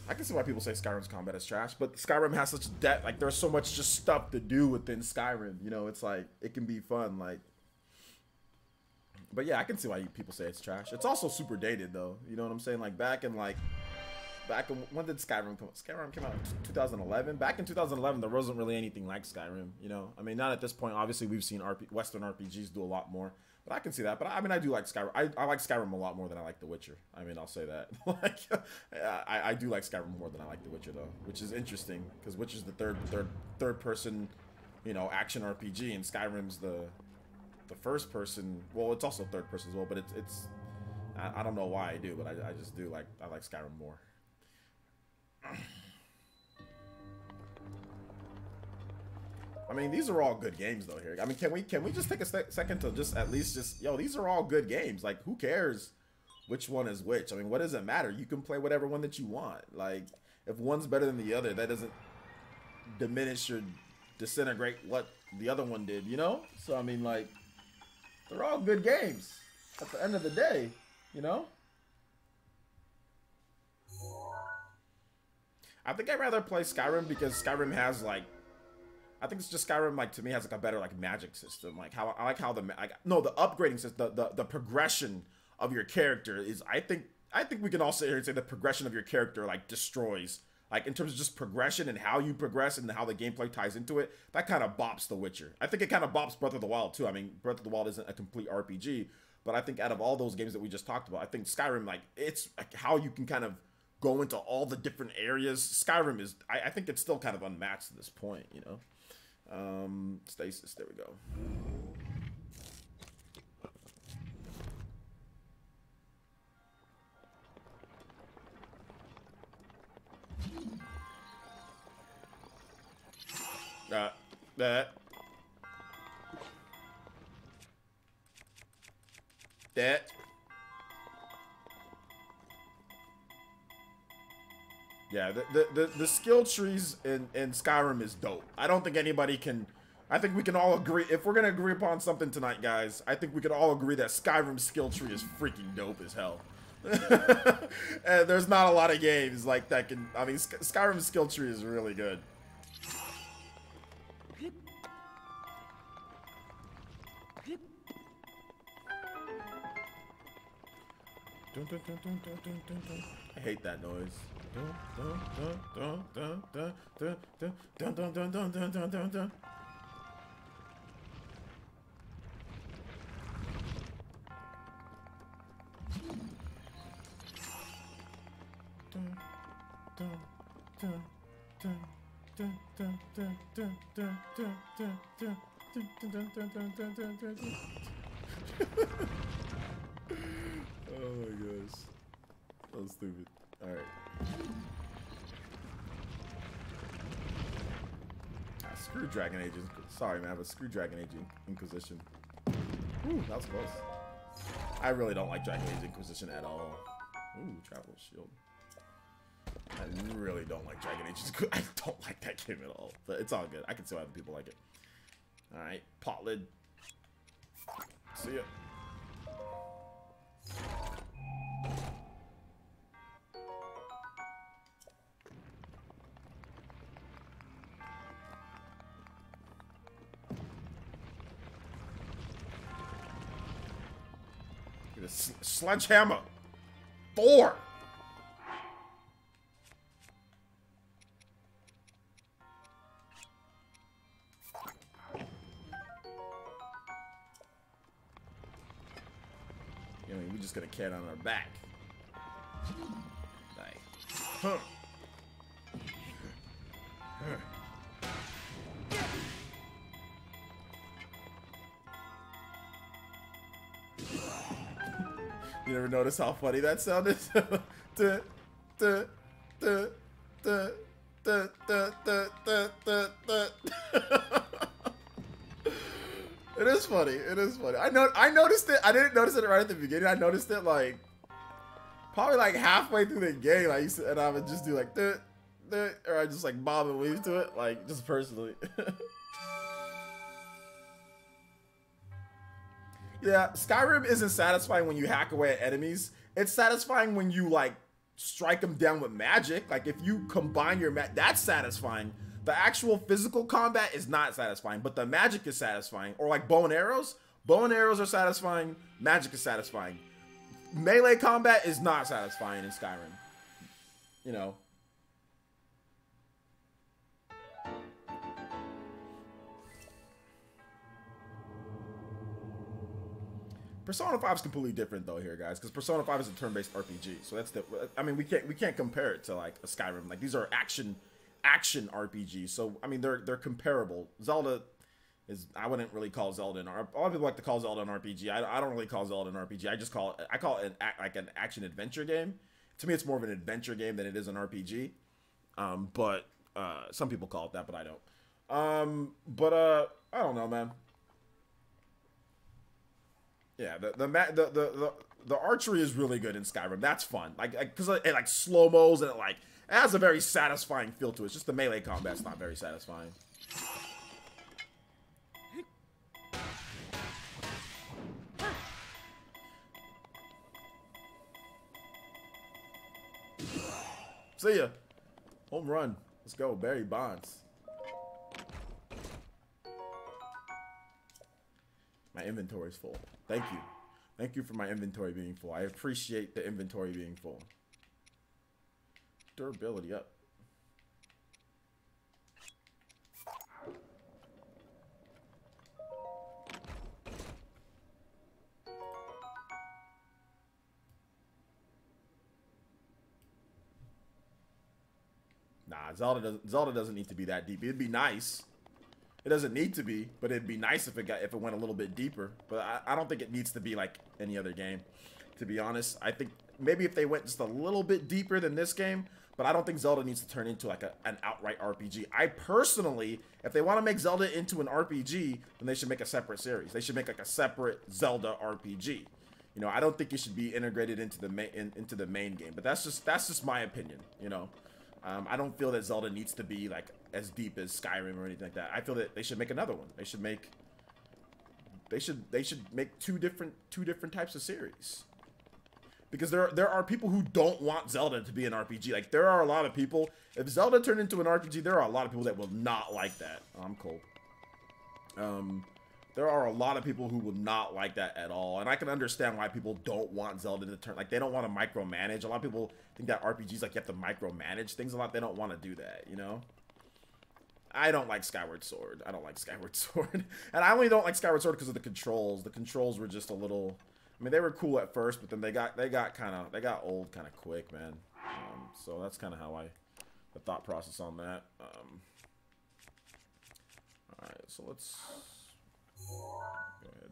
I can see why people say Skyrim's combat is trash, but Skyrim has such depth. Like, there's so much just stuff to do within Skyrim. You know, it's like, it can be fun. Like, but yeah, I can see why people say it's trash. It's also super dated, though. You know what I'm saying? Like, back in, when did Skyrim come out? Skyrim came out in 2011. Back in 2011, there wasn't really anything like Skyrim, you know? I mean, not at this point. Obviously, we've seen Western RPGs do a lot more. But I can see that. But I mean, I do like Skyrim. I like Skyrim a lot more than I like The Witcher. I mean, I'll say that. Like, I do like Skyrim more than I like The Witcher, though. Which is interesting, because Witcher's the third person, you know, action RPG, and Skyrim's the first person. Well, it's also third person as well, but it's I don't know why I do, but I just do like, I like Skyrim more. I mean, these are all good games though here. I mean, can we just take a second to just at least just, yo, these are all good games. Like, who cares which one is which? I mean, what does it matter? You can play whatever one that you want. Like, if one's better than the other, that doesn't diminish or disintegrate what the other one did, you know? So, I mean, like, they're all good games at the end of the day, you know? I think I'd rather play Skyrim because Skyrim has, like, I think it's just Skyrim, like, to me, has, like, a better, like, magic system. Like, how I like how the upgrading system, the progression of your character is, I think we can all sit here and say the progression of your character, like, destroys. Like, in terms of just progression and how you progress and how the gameplay ties into it, that kind of bops The Witcher. I think it kind of bops Breath of the Wild, too. I mean, Breath of the Wild isn't a complete RPG, but I think out of all those games that we just talked about, I think Skyrim, like, it's like how you can kind of go into all the different areas. Skyrim is, I think it's still kind of unmatched at this point, you know. Stasis, there we go. That. Yeah, the skill trees in Skyrim is dope. I don't think anybody can... I think we can all agree... If we're going to agree upon something tonight, guys, I think we can all agree that Skyrim's skill tree is freaking dope as hell. And there's not a lot of games like that can... I mean, Skyrim's skill tree is really good. I hate that noise. Oh my gosh. That was stupid. Alright. Screw Dragon Age. Sorry, man, but screw Dragon Age Inquisition. Ooh, that was close. I really don't like Dragon Age Inquisition at all. Ooh, Travel Shield. I really don't like Dragon Age. I don't like that game at all. But it's all good. I can see why other people like it. Alright, pot lid. See ya. Get a sledgehammer. 4. You know, we're just gonna carry it on our back. Like, huh. You never notice how funny that sounded? It is funny. It is funny. I noticed it. I didn't notice it right at the beginning. I noticed it like probably like halfway through the game. And I would just do like or I just like bob and weave to it, like just personally. Yeah, Skyrim isn't satisfying when you hack away at enemies. It's satisfying when you like strike them down with magic. Like if you combine your that's satisfying. The actual physical combat is not satisfying, but the magic is satisfying. Or like bow and arrows. Bow and arrows are satisfying. Magic is satisfying. Melee combat is not satisfying in Skyrim. You know. Persona 5 is completely different though here, guys, because Persona 5 is a turn-based RPG. So that's the... I mean, we can't compare it to like a Skyrim. Like these are action RPGs, so I mean they're comparable. Zelda is, I wouldn't really call Zelda an RPG. A lot of people like to call Zelda an RPG. I don't really call Zelda an RPG. I call it like an action adventure game. To me, it's more of an adventure game than it is an RPG. But some people call it that, but I don't. I don't know, man. Yeah, the archery is really good in Skyrim. That's fun, like because it like slow mos and it has a very satisfying feel to it. It's just the melee combat's not very satisfying. See ya. Home run. Let's go, Barry Bonds. My inventory's full. Thank you. Thank you for my inventory being full. I appreciate the inventory being full. Durability up. Zelda doesn't need to be that deep. It'd be nice. It doesn't need to be, but it'd be nice if it went a little bit deeper. But I don't think it needs to be like any other game, to be honest. I think maybe if they went just a little bit deeper than this game, but I don't think Zelda needs to turn into like an outright RPG. I personally, if they want to make Zelda into an RPG, then they should make a separate series. They should make like a separate Zelda RPG. You know, I don't think it should be integrated into the main game. But that's just my opinion. You know, I don't feel that Zelda needs to be like as deep as Skyrim or anything like that. I feel that they should make another one. They should make two different types of series. Because there are people who don't want Zelda to be an RPG. Like, there are a lot of people. If Zelda turned into an RPG, there are a lot of people that will not like that. Oh, I'm cold. There are a lot of people who will not like that at all. And I can understand why people don't want Zelda to turn. Like, they don't want to micromanage. A lot of people think that RPGs, like, you have to micromanage things a lot. They don't want to do that, you know? I don't like Skyward Sword. I don't like Skyward Sword. And I only don't like Skyward Sword because of the controls. The controls were just a little... I mean, they were cool at first, but then they got old kind of quick, man. So that's kind of how the thought process on that. All right, so let's go ahead.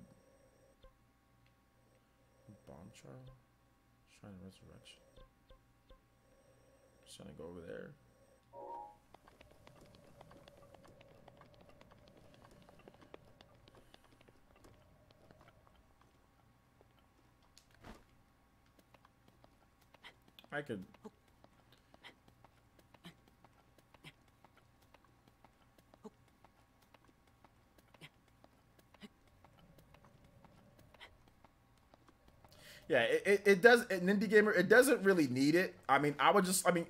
Bomb trial, Shrine of Resurrection. Just trying to go over there. I could. Yeah, it does. An indie gamer, it doesn't really need it. I mean,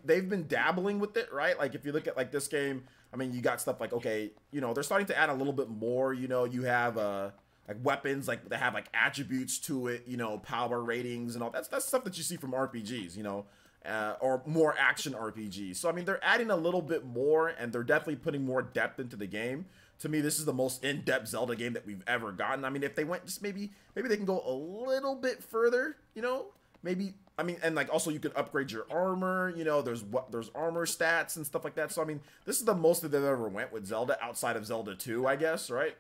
they've been dabbling with it, right? Like, if you look at like this game, I mean, you got stuff like, okay, you know, they're starting to add a little bit more. You know, you have like weapons, like they have like attributes to it, you know, power ratings and all. That's stuff that you see from RPGs, you know, or more action RPGs. So I mean, they're adding a little bit more, and they're definitely putting more depth into the game. To me, this is the most in-depth Zelda game that we've ever gotten. I mean, if they went just maybe they can go a little bit further, you know, maybe. I mean, and like also you can upgrade your armor, you know, there's armor stats and stuff like that. So I mean, this is the most that they've ever went with Zelda outside of Zelda 2, I guess, right?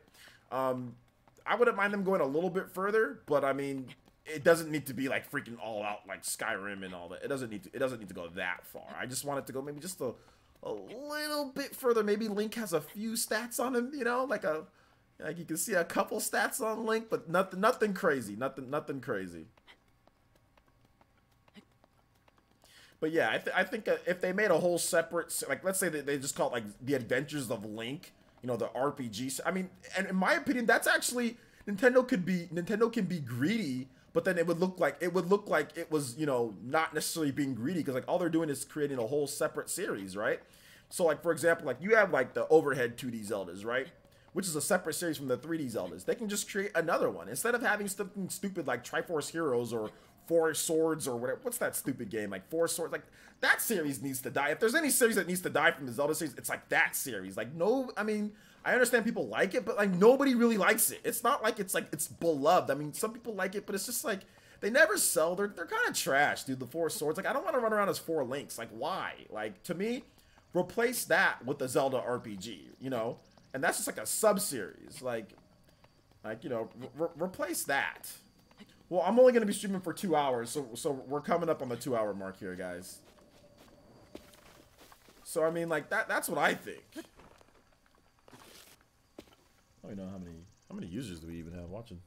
I wouldn't mind them going a little bit further, but I mean, it doesn't need to be like freaking all out like Skyrim and all that. It doesn't need to go that far. I just want it to go maybe just a little bit further. Maybe Link has a few stats on him, you know, like you can see a couple stats on Link, but nothing crazy, nothing crazy. But yeah, I think if they made a whole separate, like, let's say that they just call it like The Adventures of Link, you know, the RPG. I mean, and in my opinion, that's actually Nintendo can be greedy, but then it would look like it was, you know, not necessarily being greedy, because like all they're doing is creating a whole separate series, right? So like, for example, like you have like the overhead 2D Zeldas, right? Which is a separate series from the 3D Zeldas. They can just create another one instead of having something stupid like Triforce Heroes or Four Swords or whatever. What's that stupid game? Like Four Swords. Like, that series needs to die. If there's any series that needs to die from the Zelda series, it's like that series. Like, no, I mean, I understand people like it, but like nobody really likes it. It's not like it's beloved. I mean, some people like it, but it's just like they never sell. They're kind of trash, dude. The Four Swords. Like, I don't want to run around as Four Links. Like, why? Like, to me, replace that with the Zelda RPG, you know? And that's just like a sub-series. Like you know, replace that. Well, I'm only going to be streaming for 2 hours, so we're coming up on the 2-hour mark here, guys. So, I mean, like, that's what I think. I don't even know how many users do we even have watching.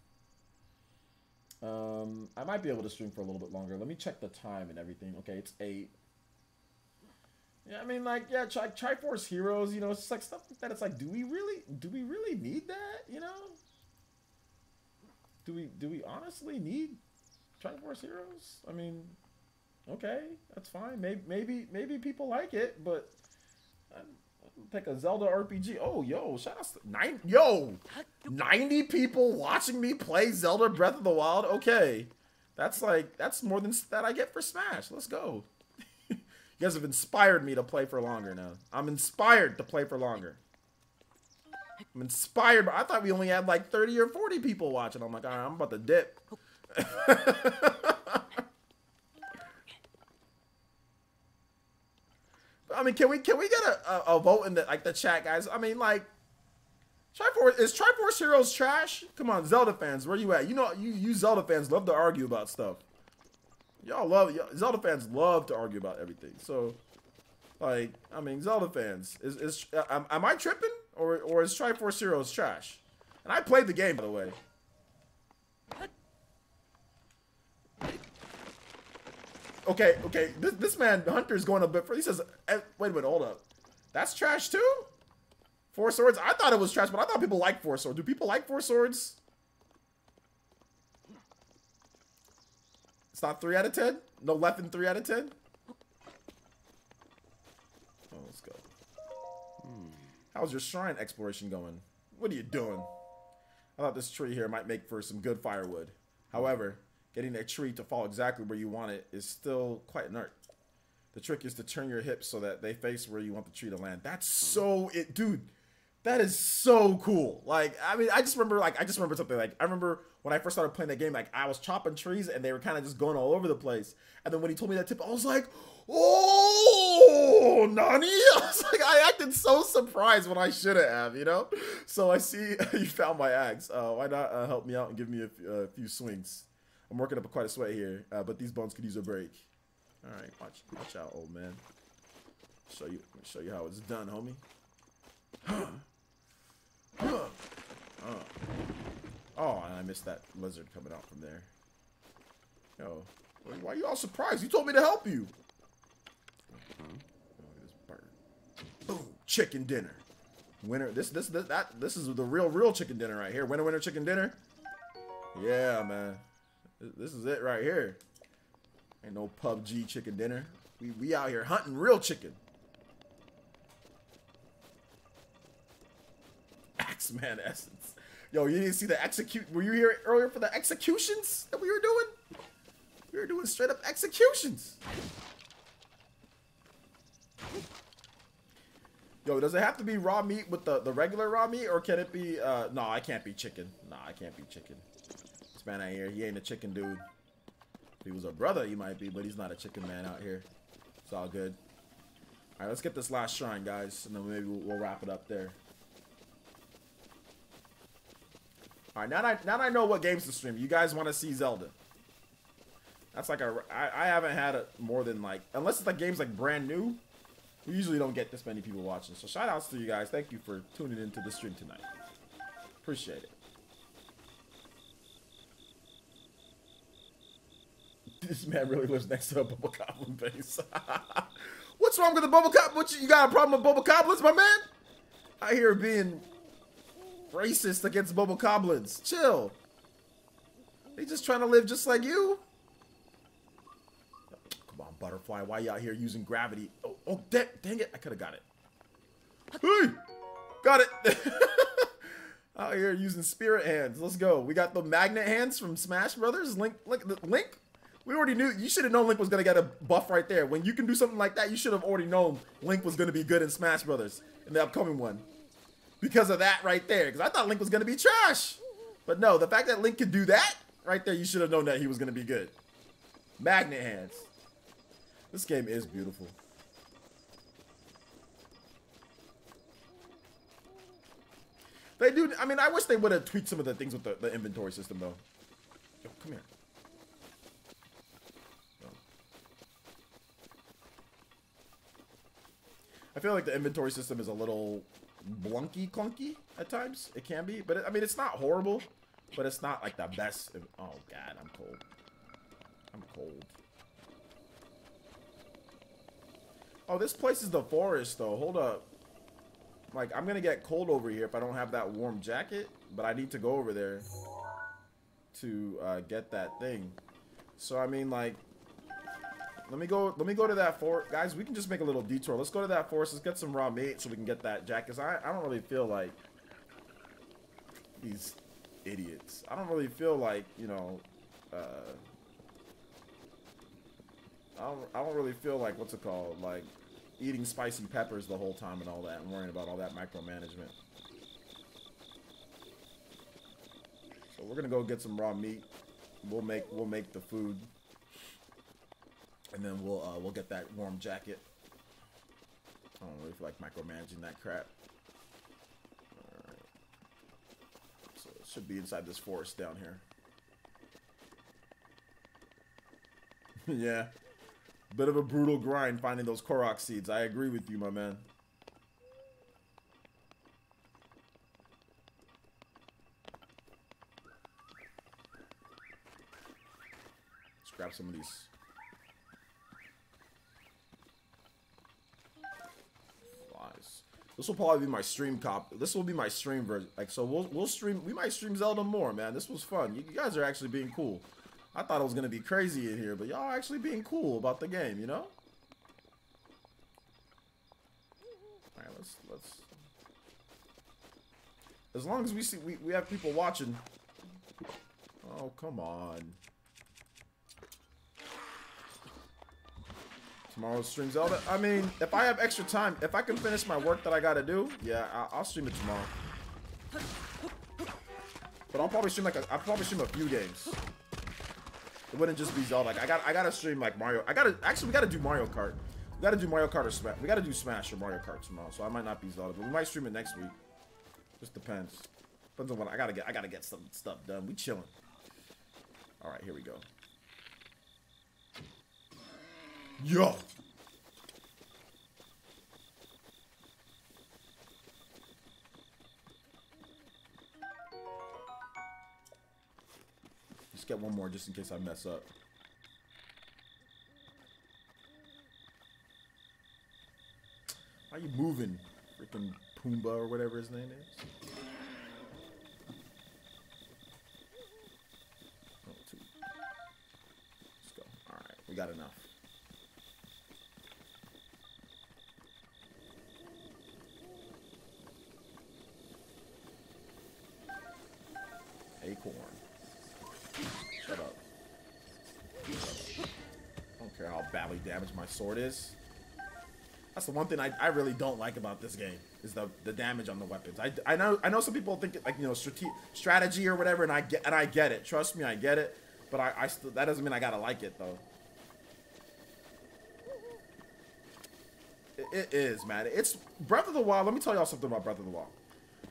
I might be able to stream for a little bit longer. Let me check the time and everything. Okay, it's 8. Yeah, I mean, like, yeah, Triforce Heroes, you know, it's just like stuff like that. It's like, do we really need that, you know? Do we honestly need Triforce Heroes? I mean, okay, that's fine. Maybe people like it, but I'll take a Zelda RPG. Oh, yo, shout out to 90 people watching me play Zelda Breath of the Wild. Okay, that's more than that I get for Smash. Let's go. You guys have inspired me to play for longer now. I'm inspired to play for longer. I'm inspired, but I thought we only had like 30 or 40 people watching. I'm like, all right, I'm about to dip. I mean, can we get a vote in the chat, guys? I mean, like, is Triforce Heroes trash? Come on, Zelda fans, where you at? You know, you Zelda fans love to argue about stuff. Zelda fans love to argue about everything. So, like, I mean, Zelda fans, am I tripping or is Triforce Heroes trash? And I played the game, by the way. Okay, this man Hunter's going a bit further. He says, wait a minute, hold up. That's trash too? 4 swords? I thought it was trash, but I thought people like 4 swords. Do people like 4 swords? It's not 3 out of 10? No less than 3 out of 10? Oh, let's go. How's your shrine exploration going? What are you doing? I thought this tree here might make for some good firewood. However, getting a tree to fall exactly where you want it is still quite an art. The trick is to turn your hips so that they face where you want the tree to land. That's so dude. That is so cool. Like, I mean, I just remember something like, I remember when I first started playing that game, like, I was chopping trees and they were kind of just going all over the place. And then when he told me that tip, I was like, oh, Nani? I was like, I acted so surprised when I shouldn't have, you know? So I see you found my axe. Why not help me out and give me a few swings? I'm working up quite a sweat here, but these bones could use a break. All right, watch out, old man. Show you how it's done, homie. Oh, and I missed that lizard coming out from there. Yo, why are you all surprised? You told me to help you. Look at this bird. Boom, chicken dinner. Winner. This is the real chicken dinner right here. Winner chicken dinner. Yeah, man. This is it right here. Ain't no PUBG chicken dinner. We out here hunting real chicken. Axeman essence. Yo, you didn't see the were you here earlier for the executions that we were doing? We were doing straight up executions. Yo, does it have to be raw meat with the regular raw meat, or can it be no, I can't be chicken. No, I can't be chicken. This man out here, he ain't a chicken dude. If he was a brother, he might be, but he's not a chicken man out here. It's all good. All right, let's get this last shrine, guys, and then maybe we'll wrap it up there. All right, now that I know what games to stream, you guys want to see Zelda. That's like I haven't had it more than like, unless it's like games like brand new, we usually don't get this many people watching. So shout outs to you guys. Thank you for tuning into the stream tonight. Appreciate it. This man really lives next to a bubble goblin base. What's wrong with the bubble goblin? You got a problem with bubble goblins, my man? I hear being racist against bubble goblins. Chill. They just trying to live just like you. Come on, butterfly. Why you out here using gravity? Oh, dang it. I could have got it. Hey, got it. Out here using spirit hands. Let's go. We got the magnet hands from Smash Brothers. Link. We already knew. You should have known Link was going to get a buff right there. When you can do something like that, you should have already known Link was going to be good in Smash Brothers in the upcoming one. Because of that right there. Because I thought Link was going to be trash. But no, the fact that Link could do that right there, you should have known that he was going to be good. Magnet hands. This game is beautiful. They do. I mean, I wish they would have tweaked some of the things with the inventory system, though. Yo, come here. I feel like the inventory system is a little clunky at times. It can be, but I mean, it's not horrible, but it's not like the best. Oh God, I'm cold. I'm cold. Oh, this place is the forest, though. Hold up. Like, I'm gonna get cold over here if I don't have that warm jacket, but I need to go over there to get that thing. So I mean, like, let me go to that forest, guys. We can just make a little detour. Let's go to that forest. Let's get some raw meat so we can get that jacket. I don't really feel like these idiots. I don't really feel like, you know, I don't really feel like, what's it called, like eating spicy peppers the whole time and all that, and worrying about all that micromanagement. So we're gonna go get some raw meat. We'll make the food. And then we'll get that warm jacket. really feel like micromanaging that crap. Alright. So it should be inside this forest down here. Yeah. Bit of a brutal grind finding those Korok seeds. I agree with you, my man. Let's grab some of these. Flies. This will probably be my stream This will be my stream version. Like, so we'll stream. We might stream Zelda more, man. This was fun. You guys are actually being cool. I thought it was gonna be crazy in here, but y'all are actually being cool about the game, you know? Alright, let's as long as we have people watching. Oh, come on. Tomorrow's stream Zelda. I mean, if I have extra time, if I can finish my work that I gotta do, yeah, I'll stream it tomorrow. But I'll probably stream a few games. It wouldn't just be Zelda. Like, I gotta stream like Mario. We gotta do Mario Kart. We gotta do Mario Kart or Smash. We gotta do Smash or Mario Kart tomorrow. So I might not be Zelda, but we might stream it next week. Just depends. Depends on what I gotta get some stuff done. We chilling. All right, here we go. Yo. Let's get one more just in case I mess up. Why are you moving? Freaking Pumbaa or whatever his name is. Oh, two. Let's go. Alright, we got enough. Acorn. Shut up. I don't care how badly damaged my sword is. That's the one thing I really don't like about this game is the damage on the weapons. I know some people think it, like, you know, strategy or whatever, and I get it. Trust me, I get it. But I still, that doesn't mean I gotta like it though. It is, man. It's Breath of the Wild. Let me tell y'all something about Breath of the Wild.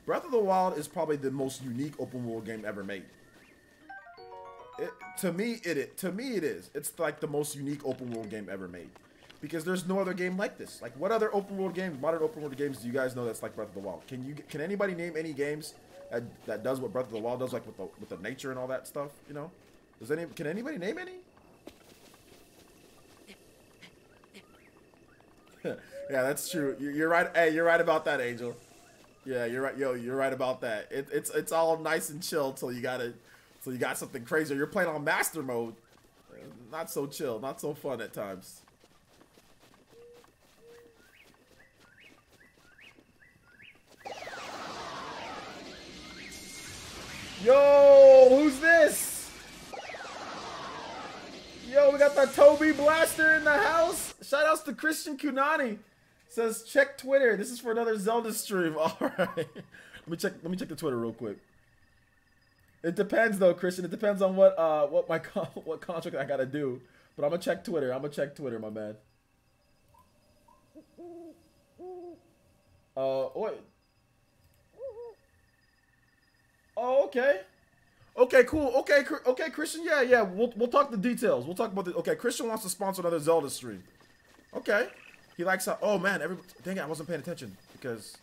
Breath of the Wild is probably the most unique open world game ever made. To me, it is. It's like the most unique open world game ever made. Because there's no other game like this. Like, what other open world games, modern open world games, do you guys know that's like Breath of the Wild? Can anybody name any games that does what Breath of the Wild does, like with the nature and all that stuff? You know, can anybody name any? Yeah, that's true. You're right. Hey, you're right about that, Angel. Yeah, you're right. Yo, you're right about that. It's all nice and chill till you got something crazy. You're playing on master mode. Not so chill. Not so fun at times. Yo, who's this? Yo, we got the Toby Blaster in the house. Shout outs to Christian Kunani. Says check Twitter. This is for another Zelda stream. All right. Let me check the Twitter real quick. It depends though, Christian. It depends on what contract I gotta do. But I'm gonna check Twitter. My man. Wait. Oh, okay. Okay, cool. Okay, Christian. Yeah. We'll talk the details. We'll talk about the. Okay, Christian wants to sponsor another Zelda stream. Okay. He likes how. Oh man, dang it, I wasn't paying attention because.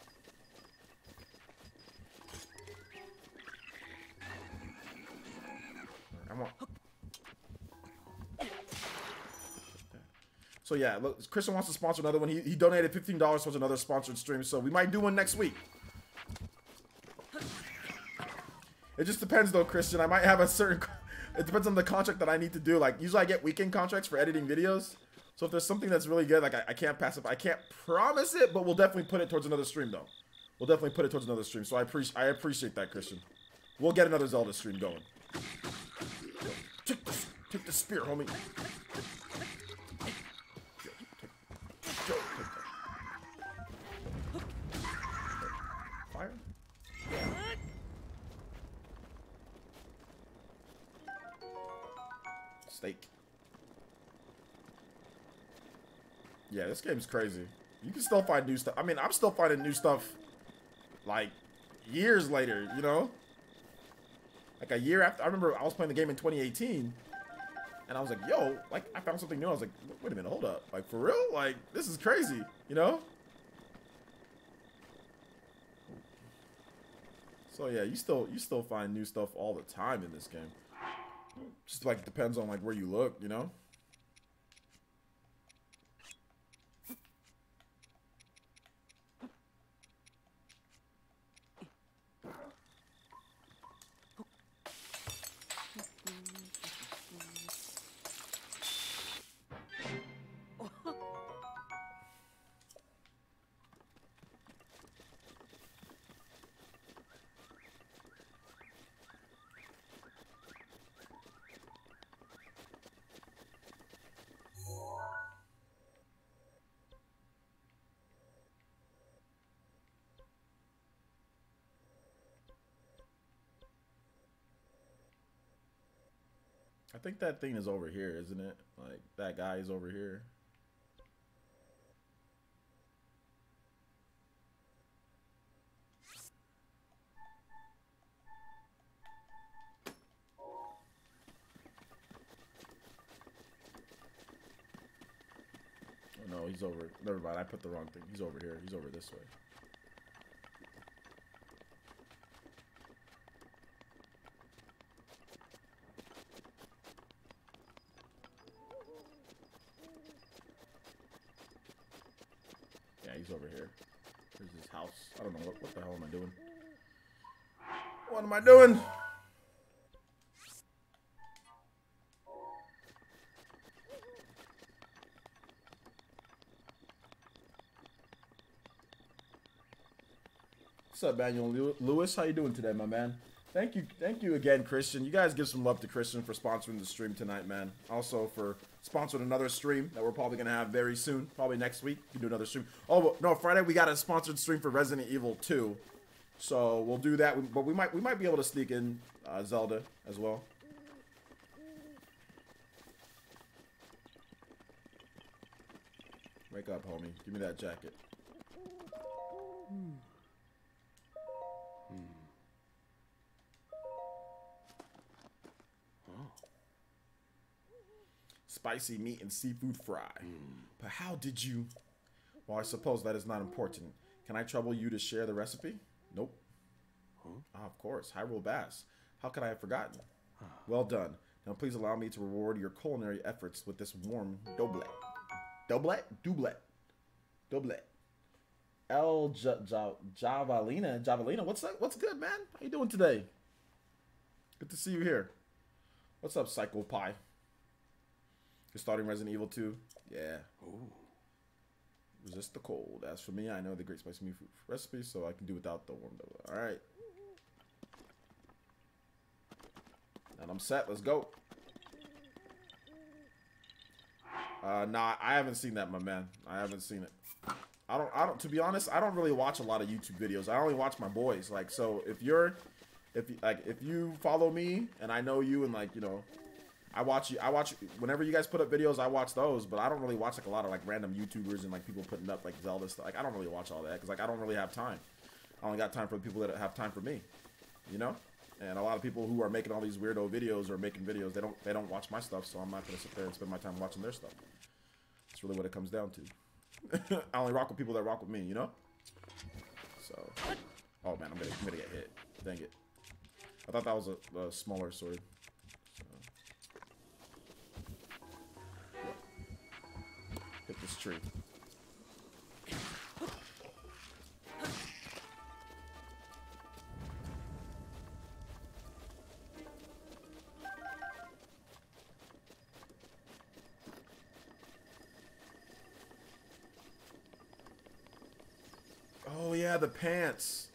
So yeah, look, Christian wants to sponsor another one. He donated $15 towards another sponsored stream, so we might do one next week. It just depends though, Christian. I might have a certain. It depends on the contract that I need to do. Like usually I get weekend contracts for editing videos. So if there's something that's really good, like I can't pass up. I can't promise it, but we'll definitely put it towards another stream though. We'll definitely put it towards another stream. So I appreciate that, Christian. We'll get another Zelda stream going. Yo, take the spear, homie. Fire. Steak. Yeah, this game's crazy. You can still find new stuff. I mean, I'm still finding new stuff, like, years later, you know? Like, a year after. I remember I was playing the game in 2018, and I was like, yo, like, I found something new. I was like, wait a minute, hold up. Like, for real? Like, this is crazy, you know? So, yeah, you still find new stuff all the time in this game. Just, like, depends on, like, where you look, you know? I think that thing is over here, isn't it? Like, that guy is over here. Oh, no, he's over. Never mind, I put the wrong thing. He's over here. He's over this way. Yeah, he's over here. Here's his house. I don't know. What the hell am I doing? What am I doing? What's up, Manuel Lewis? How you doing today, my man? Thank you again, Christian. You guys give some love to Christian for sponsoring the stream tonight, man. Also for sponsoring another stream that we're probably gonna have very soon, probably next week. We can do another stream. Oh no, Friday we got a sponsored stream for Resident Evil 2, so we'll do that. But we might be able to sneak in Zelda as well. Wake up, homie. Give me that jacket. Spicy meat and seafood fry. But how did you... Well, I suppose that is not important. Can I trouble you to share the recipe? Nope. Of course. Hyrule Bass. How could I have forgotten? Well done. Now please allow me to reward your culinary efforts with this warm doublet. Doublet? Doublet. Doublet. El Javalina. Javalina, what's that? What's good, man? How you doing today? Good to see you here. What's up, Psycho Pie? You're starting Resident Evil 2? Yeah. Ooh. Resist the cold. As for me, I know the great spicy meat food recipe, so I can do without the warm dough. Alright. And I'm set. Let's go. Nah, I haven't seen that, my man. I haven't seen it. I don't, to be honest, I don't really watch a lot of YouTube videos. I only watch my boys. Like, so if you follow me and I know you and, like, you know, I watch whenever you guys put up videos, I watch those, but I don't really watch like a lot of like random YouTubers and like people putting up like Zelda stuff. Like, I don't really watch all that because like I don't really have time. I only got time for the people that have time for me, you know. And a lot of people who are making all these weirdo videos or making videos, they don't watch my stuff, so I'm not gonna sit there and spend my time watching their stuff. That's really what it comes down to. I only rock with people that rock with me, you know. So, oh man, I'm gonna get hit. Dang it! I thought that was a smaller sword. Hit this tree. Oh yeah, the pants.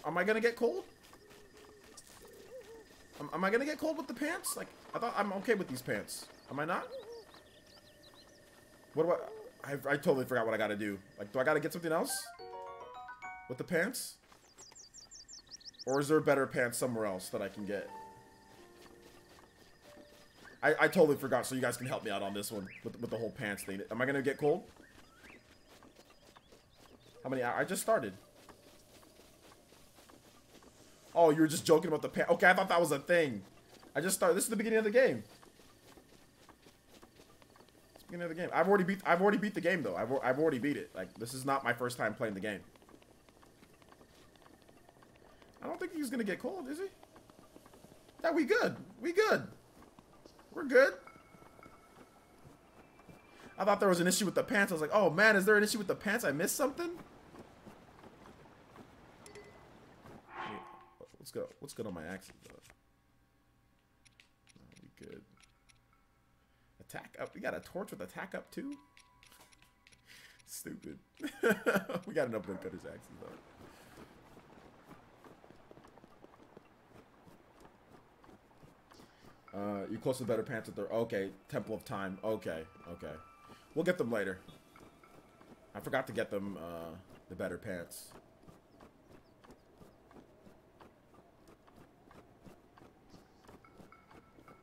Am I gonna get cold? Am I gonna get cold with the pants? Like, I thought I'm okay with these pants. Am I not? What do I totally forgot what I gotta do. Like, do I gotta get something else? With the pants? Or is there better pants somewhere else that I can get? I totally forgot, so you guys can help me out on this one. With the whole pants thing. Am I gonna get cold? How many hours? I just started. Oh, you were just joking about the pan. Okay, I thought that was a thing. I just started. This is the beginning of the game. It's the beginning of the game. I've already beat the game though. I've already beat it. Like, this is not my first time playing the game. I don't think he's gonna get cold, is he? Yeah, we good. We good. We're good. I thought there was an issue with the pants. I was like, oh man, is there an issue with the pants? I missed something? Let's go. What's good on my axes though? Oh, we good. Attack up. We got a torch with attack up too? Stupid. We got enough woodcutter's axes though. You close to better pants with their... Okay, Temple of Time. Okay, okay. We'll get them later. I forgot to get them the better pants.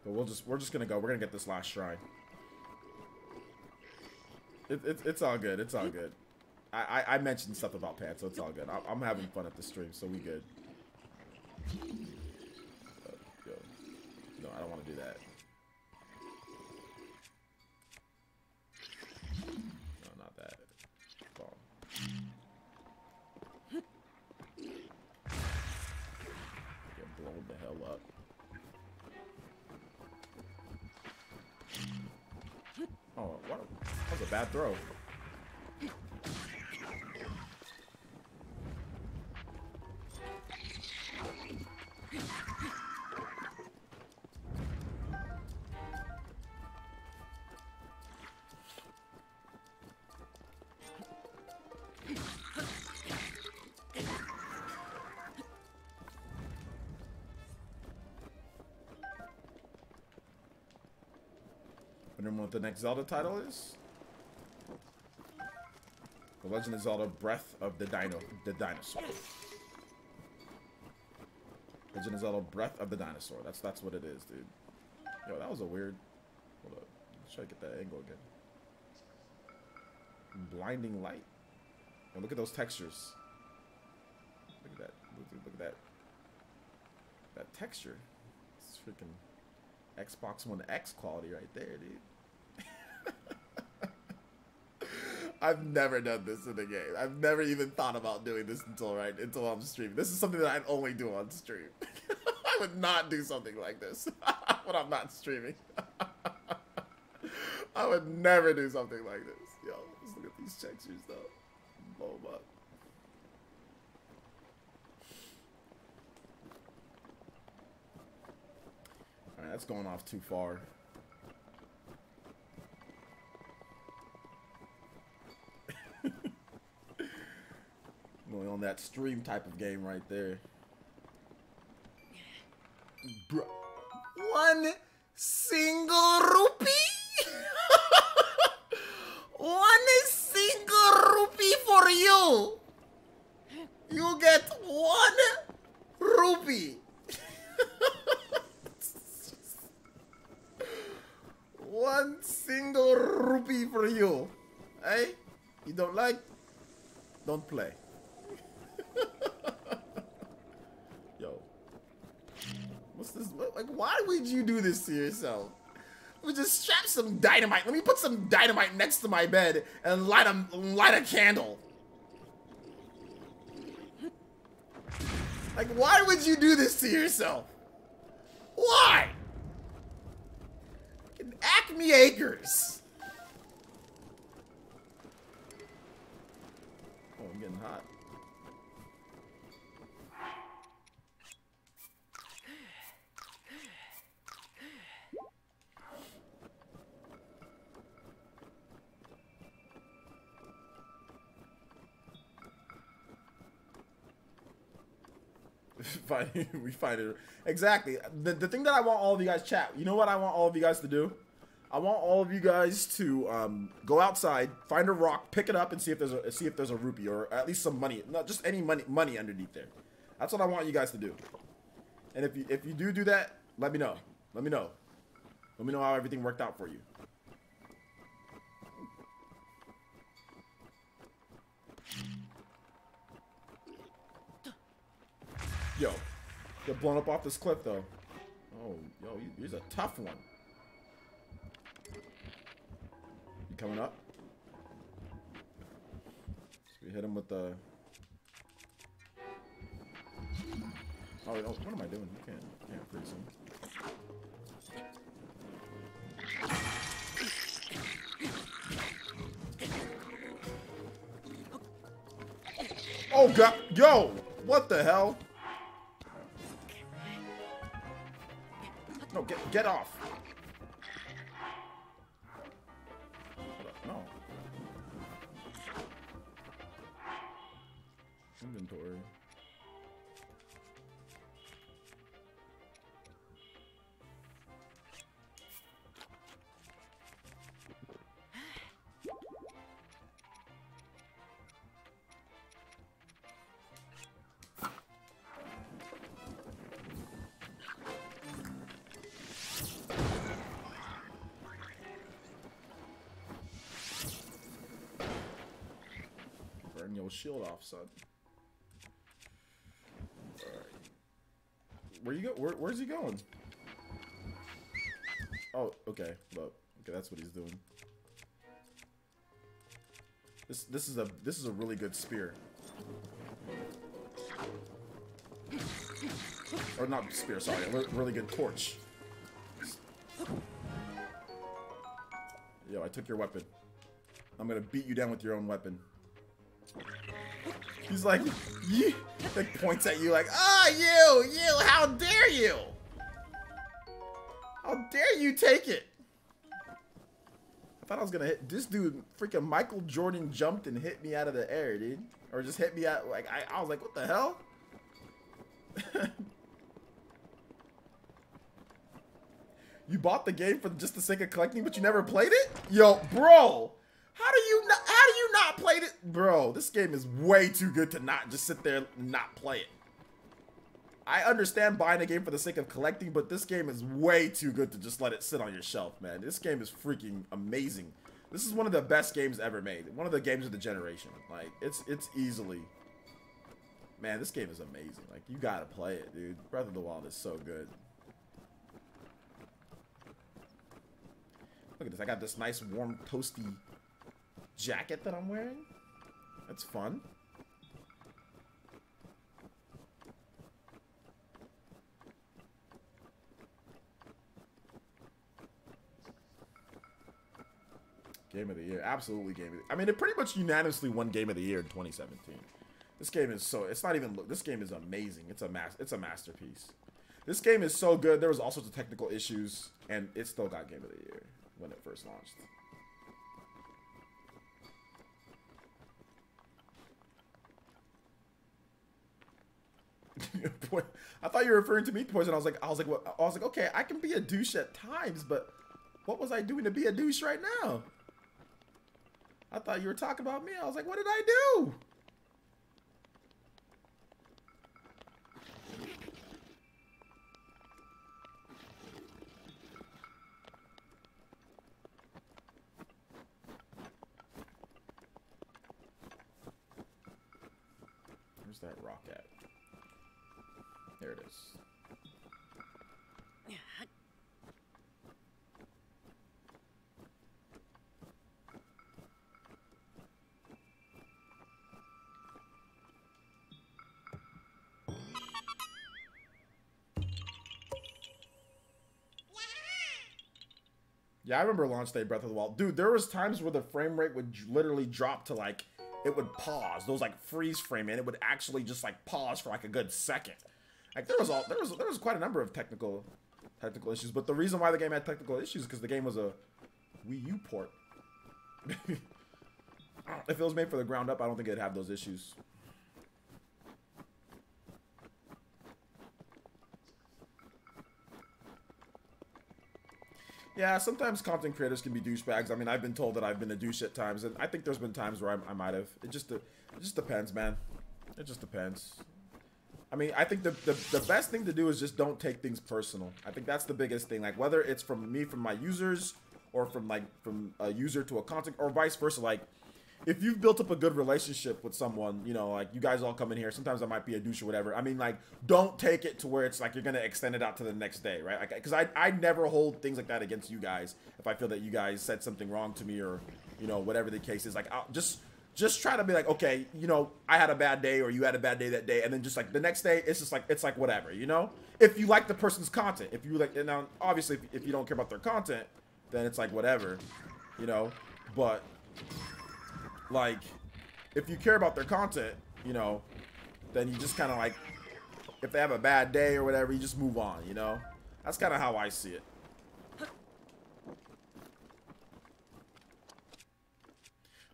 But we're just gonna go. We're gonna get this last shrine. It's all good. It's all good. I mentioned stuff about pants, so it's all good. I'm having fun at the stream, so we good. No, I don't want to do that. No, not that. Bomb. Get blown the hell up. Oh, what? That was a bad throw. Remember what the next Zelda title is? The Legend of Zelda: Breath of the Dinosaur. Legend of Zelda: Breath of the Dinosaur. That's what it is, dude. Yo, that was a weird. Hold up. Let's try to get that angle again. Blinding light. Oh, look at those textures. Look at that. Look at that. That texture. It's freaking Xbox One X quality right there, dude. I've never done this in a game. I've never even thought about doing this until I'm streaming. This is something that I'd only do on stream. I would not do something like this when I'm not streaming. I would never do something like this. Yo, let's look at these textures though. Blow them up. Alright, that's going off too far. Going on that stream type of game right there. Bro. One single rupee? One single rupee for you. You get 1 rupee. One single rupee for you. Hey? You don't like? Don't play. Yo. What's this? Like, why would you do this to yourself? Let me just strap some dynamite. Let me put some dynamite next to my bed and light a candle. Like, why would you do this to yourself? Why? Acme Acres. Oh, I'm getting hot. We find it. Exactly. The thing that I want all of you guys, chat, you know what I want all of you guys to do? I want all of you guys to go outside, find a rock, pick it up, and see if there's a rupee or at least some money. Not just any money underneath there. That's what I want you guys to do. And if you do that, let me know. Let me know. Let me know how everything worked out for you. Yo, get blown up off this cliff though. Oh, yo, he's a tough one. You coming up? So we hit him with the. Oh, what am I doing? You can't freeze him. Oh god, yo, what the hell? No, get off. No. Inventory. Burn your shield off, son. Alright. Where you go? Where's he going? Oh, okay. Look. Okay, that's what he's doing. This is a really good spear. Or not spear, sorry. A really good torch. Yo, I took your weapon. I'm gonna beat you down with your own weapon. He's like, you, like points at you like, ah, you, how dare you? How dare you take it? I thought I was gonna hit this dude. Freaking Michael Jordan jumped and hit me out of the air, dude. Or just hit me out, like, I was like, what the hell? You bought the game for just the sake of collecting, but you never played it? Yo, bro, how do you not play it? Bro, this game is way too good to not just sit there and not play it. I understand buying a game for the sake of collecting, but this game is way too good to just let it sit on your shelf, man. This game is freaking amazing. This is one of the best games ever made. One of the games of the generation. Like, it's easily... Man, this game is amazing. Like, you gotta play it, dude. Breath of the Wild is so good. Look at this. I got this nice, warm, toasty jacket that I'm wearing. That's fun. Game of the year. Absolutely game of the year. I mean, it pretty much unanimously won Game of the Year in 2017. This game is so... It's not even... Look, this game is amazing. It's a masterpiece. This game is so good. There was all sorts of technical issues, and it still got Game of the Year when it first launched. I thought you were referring to me, Poison. I was like, okay, I can be a douche at times, but what was I doing to be a douche right now? I thought you were talking about me. I was like, what did I do? Where's that rock at? There it is. Yeah, I remember launch day Breath of the Wild. Dude, there was times where the frame rate would literally drop to like, it would pause. Those like freeze frame, and it would actually just like pause for like a good second. Like there was quite a number of technical issues, but the reason why the game had technical issues is because the game was a Wii U port. If it was made for the ground up, I don't think it'd have those issues. Yeah, sometimes content creators can be douchebags. I mean, I've been told that I've been a douche at times, and I think there's been times where I might have. It just depends, man. It just depends. I mean, I think the best thing to do is just don't take things personal. I think that's the biggest thing. Like, whether it's from me, from my users, or from a user to a content, or vice versa. Like, if you've built up a good relationship with someone, you know, like you guys all come in here. Sometimes I might be a douche or whatever. I mean, like, don't take it to where it's like you're gonna extend it out to the next day, right? Like, because I never hold things like that against you guys if I feel that you guys said something wrong to me or, you know, whatever the case is. Like, I'll just try to be like, okay, you know, I had a bad day or you had a bad day that day, and then just like the next day, it's just like it's like whatever, you know. If you like the person's content, if you like, and now obviously if you don't care about their content, then it's like whatever, you know. But like, if you care about their content, you know, then you just kind of like, if they have a bad day or whatever, you just move on, you know. That's kind of how I see it.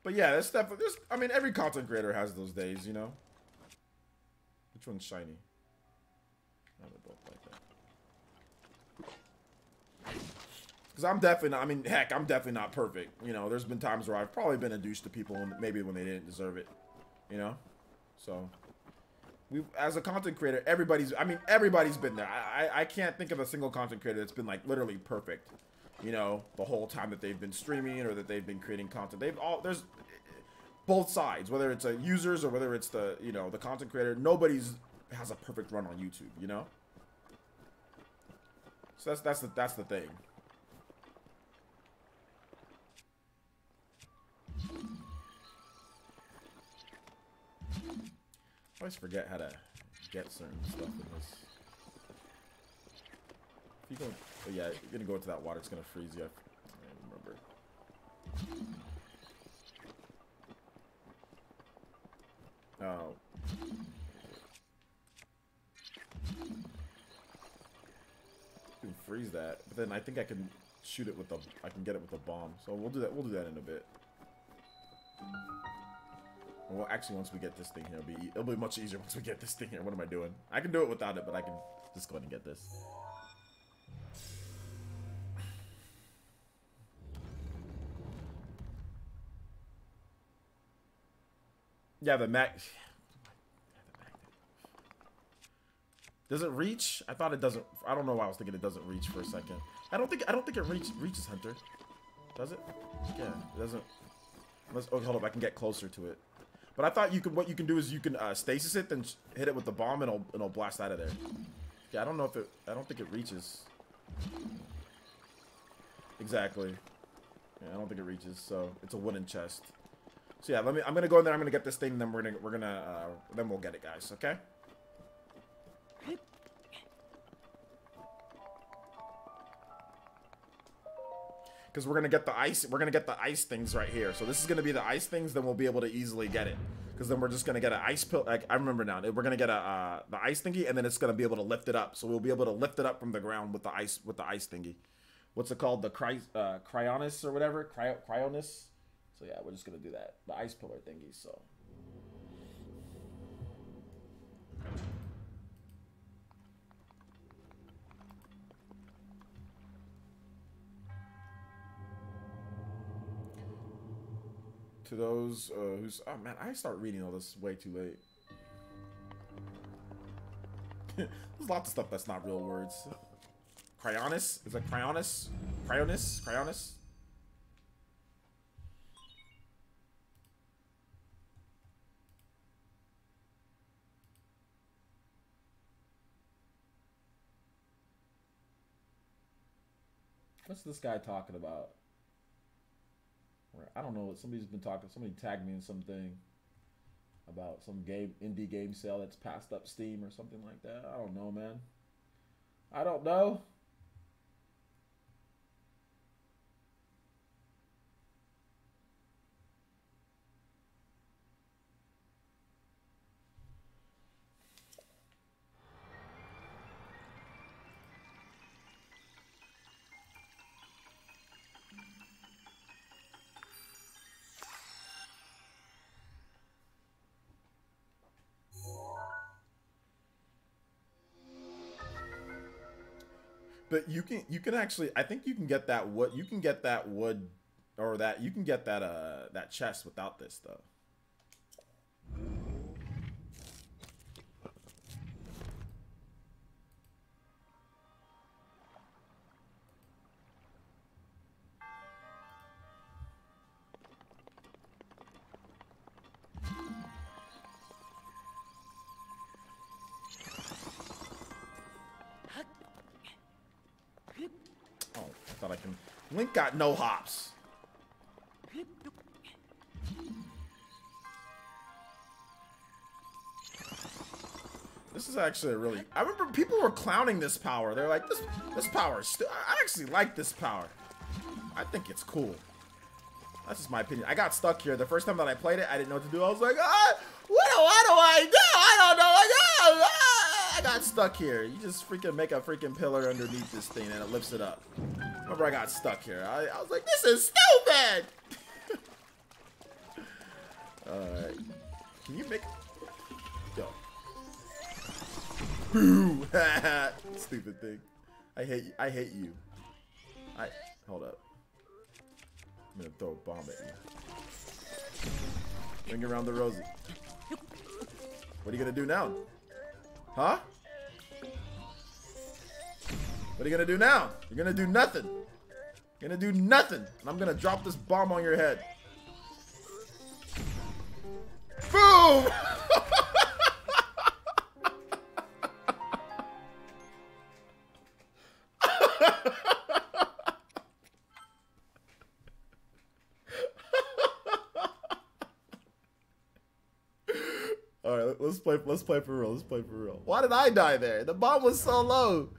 But yeah, there's definitely, I mean, every content creator has those days, you know. Which one's shiny? I don't both like that. Because I'm definitely not, I mean, heck, I'm definitely not perfect. You know, there's been times where I've probably been a douche to people maybe when they didn't deserve it. You know? So, as a content creator, everybody's been there. I can't think of a single content creator that's been, like, literally perfect. You know, the whole time that they've been streaming or that they've been creating content. There's both sides, whether it's users or whether it's the, you know, the content creator. Nobody's has a perfect run on YouTube, you know? So that's the thing. I always forget how to get certain stuff in this. If you go, oh yeah, you're gonna go into that water, it's gonna freeze you. I remember. Oh. You can freeze that, but then I think I can shoot it with the, I can get it with a bomb. So we'll do that. We'll do that in a bit. Well, actually, once we get this thing here, it'll be much easier once we get this thing here. What am I doing? I can do it without it, but I can just go ahead and get this. Yeah, the mag. Does it reach? I thought it doesn't. I don't know why I was thinking it doesn't reach for a second. I don't think it reaches Hunter. Does it? Yeah, it doesn't. Let's, oh, hold up. I can get closer to it. But I thought you could. What you can do is you can stasis it, then hit it with the bomb, and it'll blast out of there. Yeah, I don't know if it. I don't think it reaches. Exactly. Yeah, I don't think it reaches. So it's a wooden chest. So yeah, I'm gonna go in there. I'm gonna get this thing. Then then we'll get it, guys. Okay. Because we're gonna get the ice. We're gonna get the ice things right here. So this is gonna be the ice things. Then we'll be able to easily get it. Because then we're just gonna get an ice pill. Like I remember now. We're gonna get the ice thingy, and then it's gonna be able to lift it up. So we'll be able to lift it up from the ground with the ice thingy. What's it called? The cryonis or whatever. Cryonis. So yeah, we're just gonna do that. The ice pillar thingy. So. To those who's, oh man, I start reading all this way too late. There's lots of stuff that's not real words. Cryonis? Is that cryonis? Cryonis? What's this guy talking about? I don't know. Somebody's been talking. Somebody tagged me in something about some indie game sale that's passed up Steam or something like that. I don't know, man. I don't know. But you can actually, I think you can get that wood. You can get that wood, or that you can get that chest without this though. like him. Link got no hops. This is actually a really... I remember people were clowning this power. They're like, this power is... I actually like this power. I think it's cool. That's just my opinion. I got stuck here. The first time that I played it, I didn't know what to do. I was like, what do I do? I don't know. I got stuck here. You just freaking make a freaking pillar underneath this thing and it lifts it up. Remember, I got stuck here. I was like, this is stupid. Alright. Can you make... Yo. Boo! Stupid thing. I hate you. Hold up. I'm gonna throw a bomb at you. Bring around the Rosie. What are you gonna do now? Huh? What are you gonna do now? You're gonna do nothing. You're gonna do nothing. And I'm gonna drop this bomb on your head. Boom! Alright, let's play for real. Let's play for real. Why did I die there? The bomb was so low.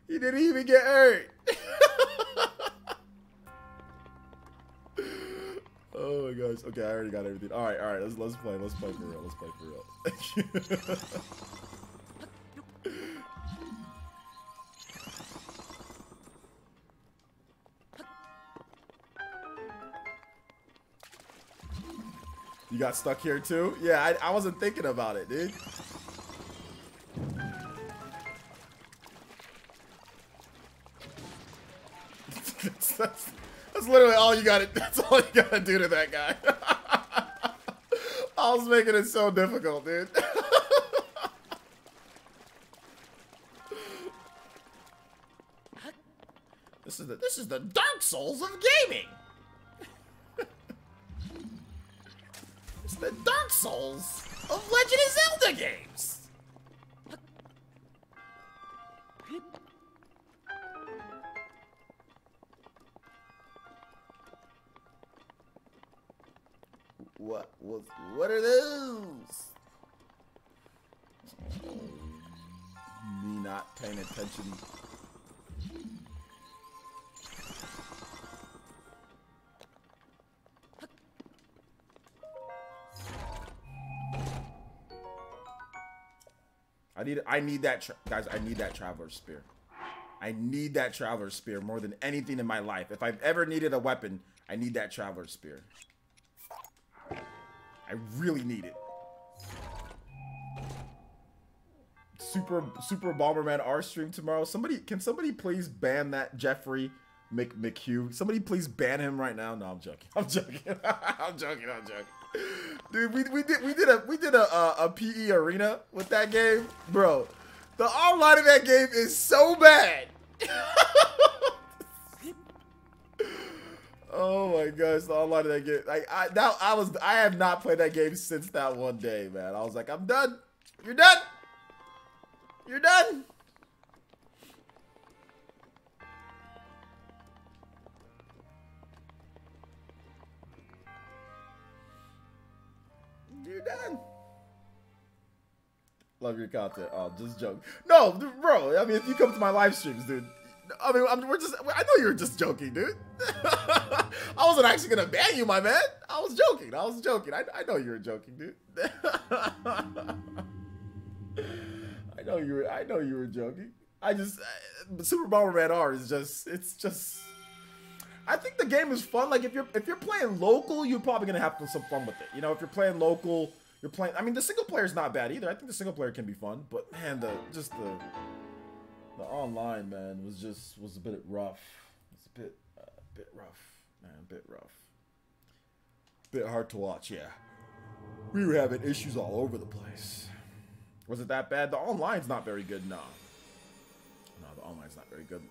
He didn't even get hurt. Oh my gosh. Okay, I already got everything. Alright, let's play. Let's play for real. Let's play for real. You got stuck here too? Yeah, I wasn't thinking about it, dude. that's literally all you gotta. That's all you gotta do to that guy. I was making it so difficult, dude. This is the Dark Souls of gaming. It's the Dark Souls of Legend of Zelda games. What are those? Oh, me not paying attention. I need that, guys. I need that Traveler's Spear. I need that Traveler's Spear more than anything in my life. If I've ever needed a weapon, I need that Traveler's Spear. I really need it. Super Bomberman R stream tomorrow. Can somebody please ban that Jeffrey McHugh? Somebody please ban him right now. No, I'm joking. I'm joking. I'm joking. Dude, we did a PE arena with that game, bro. The online of that game is so bad. Oh my gosh, the online of that game. I have not played that game since that one day, man. I was like, I'm done. You're done. You're done. You're done. Love your content. Oh, just joke. No, bro. I mean, if you come to my live streams, dude. I mean, I know you were just joking, dude. I wasn't actually gonna ban you, my man. I was joking. I know you were joking, dude. I know you were joking. Super Bomberman R is just, I think the game is fun. Like if you're playing local, you're probably gonna have some fun with it. You know, if you're playing local, I mean, the single player is not bad either. I think the single player can be fun, but man, the online, man, was a bit rough. It's a bit rough, man, a bit rough. Bit hard to watch, yeah. We were having issues all over the place. Was it that bad? The online's not very good, no. No, the online's not very good.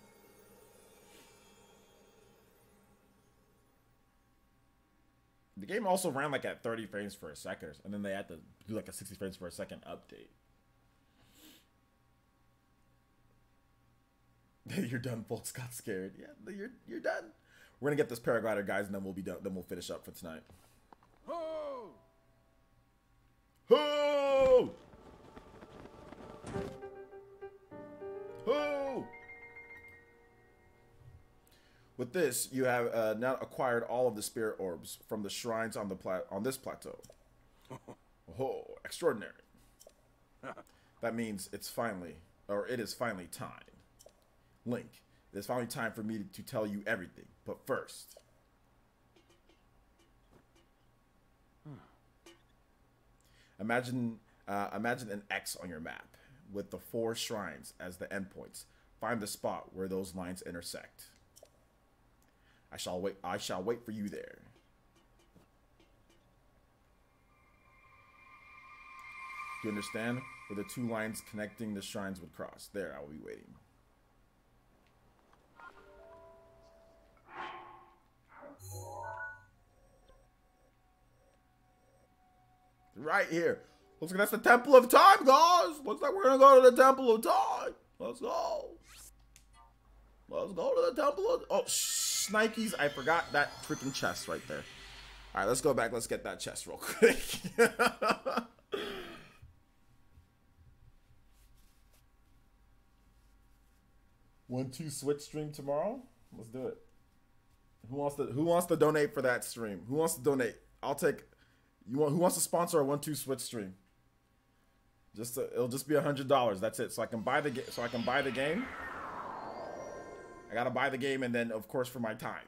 The game also ran like at 30 frames per second, and then they had to do like a 60 frames per second update. You're done, folks. Got scared. Yeah, you're done. We're gonna get this paraglider, guys, and then we'll be done. Then we'll finish up for tonight. Ho! Ho! Ho! With this, you have now acquired all of the spirit orbs from the shrines on this plateau. Oh, extraordinary! That means it is finally time. Link, it is finally time for me to tell you everything. But first, imagine an X on your map with the 4 shrines as the endpoints. Find the spot where those lines intersect. I shall wait for you there. Do you understand where the 2 lines connecting the shrines would cross? There, I will be waiting. Right here. Looks like that's the Temple of Time, guys. Looks like we're gonna go to the Temple of Time. Let's go. Let's go to the Temple of... Oh, Snikes. I forgot that freaking chest right there. All right, let's go back. Let's get that chest real quick. 1-2 Switch stream tomorrow. Let's do it. Who wants to donate for that stream? Who wants to donate? I'll take. Who wants to sponsor a 1-2 Switch stream? It'll just be $100. That's it. So I can buy the game. I gotta buy the game, and then of course for my time,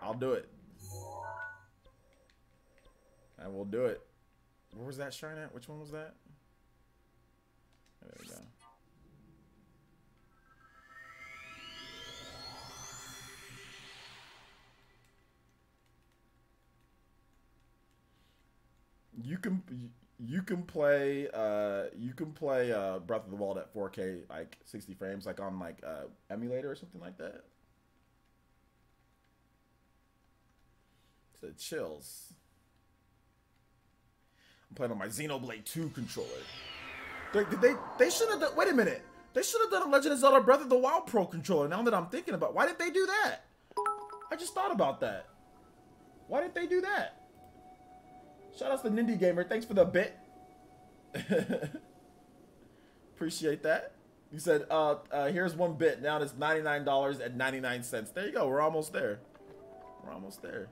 I'll do it. And we'll do it. Where was that shrine at? Which one was that? There we go. You can play Breath of the Wild at 4K, like 60 frames, like on like emulator or something like that. So chills. I'm playing on my Xenoblade 2 controller. They should have done. Wait a minute. They should have done a Legend of Zelda Breath of the Wild Pro controller. Now that I'm thinking about, why didn't they do that? I just thought about that. Why didn't they do that? Shout out to Nindy Gamer. Thanks for the bit. Appreciate that. You said, here's 1 bit. Now it's $99.99. There you go. We're almost there. We're almost there.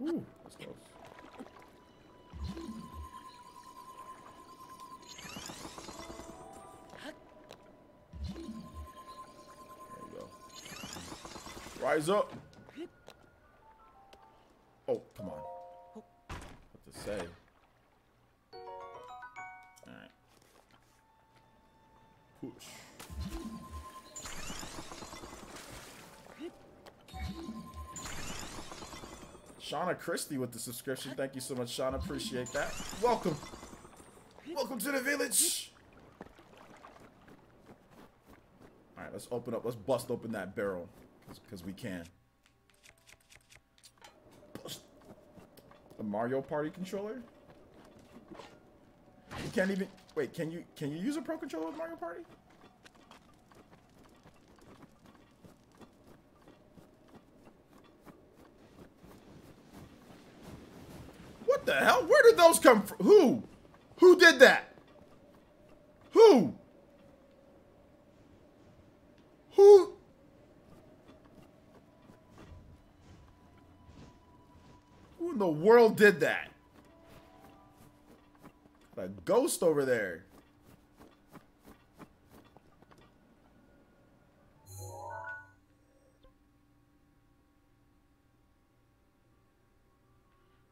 Ooh, that's close. Rise up. Oh, come on. What to say? Alright. Push. Shauna Christie with the subscription. Thank you so much, Shauna. Appreciate that. Welcome. Welcome to the village. Alright, let's open up. Let's bust open that barrel. Because we can. A Mario Party controller? You can't even... Wait, can you use a Pro controller with Mario Party? What the hell? Where did those come from? Who? Who did that? Who? Who? Who in the world did that? A ghost over there.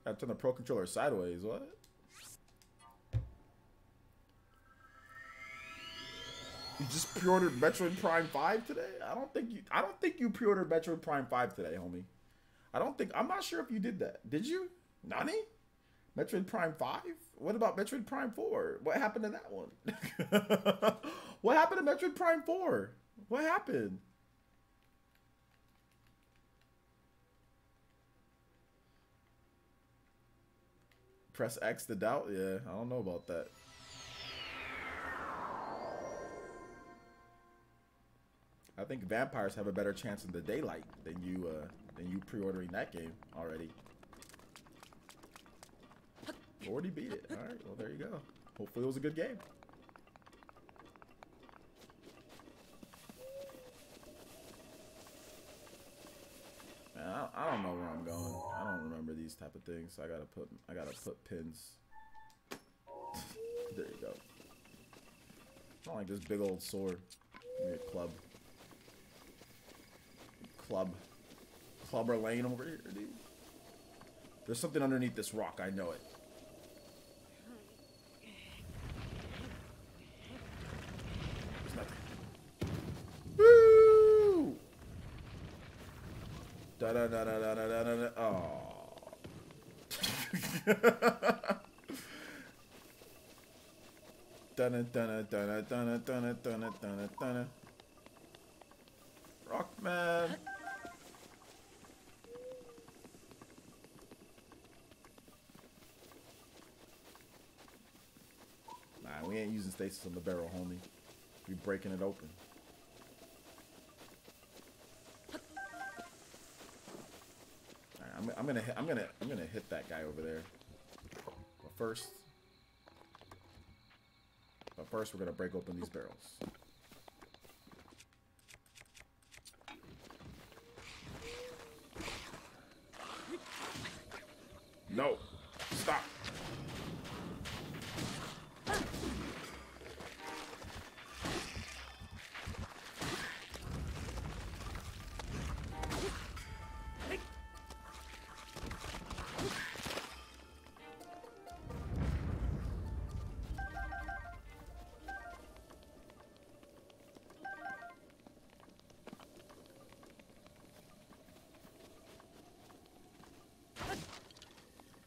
I turn the Pro controller sideways. What? You just pre-ordered Metroid Prime 5 today? I don't think you pre-ordered Metroid Prime 5 today, homie. I'm not sure if you did that. Did you? Nani? Metroid Prime 5? What about Metroid Prime 4? What happened to that one? What happened to Metroid Prime 4? What happened? Press X to doubt? Yeah, I don't know about that. I think vampires have a better chance in the daylight than you pre-ordering that game already. Already beat it. All right, well there you go. Hopefully it was a good game. Man, I don't know where I'm going. I don't remember these type of things. So I gotta put pins. There you go. I don't like this big old sword. Give me a club. Clubber Lane over here, dude. There's something underneath this rock. I know it. There's nothing. Woo! Da da da da da da da da. Oh. Dun dun dun dun dun dun dun dun dun. Rockman. Nah, we ain't using stasis on the barrel, homie. We breaking it open. Alright, I'm gonna hit that guy over there. But first, we're gonna break open these barrels. No, stop.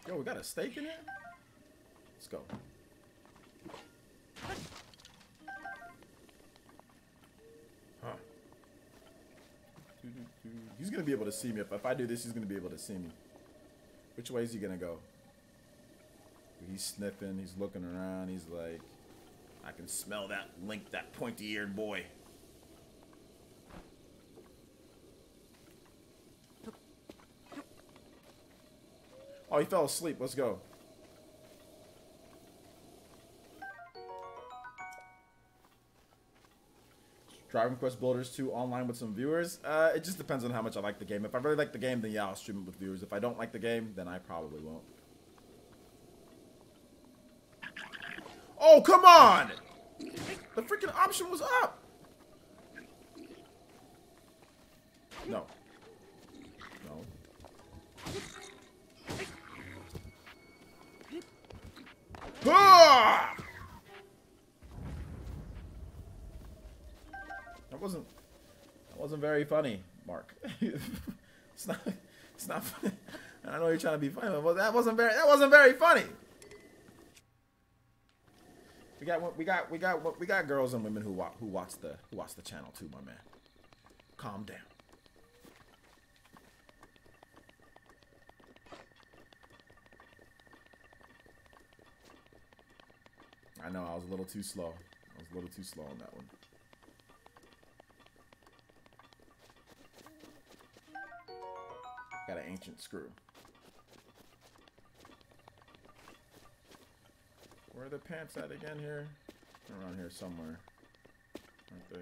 Yo, we got a steak in here? Let's go. Huh. He's gonna be able to see me. If I do this, he's gonna be able to see me. Which way is he gonna go? He's sniffing, he's looking around, he's like, I can smell that Link, that pointy-eared boy. Oh, he fell asleep. Let's go. Dragon Quest Builders 2 online with some viewers. It just depends on how much I like the game. If I really like the game, then yeah, I'll stream it with viewers. If I don't like the game, then I probably won't. Oh, come on! The freaking option was up! No. No. Ah! That wasn't very funny, Mark. it's not funny. I know you're trying to be funny, but that wasn't very funny. We got girls and women who watch the channel too, my man. Calm down. I know, I was a little too slow. On that one. Got an ancient screw. Where are the pants at again here? Around here somewhere. Aren't they?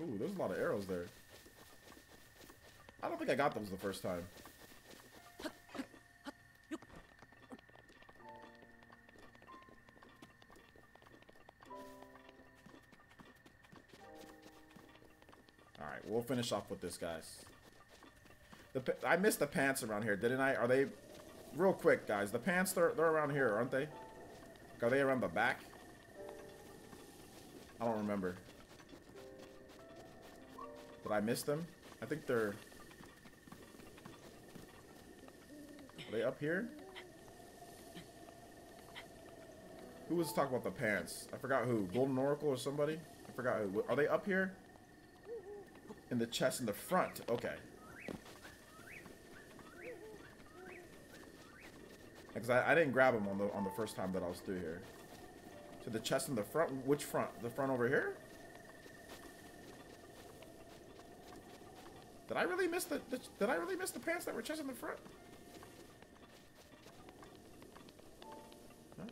Ooh, there's a lot of arrows there. I don't think I got those the first time. Alright, we'll finish off with this, guys. I missed the pants around here, didn't I? Are they... Real quick, guys. The pants, they're around here, aren't they? Are they around the back? I don't remember. Did I miss them? I think they're... Are they up here? Who was talking about the pants? I forgot who. Golden Oracle or somebody? I forgot who. Are they up here? In the chest in the front. Okay. Because I didn't grab them on the first time that I was through here. So the chest in the front. Which front? The front over here? Did I really miss the did I really miss the pants that were chest in the front? Huh?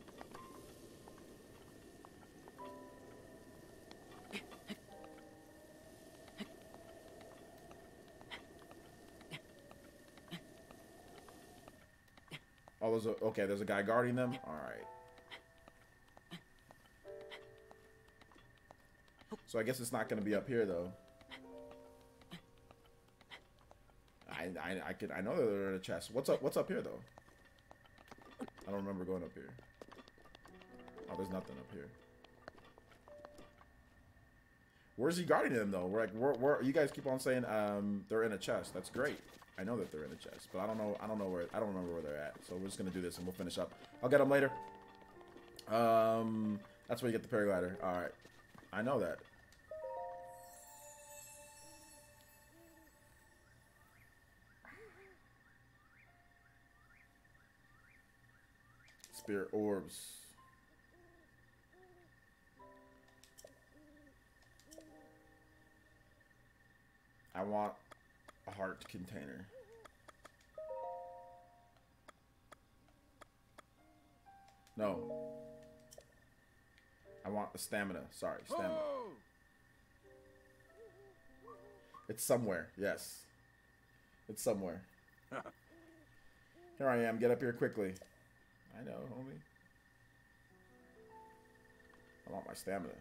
Oh, there's a okay. There's a guy guarding them. All right. So I guess it's not going to be up here though. I know that they're in a chest. What's up here though? I don't remember going up here. Oh, there's nothing up here. Where's he guarding them though? We're like, where you guys keep on saying they're in a chest. That's great. I know that they're in a chest, but I don't remember where they're at. So we're just gonna do this and we'll finish up. I'll get them later. That's where you get the paraglider. All right, I know that. Spirit orbs. I want a heart container. No. I want the stamina. Sorry, stamina. Oh! It's somewhere. Yes. It's somewhere. Here I am. Get up here quickly. I know, homie. I want my stamina.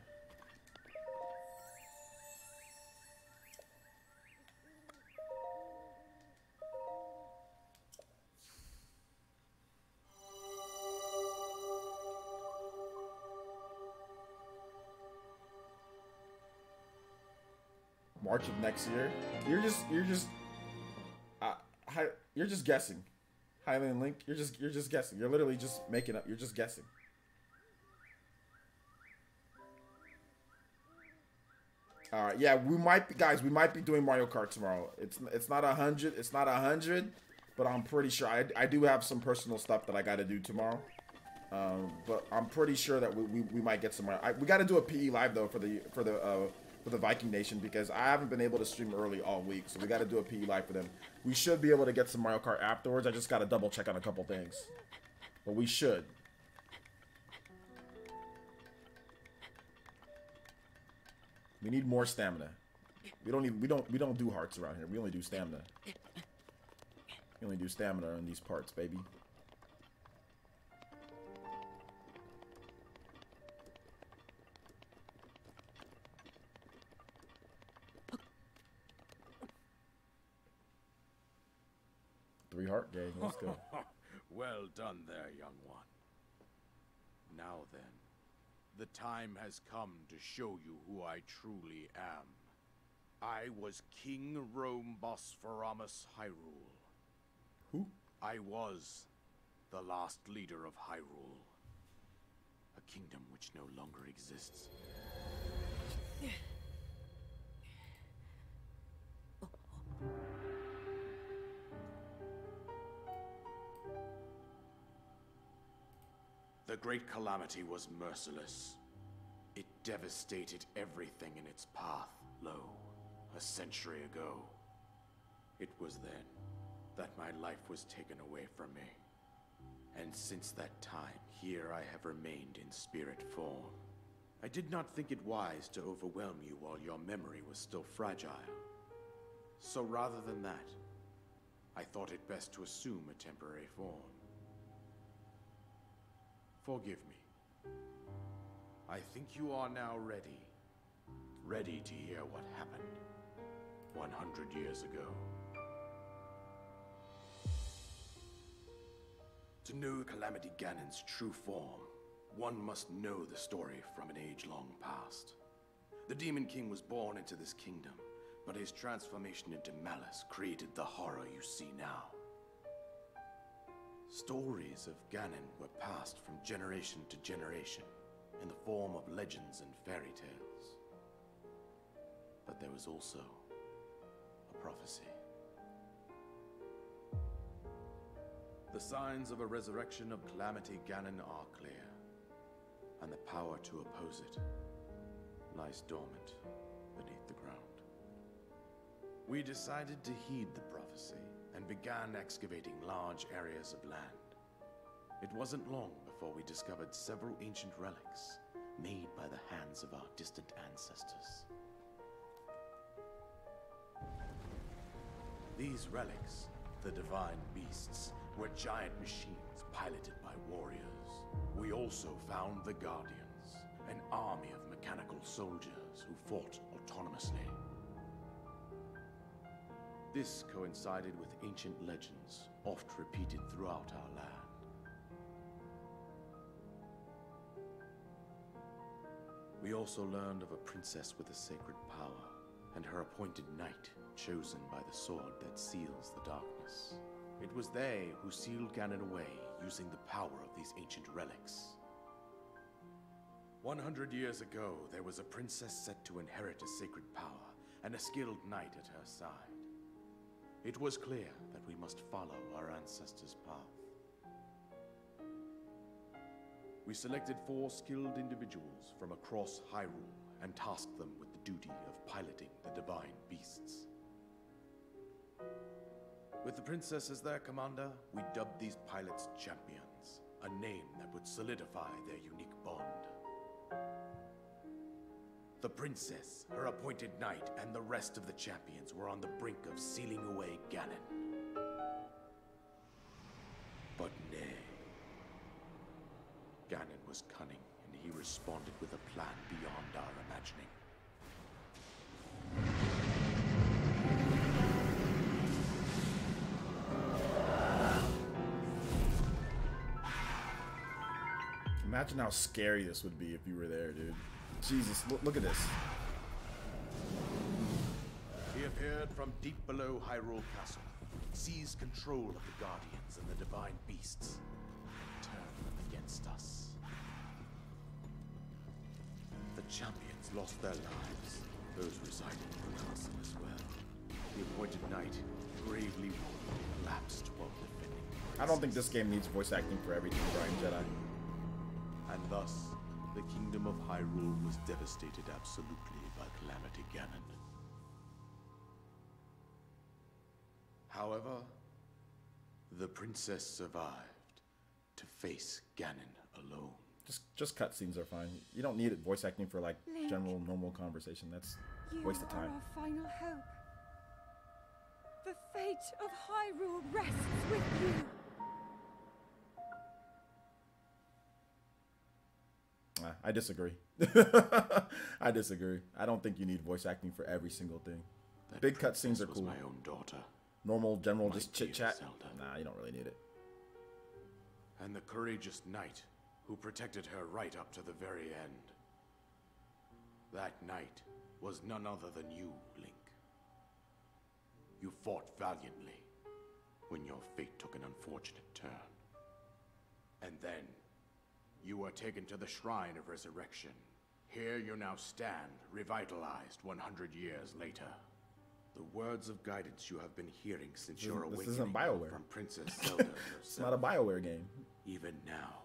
March of next year. You're just guessing. Highland Link, you're just guessing. You're literally just making up. You're just guessing. All right, yeah, we might be doing Mario Kart tomorrow. It's not 100. It's not 100, but I'm pretty sure I do have some personal stuff that I got to do tomorrow. But I'm pretty sure that we might get some. We got to do a PE live though for the Viking Nation because I haven't been able to stream early all week, so we got to do a PE live for them. We should be able to get some Mario Kart afterwards. I just got to double check on a couple things, but we should. We need more stamina. We don't do hearts around here. We only do stamina. We only do stamina in these parts, baby. Heart gang, let's go. Well done there, young one. Now then, the time has come to show you who I truly am. I was King Rome Bosphoramus Hyrule. Who? I was the last leader of Hyrule. A kingdom which no longer exists. The Great Calamity was merciless. It devastated everything in its path, lo, a century ago. It was then that my life was taken away from me. And since that time, here I have remained in spirit form. I did not think it wise to overwhelm you while your memory was still fragile. So rather than that, I thought it best to assume a temporary form. Forgive me. I think you are now ready. Ready to hear what happened 100 years ago. To know Calamity Ganon's true form, one must know the story from an age long past. The Demon King was born into this kingdom, but his transformation into malice created the horror you see now. Stories of Ganon were passed from generation to generation in the form of legends and fairy tales. But there was also a prophecy. The signs of a resurrection of Calamity Ganon are clear, and the power to oppose it lies dormant beneath the ground. We decided to heed the prophecy and began excavating large areas of land. It wasn't long before we discovered several ancient relics made by the hands of our distant ancestors. These relics, the divine beasts, were giant machines piloted by warriors. We also found the Guardians, an army of mechanical soldiers who fought autonomously. This coincided with ancient legends, oft repeated throughout our land. We also learned of a princess with a sacred power, and her appointed knight, chosen by the sword that seals the darkness. It was they who sealed Ganon away using the power of these ancient relics. 100 years ago, there was a princess set to inherit a sacred power, and a skilled knight at her side. It was clear that we must follow our ancestors' path. We selected 4 skilled individuals from across Hyrule and tasked them with the duty of piloting the divine beasts. With the princess as their commander, we dubbed these pilots champions, a name that would solidify their unique bond. The princess, her appointed knight, and the rest of the champions were on the brink of sealing away Ganon. But nay. Ganon was cunning, and he responded with a plan beyond our imagining. Imagine how scary this would be if you were there, dude. Jesus, look at this. He appeared from deep below Hyrule Castle, seized control of the Guardians and the divine beasts, and turned them against us. The champions lost their lives, those residing in the castle as well. The appointed knight, bravely collapsed while defending. I don't think this game needs voice acting for everything, Brian Jedi. And thus, the kingdom of Hyrule was devastated absolutely by Calamity Ganon. However, the princess survived to face Ganon alone. Just cutscenes are fine. You don't need it voice acting for like Link, general normal conversation. That's a waste of time. You are our final hope. The fate of Hyrule rests with you. I disagree. I disagree. I don't think you need voice acting for every single thing. That big cutscenes are was cool. My own daughter. Normal, general, My just dear chit chat. Zelda. Nah, you don't really need it. And the courageous knight who protected her right up to the very end. That knight was none other than you, Link. You fought valiantly when your fate took an unfortunate turn. And then you were taken to the Shrine of Resurrection. Here you now stand, revitalized 100 years later. The words of guidance you have been hearing since your awakening isn't BioWare. from Princess Zelda herself. It's not a BioWare game. Even now,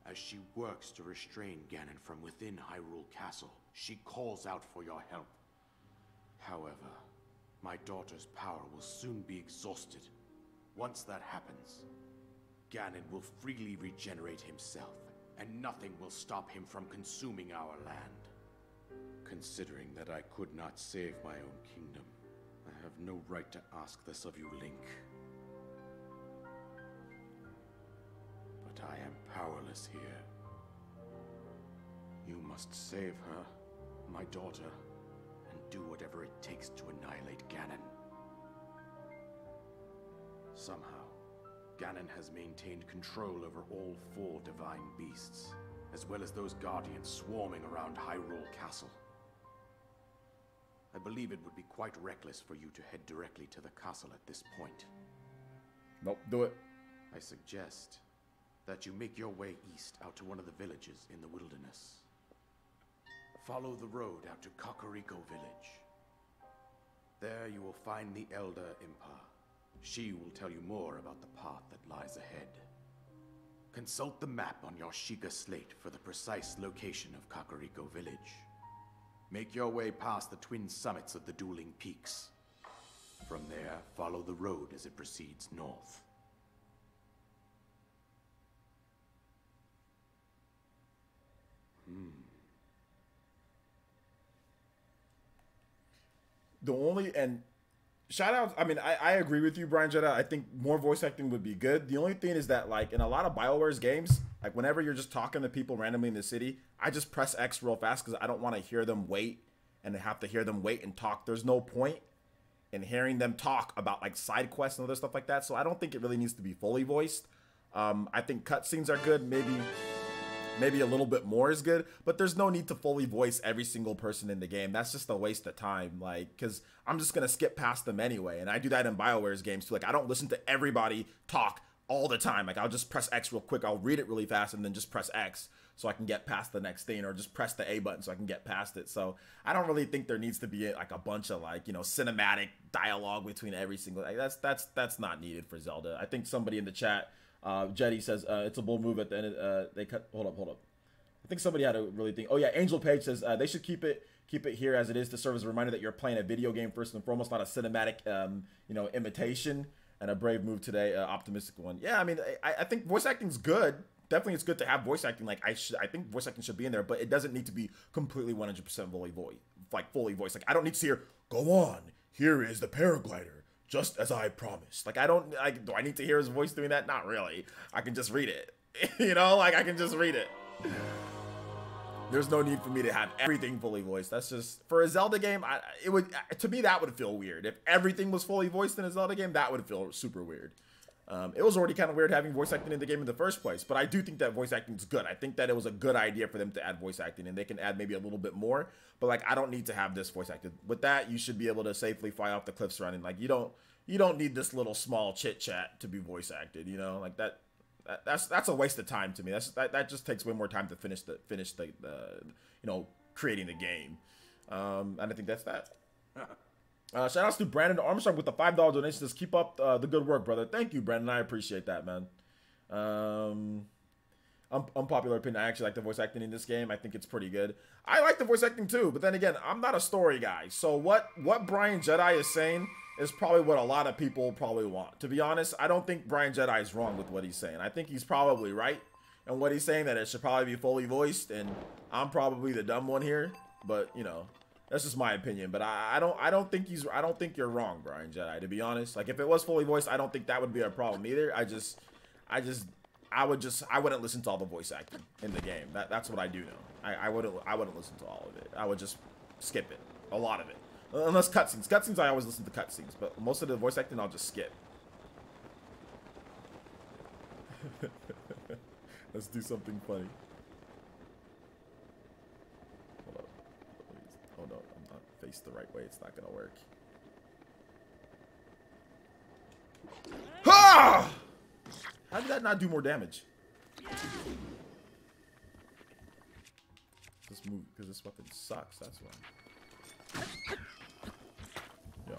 as she works to restrain Ganon from within Hyrule Castle, she calls out for your help. However, my daughter's power will soon be exhausted. Once that happens, Ganon will freely regenerate himself, and nothing will stop him from consuming our land. Considering that I could not save my own kingdom, I have no right to ask this of you, Link. But I am powerless here. You must save her, my daughter, and do whatever it takes to annihilate Ganon. Somehow, Ganon has maintained control over all 4 divine beasts, as well as those guardians swarming around Hyrule Castle. I believe it would be quite reckless for you to head directly to the castle at this point. Nope, do it. I suggest that you make your way east out to one of the villages in the wilderness. Follow the road out to Kakariko Village. There you will find the Elder Impa. She will tell you more about the path that lies ahead. Consult the map on your Sheikah slate for the precise location of Kakariko Village. Make your way past the twin summits of the dueling peaks. From there, follow the road as it proceeds north. The only, and shout out, I mean, I agree with you, Brian Jetta. I think more voice acting would be good. The only thing is that, like, in a lot of BioWare's games, like, whenever you're just talking to people randomly in the city, I just press X real fast because I don't want to hear them wait and have to hear them wait and talk. There's no point in hearing them talk about, like, side quests and other stuff like that. So I don't think it really needs to be fully voiced. I think cutscenes are good. Maybe a little bit more is good, but there's no need to fully voice every single person in the game. That's just a waste of time, like, because I'm just going to skip past them anyway, and I do that in BioWare's games too. Like, I don't listen to everybody talk all the time. Like, I'll just press X real quick, I'll read it really fast, and then just press X so I can get past the next thing, or just press the A button so I can get past it. So I don't really think there needs to be, like, a bunch of, like, you know, cinematic dialogue between every single, like, that's not needed for Zelda. I think somebody in the chat, Jetty says, it's a bull move at the end of, they cut, hold up. I think somebody had to really think. Oh yeah, Angel Page says they should keep it here as it is to serve as a reminder that you're playing a video game first and foremost, not a cinematic, you know, imitation. And a brave move today, optimistic one. Yeah, I mean, I think voice acting's good. Definitely, it's good to have voice acting. Like, I think voice acting should be in there, but it doesn't need to be completely 100% fully voiced. Like, I don't need to hear, "Go on, here is the paraglider, just as I promised." Like, do I need to hear his voice doing that? Not really. I can just read it. You know, like, I can just read it. There's no need for me to have everything fully voiced. That's just, for a Zelda game, to me, that would feel weird. If everything was fully voiced in a Zelda game, that would feel super weird. It was already kind of weird having voice acting in the game in the first place, but I do think that voice acting is good. I think that it was a good idea for them to add voice acting, and they can add maybe a little bit more, but, like, I don't need to have this voice acted. With that, you should be able to safely fly off the cliff surrounding. Like, you don't need this little small chit chat to be voice acted, you know, like that. That's a waste of time to me. That just takes way more time to finish the you know, creating the game. And I think that's that. Shout outs to Brandon Armstrong with the $5 donation. Just keep up the good work, brother. Thank you, Brandon. I appreciate that, man. Unpopular opinion. I actually like the voice acting in this game. I think it's pretty good. I like the voice acting too, but then again, I'm not a story guy. So what Brian Jedi is saying is probably what a lot of people probably want. To be honest, I don't think Brian Jedi is wrong with what he's saying. I think he's probably right in what he's saying, that it should probably be fully voiced, and I'm probably the dumb one here. But, you know, that's just my opinion. But I don't think you're wrong, Brian Jedi, to be honest. Like, if it was fully voiced, I don't think that would be a problem either. I wouldn't listen to all the voice acting in the game. That's what I do know. I wouldn't listen to all of it. I would just skip it. A lot of it. Unless cutscenes. Cutscenes, I always listen to cutscenes, but most of the voice acting, I'll just skip. Let's do something funny. Hold up. Oh no, I'm not faced the right way. It's not gonna work. Ha! How did that not do more damage? This move, because this weapon sucks. That's why. Yo.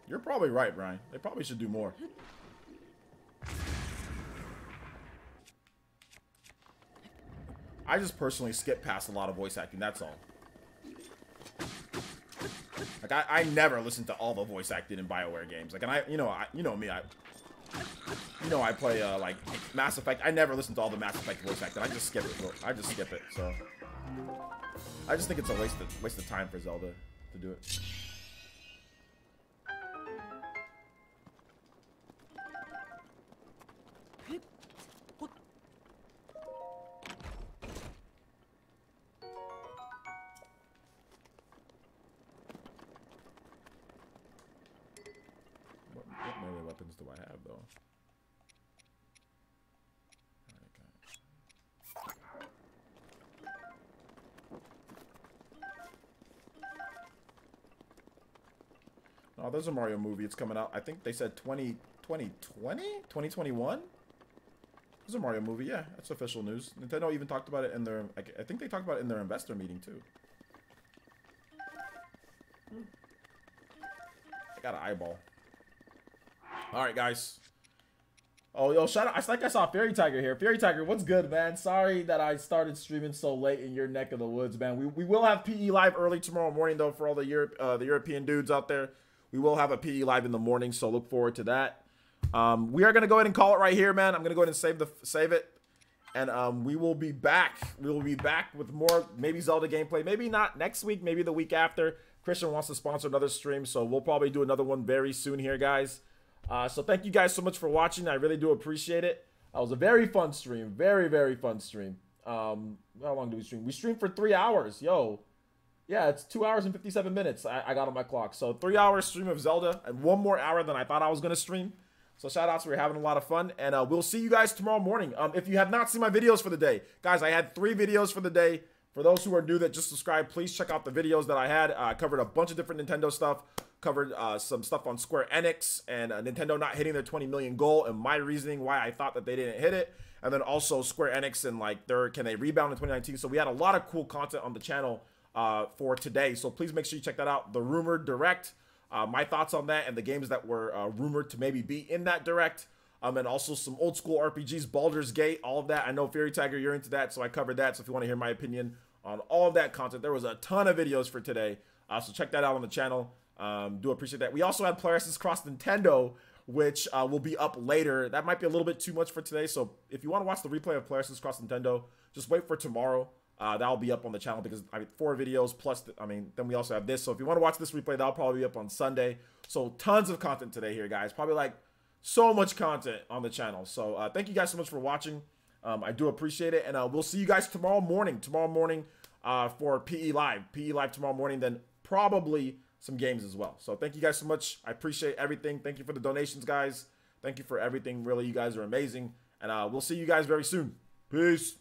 You're probably right, Brian. They probably should do more. I just personally skip past a lot of voice acting, that's all. Like, I never listen to all the voice acting in BioWare games. Like, and you know me, I play, like, Mass Effect. I never listen to all the Mass Effect voice acting. I just skip it, so. I just think it's a waste of time for Zelda to do it. weapons do I have, though? Oh, there's a Mario movie. It's coming out. I think they said 2020? 2021? There's a Mario movie. Yeah, that's official news. Nintendo even talked about it in their... I think they talked about it in their investor meeting, too. I got an eyeball. Alright, guys. Oh, yo, shout out. I think I saw Fairy Tiger here. Fairy Tiger, what's good, man? Sorry that I started streaming so late in your neck of the woods, man. We will have PE live early tomorrow morning, though, for all the European dudes out there. We will have a PE live in the morning, so look forward to that. We are going to go ahead and call it right here, man. I'm going to go ahead and save it. And we will be back. We will be back with more, maybe Zelda gameplay. Maybe not next week, maybe the week after. Christian wants to sponsor another stream, so we'll probably do another one very soon here, guys. So thank you guys so much for watching. I really do appreciate it. It was a very fun stream. Very, very fun stream. How long do we stream? We streamed for 3 hours. Yo. Yeah, it's 2 hours and 57 minutes I got on my clock. So 3 hour stream of Zelda and 1 more hour than I thought I was going to stream. So shout outs, we're having a lot of fun. And we'll see you guys tomorrow morning. If you have not seen my videos for the day, guys, I had 3 videos for the day. For those who are new that just subscribed, please check out the videos that I had. I covered a bunch of different Nintendo stuff. Covered some stuff on Square Enix and Nintendo not hitting their 20 million goal and my reasoning why I thought that they didn't hit it. And then also Square Enix and like can they rebound in 2019. So we had a lot of cool content on the channel for today. So please make sure you check that out. The Rumored Direct, my thoughts on that and the games that were rumored to maybe be in that Direct. And also some old school RPGs, Baldur's Gate, all of that. I know Fairy Tiger, you're into that, so I covered that. So if you want to hear my opinion on all of that content, there was a ton of videos for today. So check that out on the channel. Do appreciate that. We also had Polaris Cross Nintendo, which will be up later. That might be a little bit too much for today. So if you want to watch the replay of Polaris Cross Nintendo, just wait for tomorrow. That'll be up on the channel because I mean 4 videos plus. Then we also have this. So if you want to watch this replay, that'll probably be up on Sunday. So tons of content today here, guys. Probably like so much content on the channel. So thank you guys so much for watching. I do appreciate it, and we'll see you guys tomorrow morning. For PE Live. PE Live tomorrow morning. Then probably some games as well. So thank you guys so much. I appreciate everything. Thank you for the donations, guys. Thank you for everything. Really, you guys are amazing. And we'll see you guys very soon. Peace.